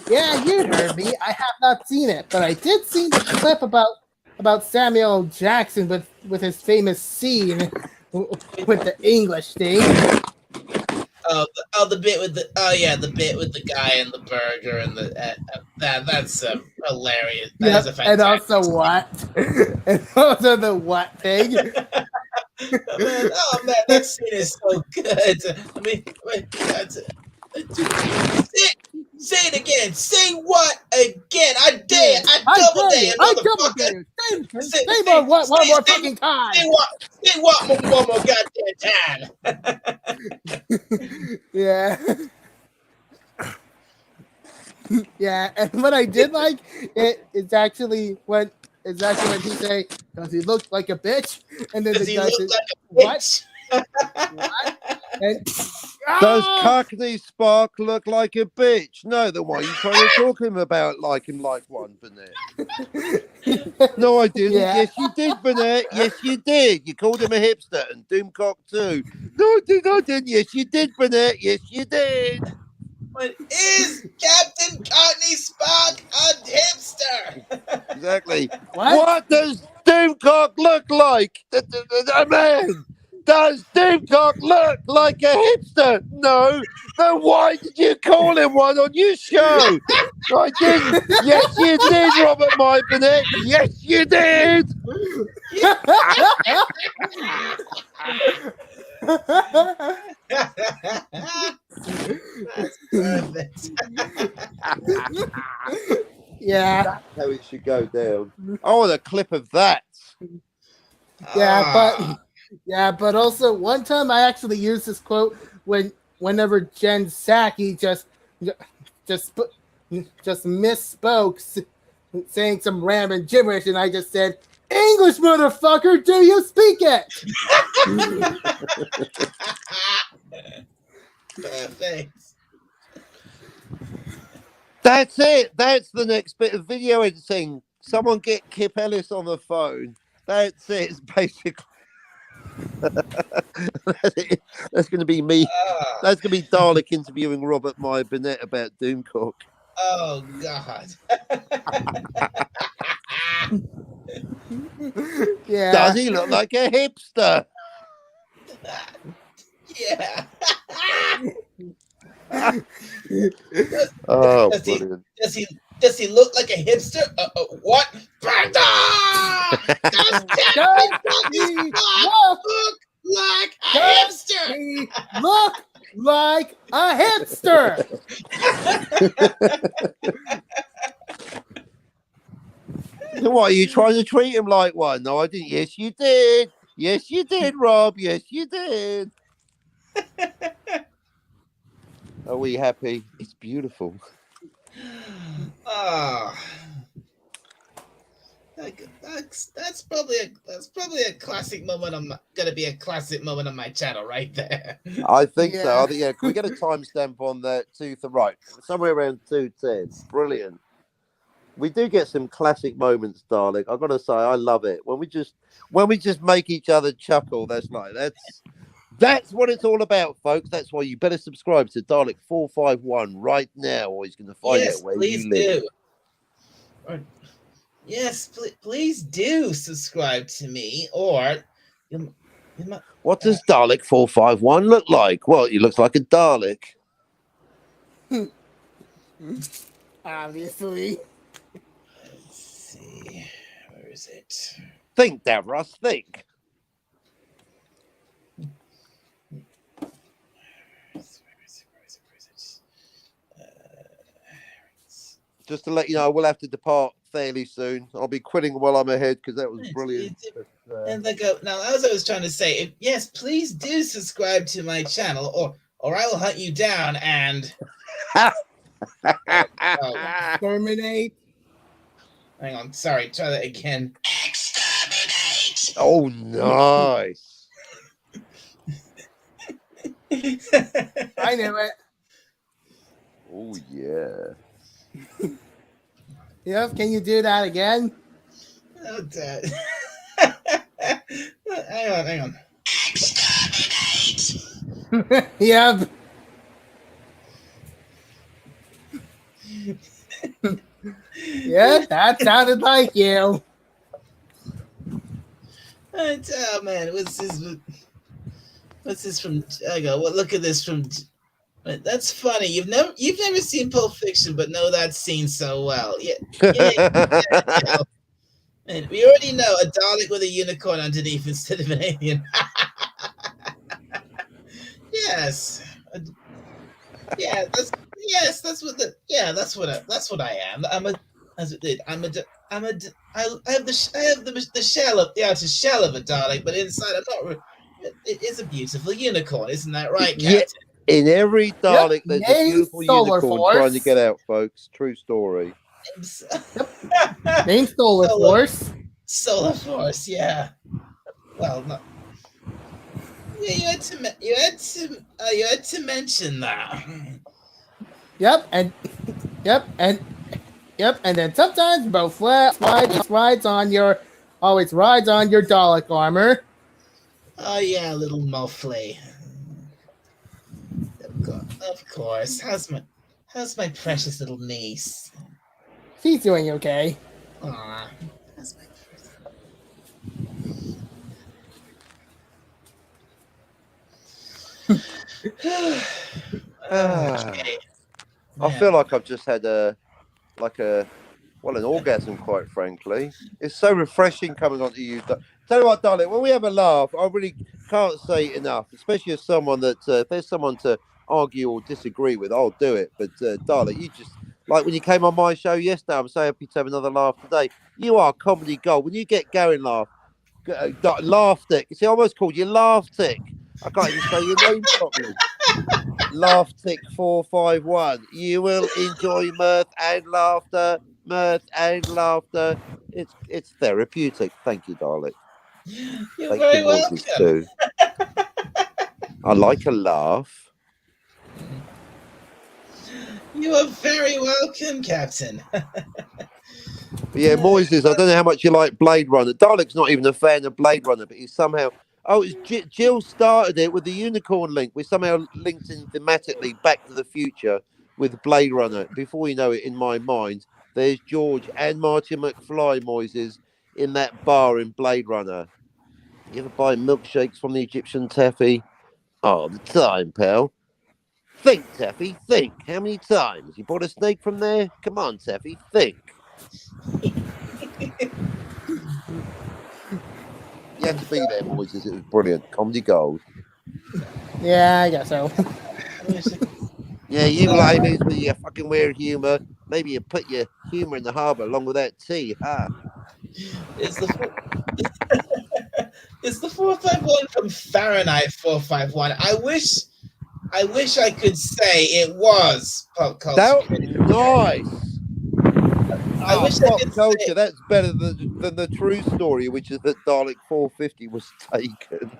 Yeah, you heard me. I have not seen it, but I did see the clip about Samuel L. Jackson with his famous scene with the English thing. The bit with the bit with the guy and the burger and the that's hilarious. That is a fantastic. And also what? And also the what thing? Man, that scene is so good. I mean, say it again. Say what again? I dare. I double dare. I double dare. Say one more fucking time. Say what one more goddamn time. Yeah. Yeah, and what I did like it's actually when he say, "Does he look like a bitch?" And then Does the he guy look says, like a bitch? "What?" And, Does Ah! Cockney Spark look like a bitch? No, then why are you trying to talk him about him like one, Burnett? No, I didn't. Yeah. Yes, you did, Burnett. Yes, you did. You called him a hipster and Doomcock too. No, I didn't. Yes, you did, Burnett. Yes, you did. But is Captain Cockney Spark a hipster? Exactly. What? What does Doomcock look like? A man. Does Doomcock look like a hipster? No. Then why did you call him one on your show? I didn't. Yes, you did, Robert My Burnett. Yes, you did. That's perfect. Yeah. That's how it should go down. I want a clip of that. Yeah, but also one time I actually used this quote whenever Jen Psaki just misspoke, saying some random gibberish, and I just said, "English, motherfucker, do you speak it?" Perfect. That's it. That's the next bit of video editing. Someone get Kip Ellis on the phone. That's it. It's basically. That's going to be me. That's going to be Dalek interviewing Robert My Burnett about Doomcock. Oh God. Yeah. Does he look like a hipster? Yeah. Oh, Does he- brilliant. Does he look like a hipster? What? Brenda! Does Captain Cockney Spark look like a hipster? He look like a hipster. What, are you trying to treat him like one? No, I didn't. Yes, you did. Yes, you did, Rob. Yes, you did. Are we happy? It's beautiful. Oh. That's probably a classic moment. Gonna be a classic moment on my channel right there. I think so. Yeah. I think, can we get a timestamp on that? Right, somewhere around 2:10. Brilliant. We do get some classic moments, Dalek. I've got to say, I love it when we just make each other chuckle. That's what it's all about, folks. That's why you better subscribe to Dalek 451 right now, or he's going to find Yes, out where please you live. do. Yes, please do subscribe to me, or you might. What does Dalek 451 look like? Well, he looks like a Dalek. Obviously. Let's see. Where is it? Think, Davros, think. Just to let you know, we'll have to depart fairly soon. I'll be quitting while I'm ahead because that was brilliant. And they go now. As I was trying to say, yes, please do subscribe to my channel, or I will hunt you down and Exterminate. hang on. Sorry, try that again. Exterminate. Oh, nice. I knew it. Oh, yeah. Yep, can you do that again? Oh, Dad. hang on. Exterminate. Yep. Yeah, that sounded like you. Oh man, what's this from? I go. Well, look at this from. That's funny. You've never seen Pulp Fiction, but know that scene so well. Yeah. Man, we already know a Dalek with a unicorn underneath instead of an alien. Yes. Yeah. That's what I am. I have the shell of the outer shell of a Dalek, but inside I'm not. It is a beautiful unicorn, isn't that right, Captain? Yeah. In every Dalek, Yep, there's a beautiful unicorn Force. trying to get out, folks. True story. Main Solar Force. Solar Force, yeah. Well, no. Yeah, you had to mention that. Yep, and then sometimes both rides on your Dalek armor. Oh yeah, little Mofley. Of course. How's my precious little niece? She's doing okay. Aw, that's my okay. I feel like I've just had an orgasm, quite frankly. It's so refreshing coming onto you. Tell you what, darling, when we have a laugh, I really can't say enough, especially as someone that, if there's someone to argue or disagree with, I'll do it. But, darling, you just, like when you came on my show yesterday, I'm so happy to have another laugh today. You are comedy gold. When you get going, laugh tick. See, I almost called you Laugh Tick. I can't even say your name properly. Laugh Tick 451. You will enjoy mirth and laughter. It's therapeutic. Thank you, darling. You're Thank very you, welcome. Moses, too. I like a laugh. You are very welcome, Captain. But yeah, Moises, I don't know how much you like Blade Runner. Dalek's not even a fan of Blade Runner, but he's somehow... Oh, it's Jill started it with the unicorn link. We somehow linked in thematically Back to the Future with Blade Runner. Before you know it, in my mind, there's George and Martin McFly, Moises, in that bar in Blade Runner. You ever buy milkshakes from the Egyptian Taffy? All the time, pal. Think, Taffy, think. How many times? You bought a snake from there? Come on, Taffy, think. You had to be there, Moises. It was brilliant. Comedy gold. Yeah, I guess so. Yeah, you ladies with your fucking weird humour. Maybe you put your humour in the harbour along with that tea, huh? It's the 451 from Fahrenheit 451. I wish I could say it was pop culture. That was nice. I wish I pop could culture. say That's better than the true story, which is that Dalek 450 was taken.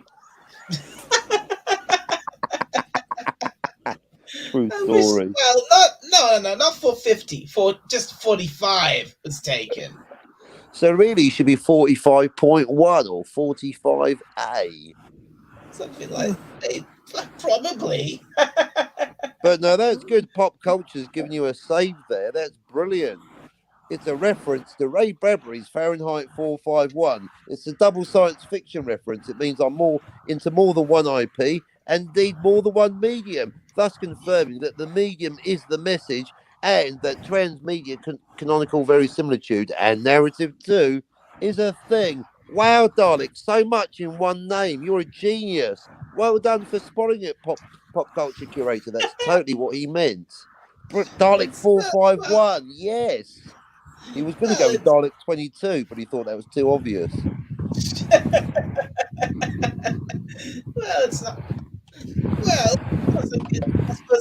True story. Not 450. Just 45 was taken. So really, it should be 45.1 or 45A. Something like probably. But no, that's good. Pop culture's giving you a save there. That's brilliant. It's a reference to Ray Bradbury's Fahrenheit 451. It's a double science fiction reference. It means I'm more into more than one IP and indeed more than one medium, thus confirming that the medium is the message and that transmedia canonical verisimilitude and narrative too is a thing. Wow, Dalek, so much in one name. You're a genius. Well done for spotting it, pop culture curator. That's totally what he meant. Dalek 451, yes. He was going to go with Dalek 22, but he thought that was too obvious. Well, it's not. Well, that's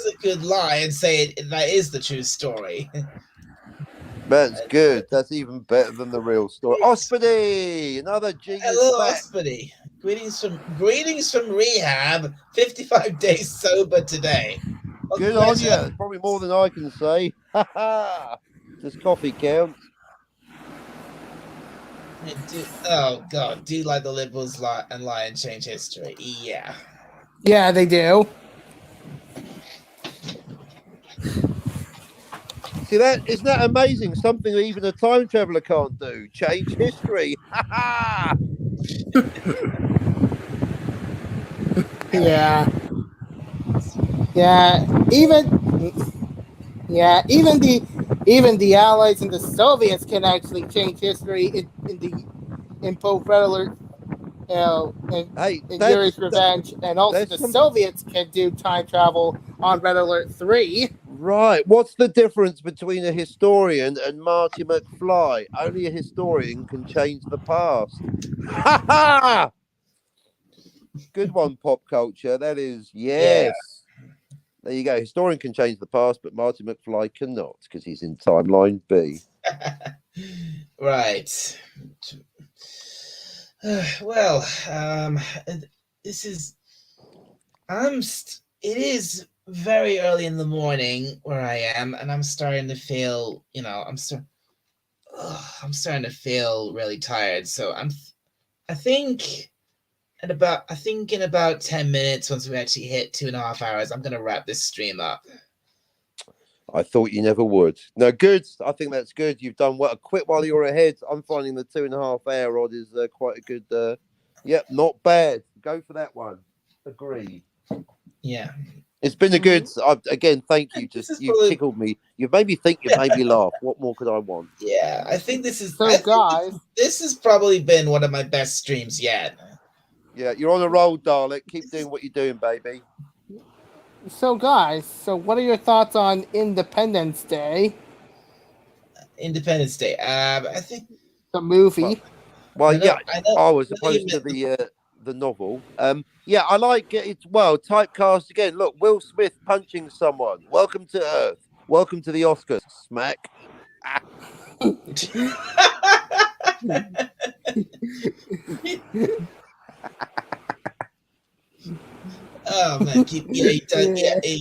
a good lie and say that is the true story. That's good. That's even better than the real story. Ospedy, another genius. Hello, fact. Ospedy. Greetings from rehab. 55 days sober today. Good on you. Probably more than I can say. Ha ha. Does coffee count? Oh God! Do you like the liberals lie and change history? Yeah. Yeah, they do. See that? Isn't that amazing? Something that even a time traveler can't do. Change history. Ha ha. Yeah. Yeah. Even the Allies and the Soviets can actually change history in both Red Alert and Yuri's Revenge, and also the Soviets can do time travel on Red Alert 3. Right. What's the difference between a historian and Marty McFly? Only a historian can change the past. Ha ha! Good one, pop culture. That is, yes. Yeah. There you go. Historian can change the past, but Marty McFly cannot because he's in timeline B. Right. Well, this is. It is very early in the morning where I am, and I'm starting to feel. I'm starting to feel really tired. So I think in about 10 minutes, once we actually hit 2.5 hours, I'm gonna wrap this stream up. I thought you never would. No, good. I think that's good. You've done well. Quit while you're ahead. I'm finding the 2.5 hour odd is quite a good. Yep, not bad. Go for that one. Agreed. Yeah. It's been a good. Again, thank you. You've tickled me. You've made me think. You've made me laugh. What more could I want? Yeah, I think this is. So, guys, this has probably been one of my best streams yet. Yeah, you're on a roll, Dalek. Keep doing what you're doing, baby. So, guys, what are your thoughts on Independence Day? Independence Day. I think the movie. Well, yeah. Oh, as opposed to the novel. Yeah, I like it. It's typecast again. Look, Will Smith punching someone. Welcome to Earth. Welcome to the Oscars. Smack. Oh man, he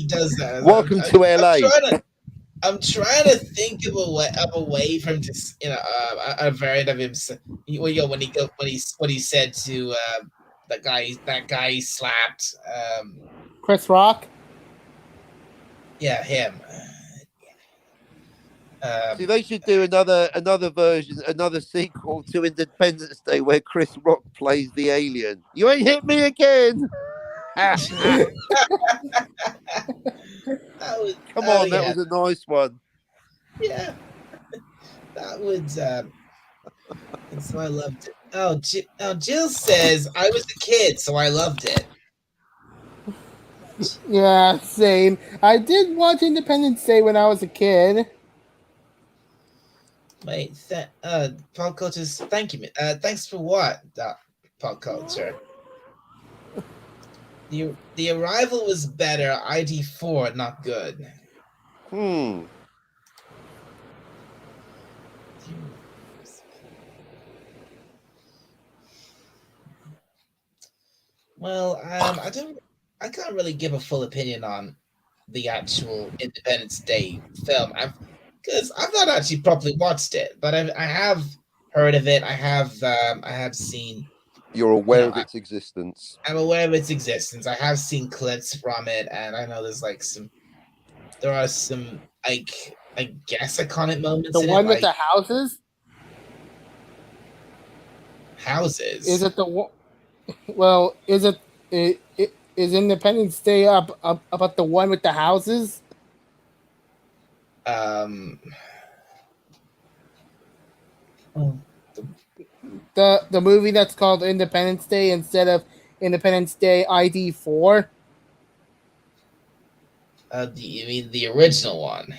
does that. Welcome to LA. I'm trying to think of a way for him to, a variant of him. When he said to that guy he slapped, Chris Rock. Yeah, him. See, they should do another version, another sequel to Independence Day where Chris Rock plays the alien. You ain't hit me again. Come on, that was a nice one. Yeah, that would. So I loved it. Oh, Jill says I was a kid, so I loved it. Yeah, same. I did watch Independence Day when I was a kid. Wait, Pop Culture's. Thank you. Thanks for what, Pop Culture? The Arrival was better. ID4 not good. Well, I can't really give a full opinion on the actual Independence Day film. Because I've not actually properly watched it, but I have heard of it. I have seen. You're aware of its existence. I'm aware of its existence. I have seen clips from it, and I know there are some I guess, iconic moments The in one it, with like the houses? houses. Is it the one? Well, is Independence Day up about the one with the houses? Um, oh, The movie that's called Independence Day instead of Independence Day ID4? you mean the original one?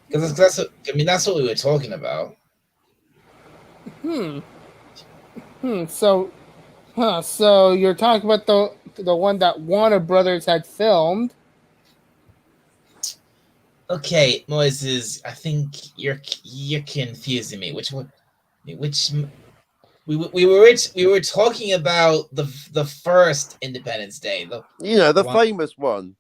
Because that's what, I mean, that's what we were talking about. So, so you're talking about the one that Warner Brothers had filmed? Okay, Moises, I think you're confusing me. Which one? Which we were talking about the first Independence Day. The One, famous one.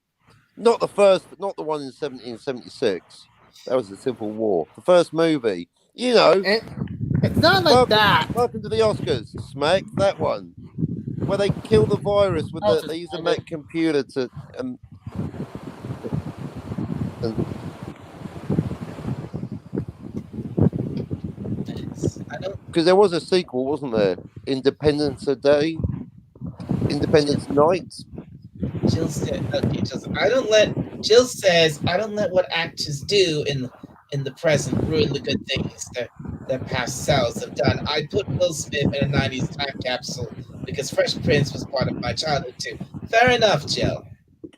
Not the first, not the one in 1776. That was the Civil War. The first movie. It's not like that. Welcome to the Oscars. Smack that one. Where they kill the virus with they use a Mac computer to I don't. because there was a sequel, wasn't there? Independence Day, Independence Night. Jill said, okay, Jill says I don't let what actors do in the present ruin the good things their past selves have done. I put Will Smith in a 90s time capsule because Fresh Prince was part of my childhood too. Fair enough, Jill.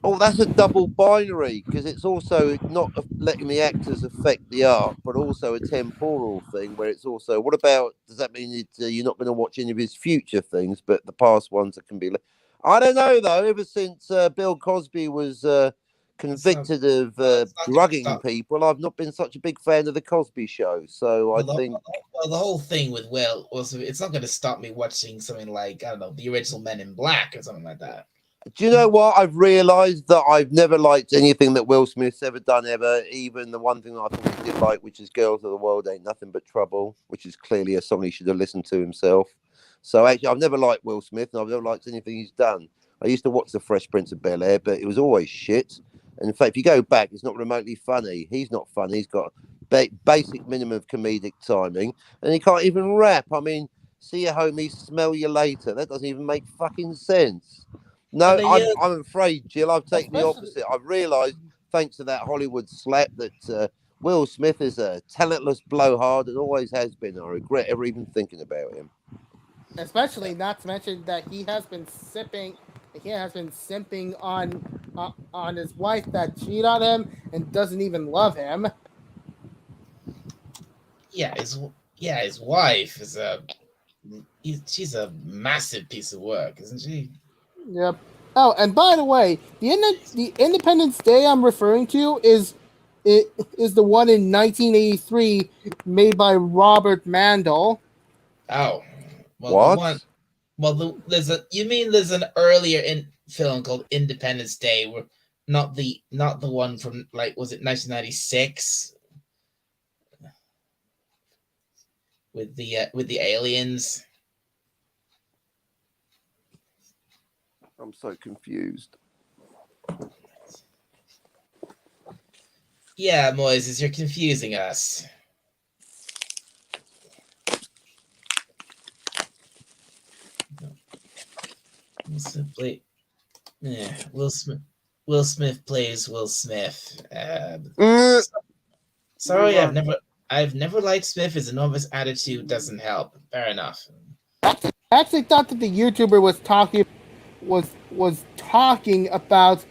Oh, that's a double binary because it's also not letting the actors affect the art, but also a temporal thing where it's also. What about? Does that mean you're not going to watch any of his future things, but the past ones that can be? I don't know though. Ever since Bill Cosby was convicted of drugging people, I've not been such a big fan of the Cosby Show. So I think. Well, the whole thing with Will was it's not going to stop me watching something like, I don't know, the original Men in Black or something like that. Do you know what? I've realised that I've never liked anything that Will Smith's ever done ever. Even the one thing I thought he did like, which is "Girls of the World Ain't Nothing But Trouble," which is clearly a song he should have listened to himself. So actually, I've never liked Will Smith, and I've never liked anything he's done. I used to watch The Fresh Prince of Bel-Air, but it was always shit. And in fact, if you go back, it's not remotely funny. He's not funny. He's got basic minimum of comedic timing, and he can't even rap. I mean, see you, homie, smell you later. That doesn't even make fucking sense. No, I'm afraid, Jill. I've taken the opposite. I've realised, thanks to that Hollywood slap, that Will Smith is a talentless blowhard and always has been. I regret ever even thinking about him. Especially not to mention that he has been simping on his wife that cheated on him and doesn't even love him. Yeah, his wife is she's a massive piece of work, isn't she? Yep. Oh, and by the way, the Independence Day I'm referring to is the one in 1983 made by Robert Mandel. Oh, well, what? There's an earlier film called Independence Day, where not the one from, like, was it 1996 with the aliens? I'm so confused. Yeah, Moises, you're confusing us. Will Smith plays Will Smith. Sorry, I've never liked Smith. His enormous attitude doesn't help. Fair enough. I actually thought that the YouTuber was talking about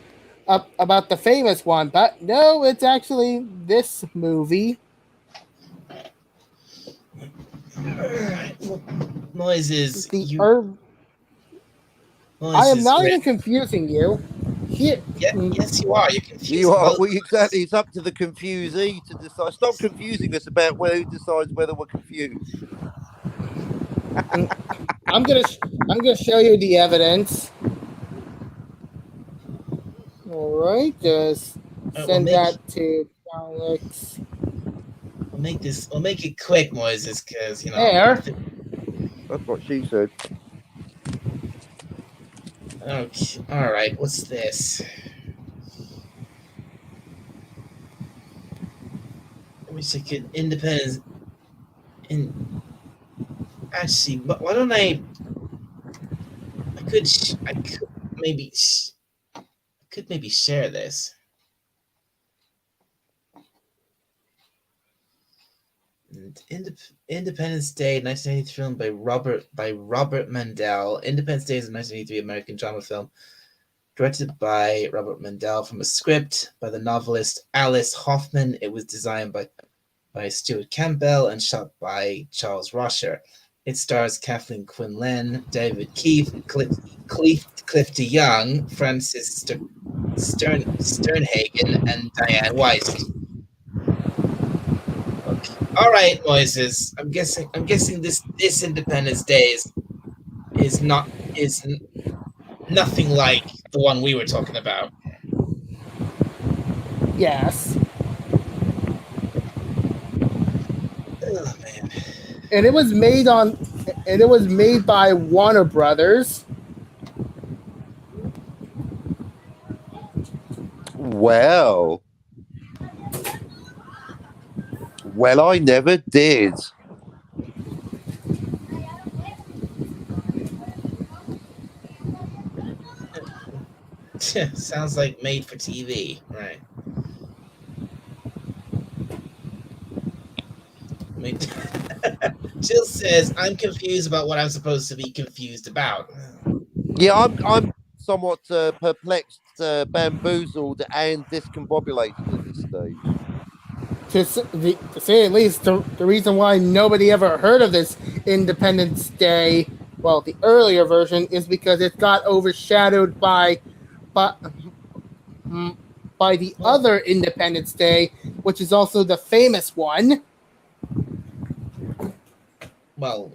the famous one, but no, it's actually this movie. Moises, I am not even confusing you. Yes, you are. You're confusing. You are. Well, exactly. It's up to the confusee to decide. Stop confusing us about who decides whether we're confused. I'm gonna show you the evidence. All right, just send that to Alex. We'll make it quick, Moises, because There. That's what she said. Okay. All right. What's this? me check it. Independence. Actually, but why don't I? I could. I could maybe. I could maybe share this. Independence Day, 1983 film by Robert Mandel. Independence Day is a 1983 American drama film directed by Robert Mandel from a script by the novelist Alice Hoffman. It was designed by Stuart Campbell and shot by Charles Rosher. It stars Kathleen Quinlan, David Keith, Cliff DeYoung, Francis Sternhagen, and Diane Weiss. Okay. All right, Moises. I'm guessing this Independence Day is nothing like the one we were talking about. Yes. Oh man. And it was made by Warner Brothers. Well, I never did. Sounds like made for TV, right? Jill says, "I'm confused about what I'm supposed to be confused about." Yeah, I'm somewhat perplexed, bamboozled, and discombobulated at this stage. To say at least, the reason why nobody ever heard of this Independence Day, well, the earlier version, is because it got overshadowed by the other Independence Day, which is also the famous one. Well,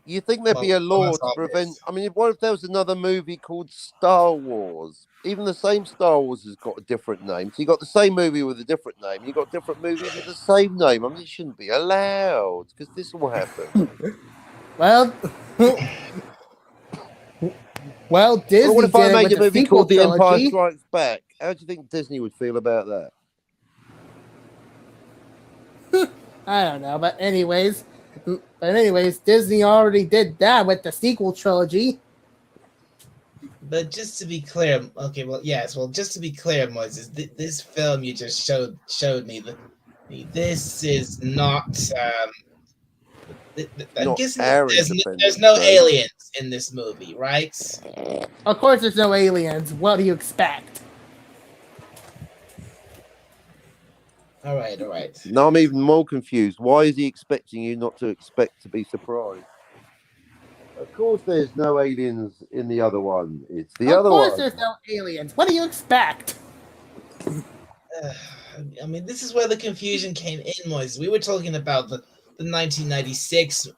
You think there'd be a law to prevent? I mean, what if there was another movie called Star Wars? Even the same Star Wars has got a different name. So you got the same movie with a different name. You got different movies with the same name. I mean, it shouldn't be allowed because this will happen. Well, Disney Well, what if I did it made with a movie called The Empire trilogy. Strikes Back? How do you think Disney would feel about that? I don't know, but anyways, Disney already did that with the sequel trilogy. but just to be clear, okay, well, yes, well, just to be clear, Moses, this film you just showed me, this is not. I'm Not guessing our there's Independence no Day. aliens in this movie, right? Of course, there's no aliens. What do you expect? All right. Now I'm even more confused. Why is he expecting you not to expect to be surprised? Of course, there's no aliens in the other one. It's the other one. Of course, there's no aliens. What do you expect? I mean, this is where the confusion came in, Moses. We were talking about the 1996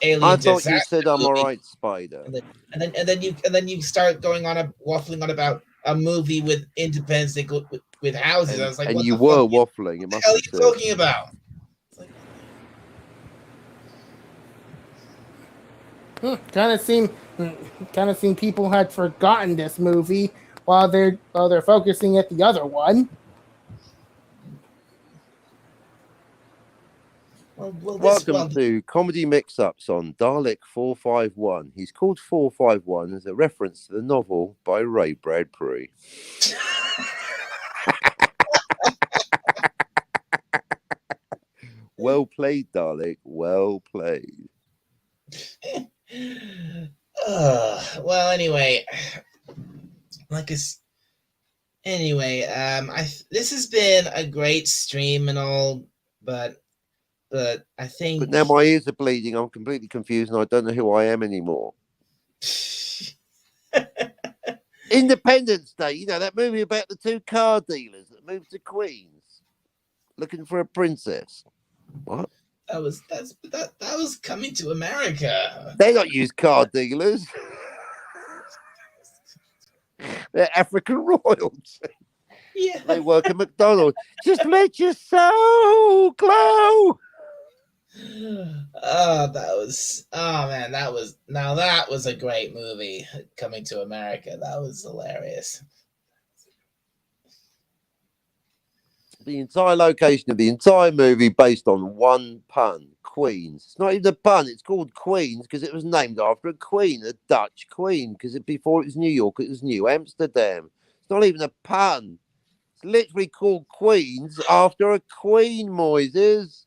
alien I thought disaster you said I'm movie. all right, Spider. And then you start going on waffling on about a movie with Independence Day with houses. I was like, and what you the were fuck? waffling. It What the must hell are be you said. talking about? Kind of seem people had forgotten this movie while they're focusing at the other one. Welcome to Comedy Mix-Ups on Dalek 451. He's called 451 as a reference to the novel by Ray Bradbury. Well played, Dalek. Well played. Well, anyway, this has been a great stream and all, but I think. But now my ears are bleeding. I'm completely confused, and I don't know who I am anymore. Independence Day, you know that movie about the two car dealers that moved to Queens, looking for a princess. What? That was Coming to America. They don't use car dealers. They're African royals. Yeah. They work at McDonald's. Just let your soul glow. That was a great movie, Coming to America. That was hilarious. The entire location of the entire movie based on one pun. Queens. It's not even a pun. It's called Queens because it was named after a queen, a Dutch queen. Because before it was New York, it was New Amsterdam. It's not even a pun. It's literally called Queens after a queen, Moises.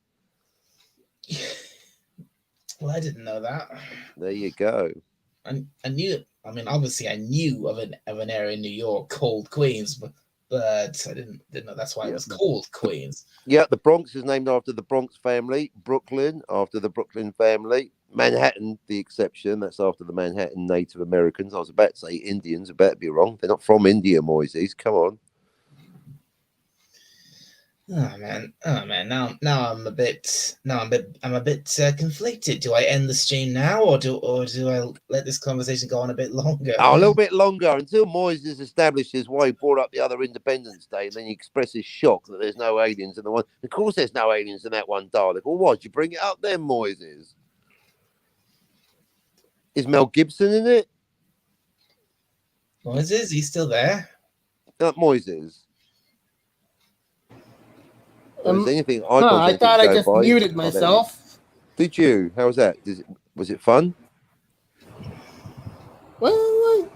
Well, I didn't know that. There you go. I knew. I mean, obviously, I knew of an area in New York called Queens, but I didn't know that's why it was called Queens. Yeah, the Bronx is named after the Bronx family. Brooklyn after the Brooklyn family. Manhattan, the exception. That's after the Manhattan Native Americans. I was about to say Indians. I better be wrong. They're not from India, Moises. Come on. Oh man. Now I'm a bit conflicted. Do I end the stream now, or do I let this conversation go on a bit longer? Oh, a little bit longer until Moises establishes why he brought up the other Independence Day, and then he expresses shock that there's no aliens in the one. Of course, there's no aliens in that one, Dalek. Well, why'd you bring it up then, Moises? Is Mel Gibson in it? Moises, he's still there? Moises. Anything I thought I just muted myself. Did you? How was that? Was it fun? Well,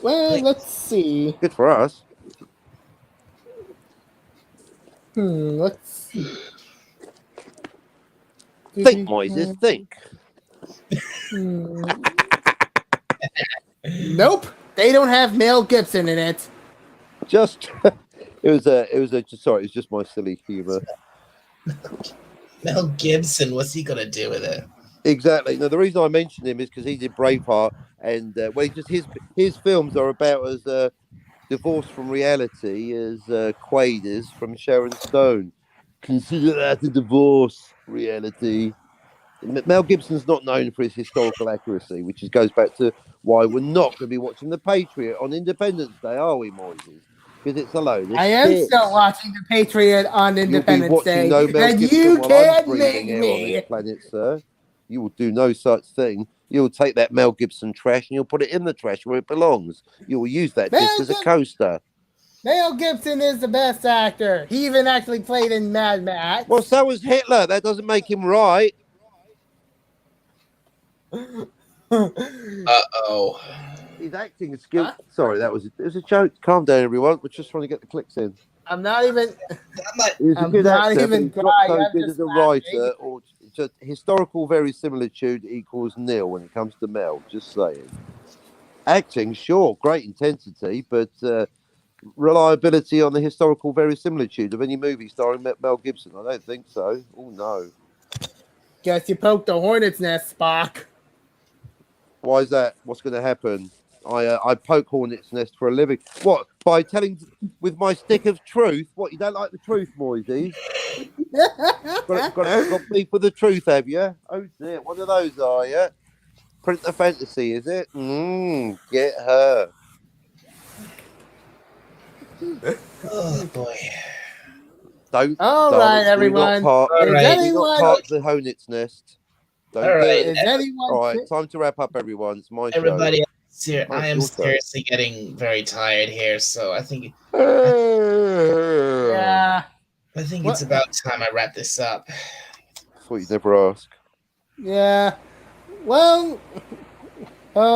let's see. Good for us. Let's see. Think, Moises, think. Nope, they don't have Mel Gibson in it. Just it was just my silly humor. Mel Gibson, what's he gonna do with it? Exactly. Now the reason I mentioned him is because he did Braveheart, and his films are about as divorced from reality as Quaid is from Sharon Stone. Consider that a divorce reality. Mel Gibson's not known for his historical accuracy, which goes back to why we're not going to be watching The Patriot on Independence Day, are we, Moises? Because it's a load of I am shit. still watching The Patriot on Independence Day, no Mel and Gibson you while can't I'm make breathing air on me. this planet, sir. You will do no such thing. You'll take that Mel Gibson trash and you'll put it in the trash where it belongs. You will use that just as a coaster. Mel Gibson is the best actor. He even actually played in Mad Max. Well, so was Hitler. That doesn't make him right. Uh-oh. His acting skill. Huh? Sorry, it was a joke. Calm down, everyone. We're just trying to get the clicks in. I'm not even. He's a good actor, but he's not so good as a writer, or just historical verisimilitude equals nil when it comes to Mel. Just saying. Acting, sure, great intensity, but reliability on the historical verisimilitude of any movie starring Mel Gibson, I don't think so. Oh no. Guess you poked the hornet's nest, Spock. Why is that? What's going to happen? I poke hornet's nest for a living. What? By telling with my stick of truth? What? You don't like the truth, Moises? got beef with the truth, have you? Oh dear, one of those are you? Print the fantasy, is it? Get her. Oh boy. All right, everyone. All right, the hornet's nest. All right. All right, time to wrap up, everyone. It's my everybody. show. I am seriously getting very tired here, so I think. Yeah. I think it's about time I wrap this up. That's what you never ask. Yeah. Well,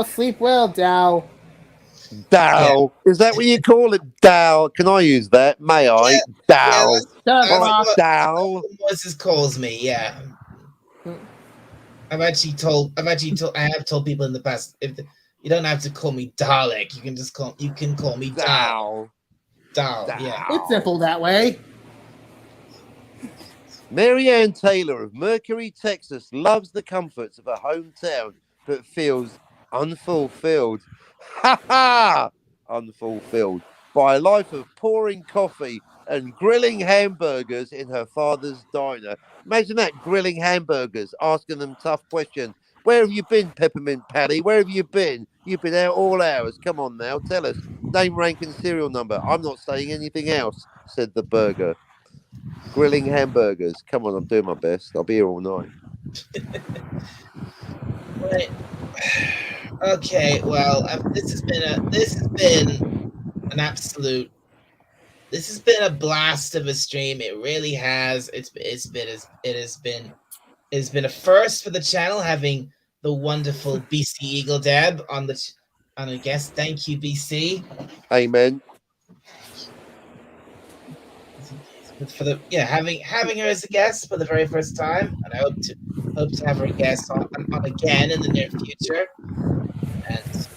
sleep well, Dow. Dow. Is that what you call it? Dow. Can I use that? May I? Dow. Dow. Moises calls me, yeah. I have told people in the past, if you don't have to call me Dalek, you can call me Dow. Dow, yeah. It's simple that way. Marianne Taylor of Mercury, Texas loves the comforts of her hometown, but feels unfulfilled. Ha ha! Unfulfilled by a life of pouring coffee and grilling hamburgers in her father's diner. Imagine that, grilling hamburgers, asking them tough questions. Where have you been, Peppermint Patty? Where have you been? You've been out all hours. Come on now, tell us. Name, rank, and serial number. I'm not saying anything else, said the burger. Grilling hamburgers. Come on, I'm doing my best. I'll be here all night. Right. Okay, well, this has been an absolute this has been a blast of a stream. It really has. It's been a first for the channel having the wonderful BC Eagle Deb on a guest. Thank you, BC. Amen. For having her as a guest for the very first time, and I hope to have her guest on again in the near future. And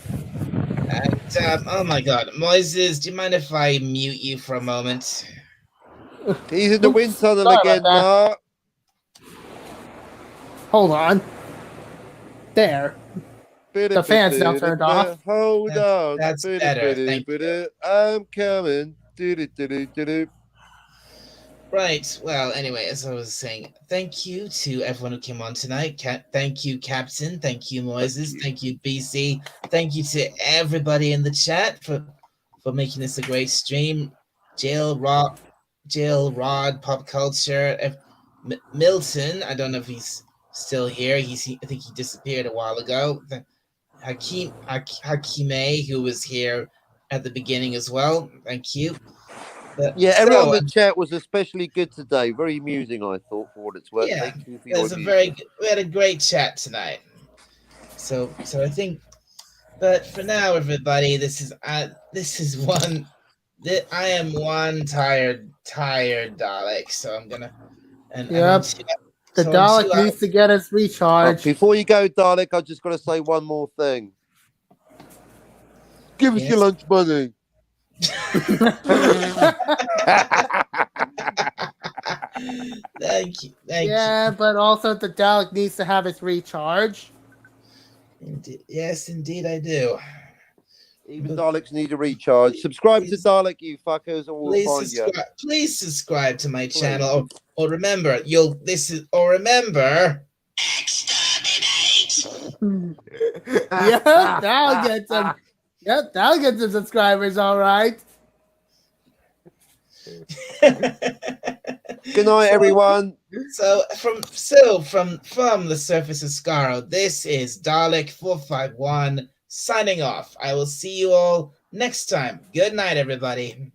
oh my God, Moises, do you mind if I mute you for a moment? He's in the wind tunnel Sorry again, about Mark. Hold on. There. The fan's now turned off. Hold on. That's better. Thank you. I'm coming. Do-do-do-do-do-do. Right. Well, anyway, as I was saying, thank you to everyone who came on tonight. Thank you, Captain. Thank you, Moises. Thank you, BC. Thank you to everybody in the chat for making this a great stream. Jill, Rod, Pop Culture, Milton. I don't know if he's still here. I think he disappeared a while ago. Hakime, who was here at the beginning as well. Thank you. Yeah, everyone in the chat was especially good today. Very amusing, I thought, for what it's worth. Yeah, thank you for your we had a great chat tonight. So I think, but for now, everybody, I am one tired Dalek, so I'm gonna. The Dalek needs to get its recharge. Before you go, Dalek, I just got to say one more thing. Give us your lunch money. Thank you. Yeah, but also the Dalek needs to have its recharge. Yes, indeed, I do. Even Daleks need a recharge. Subscribe to Dalek, you fuckers, or we'll find you. Please subscribe to my channel, or remember, remember. Yeah, that'll get some. Yep, that'll get some subscribers, all right. Good night, everyone. So from the surface of Skaro, this is Dalek 451 signing off. I will see you all next time. Good night, everybody.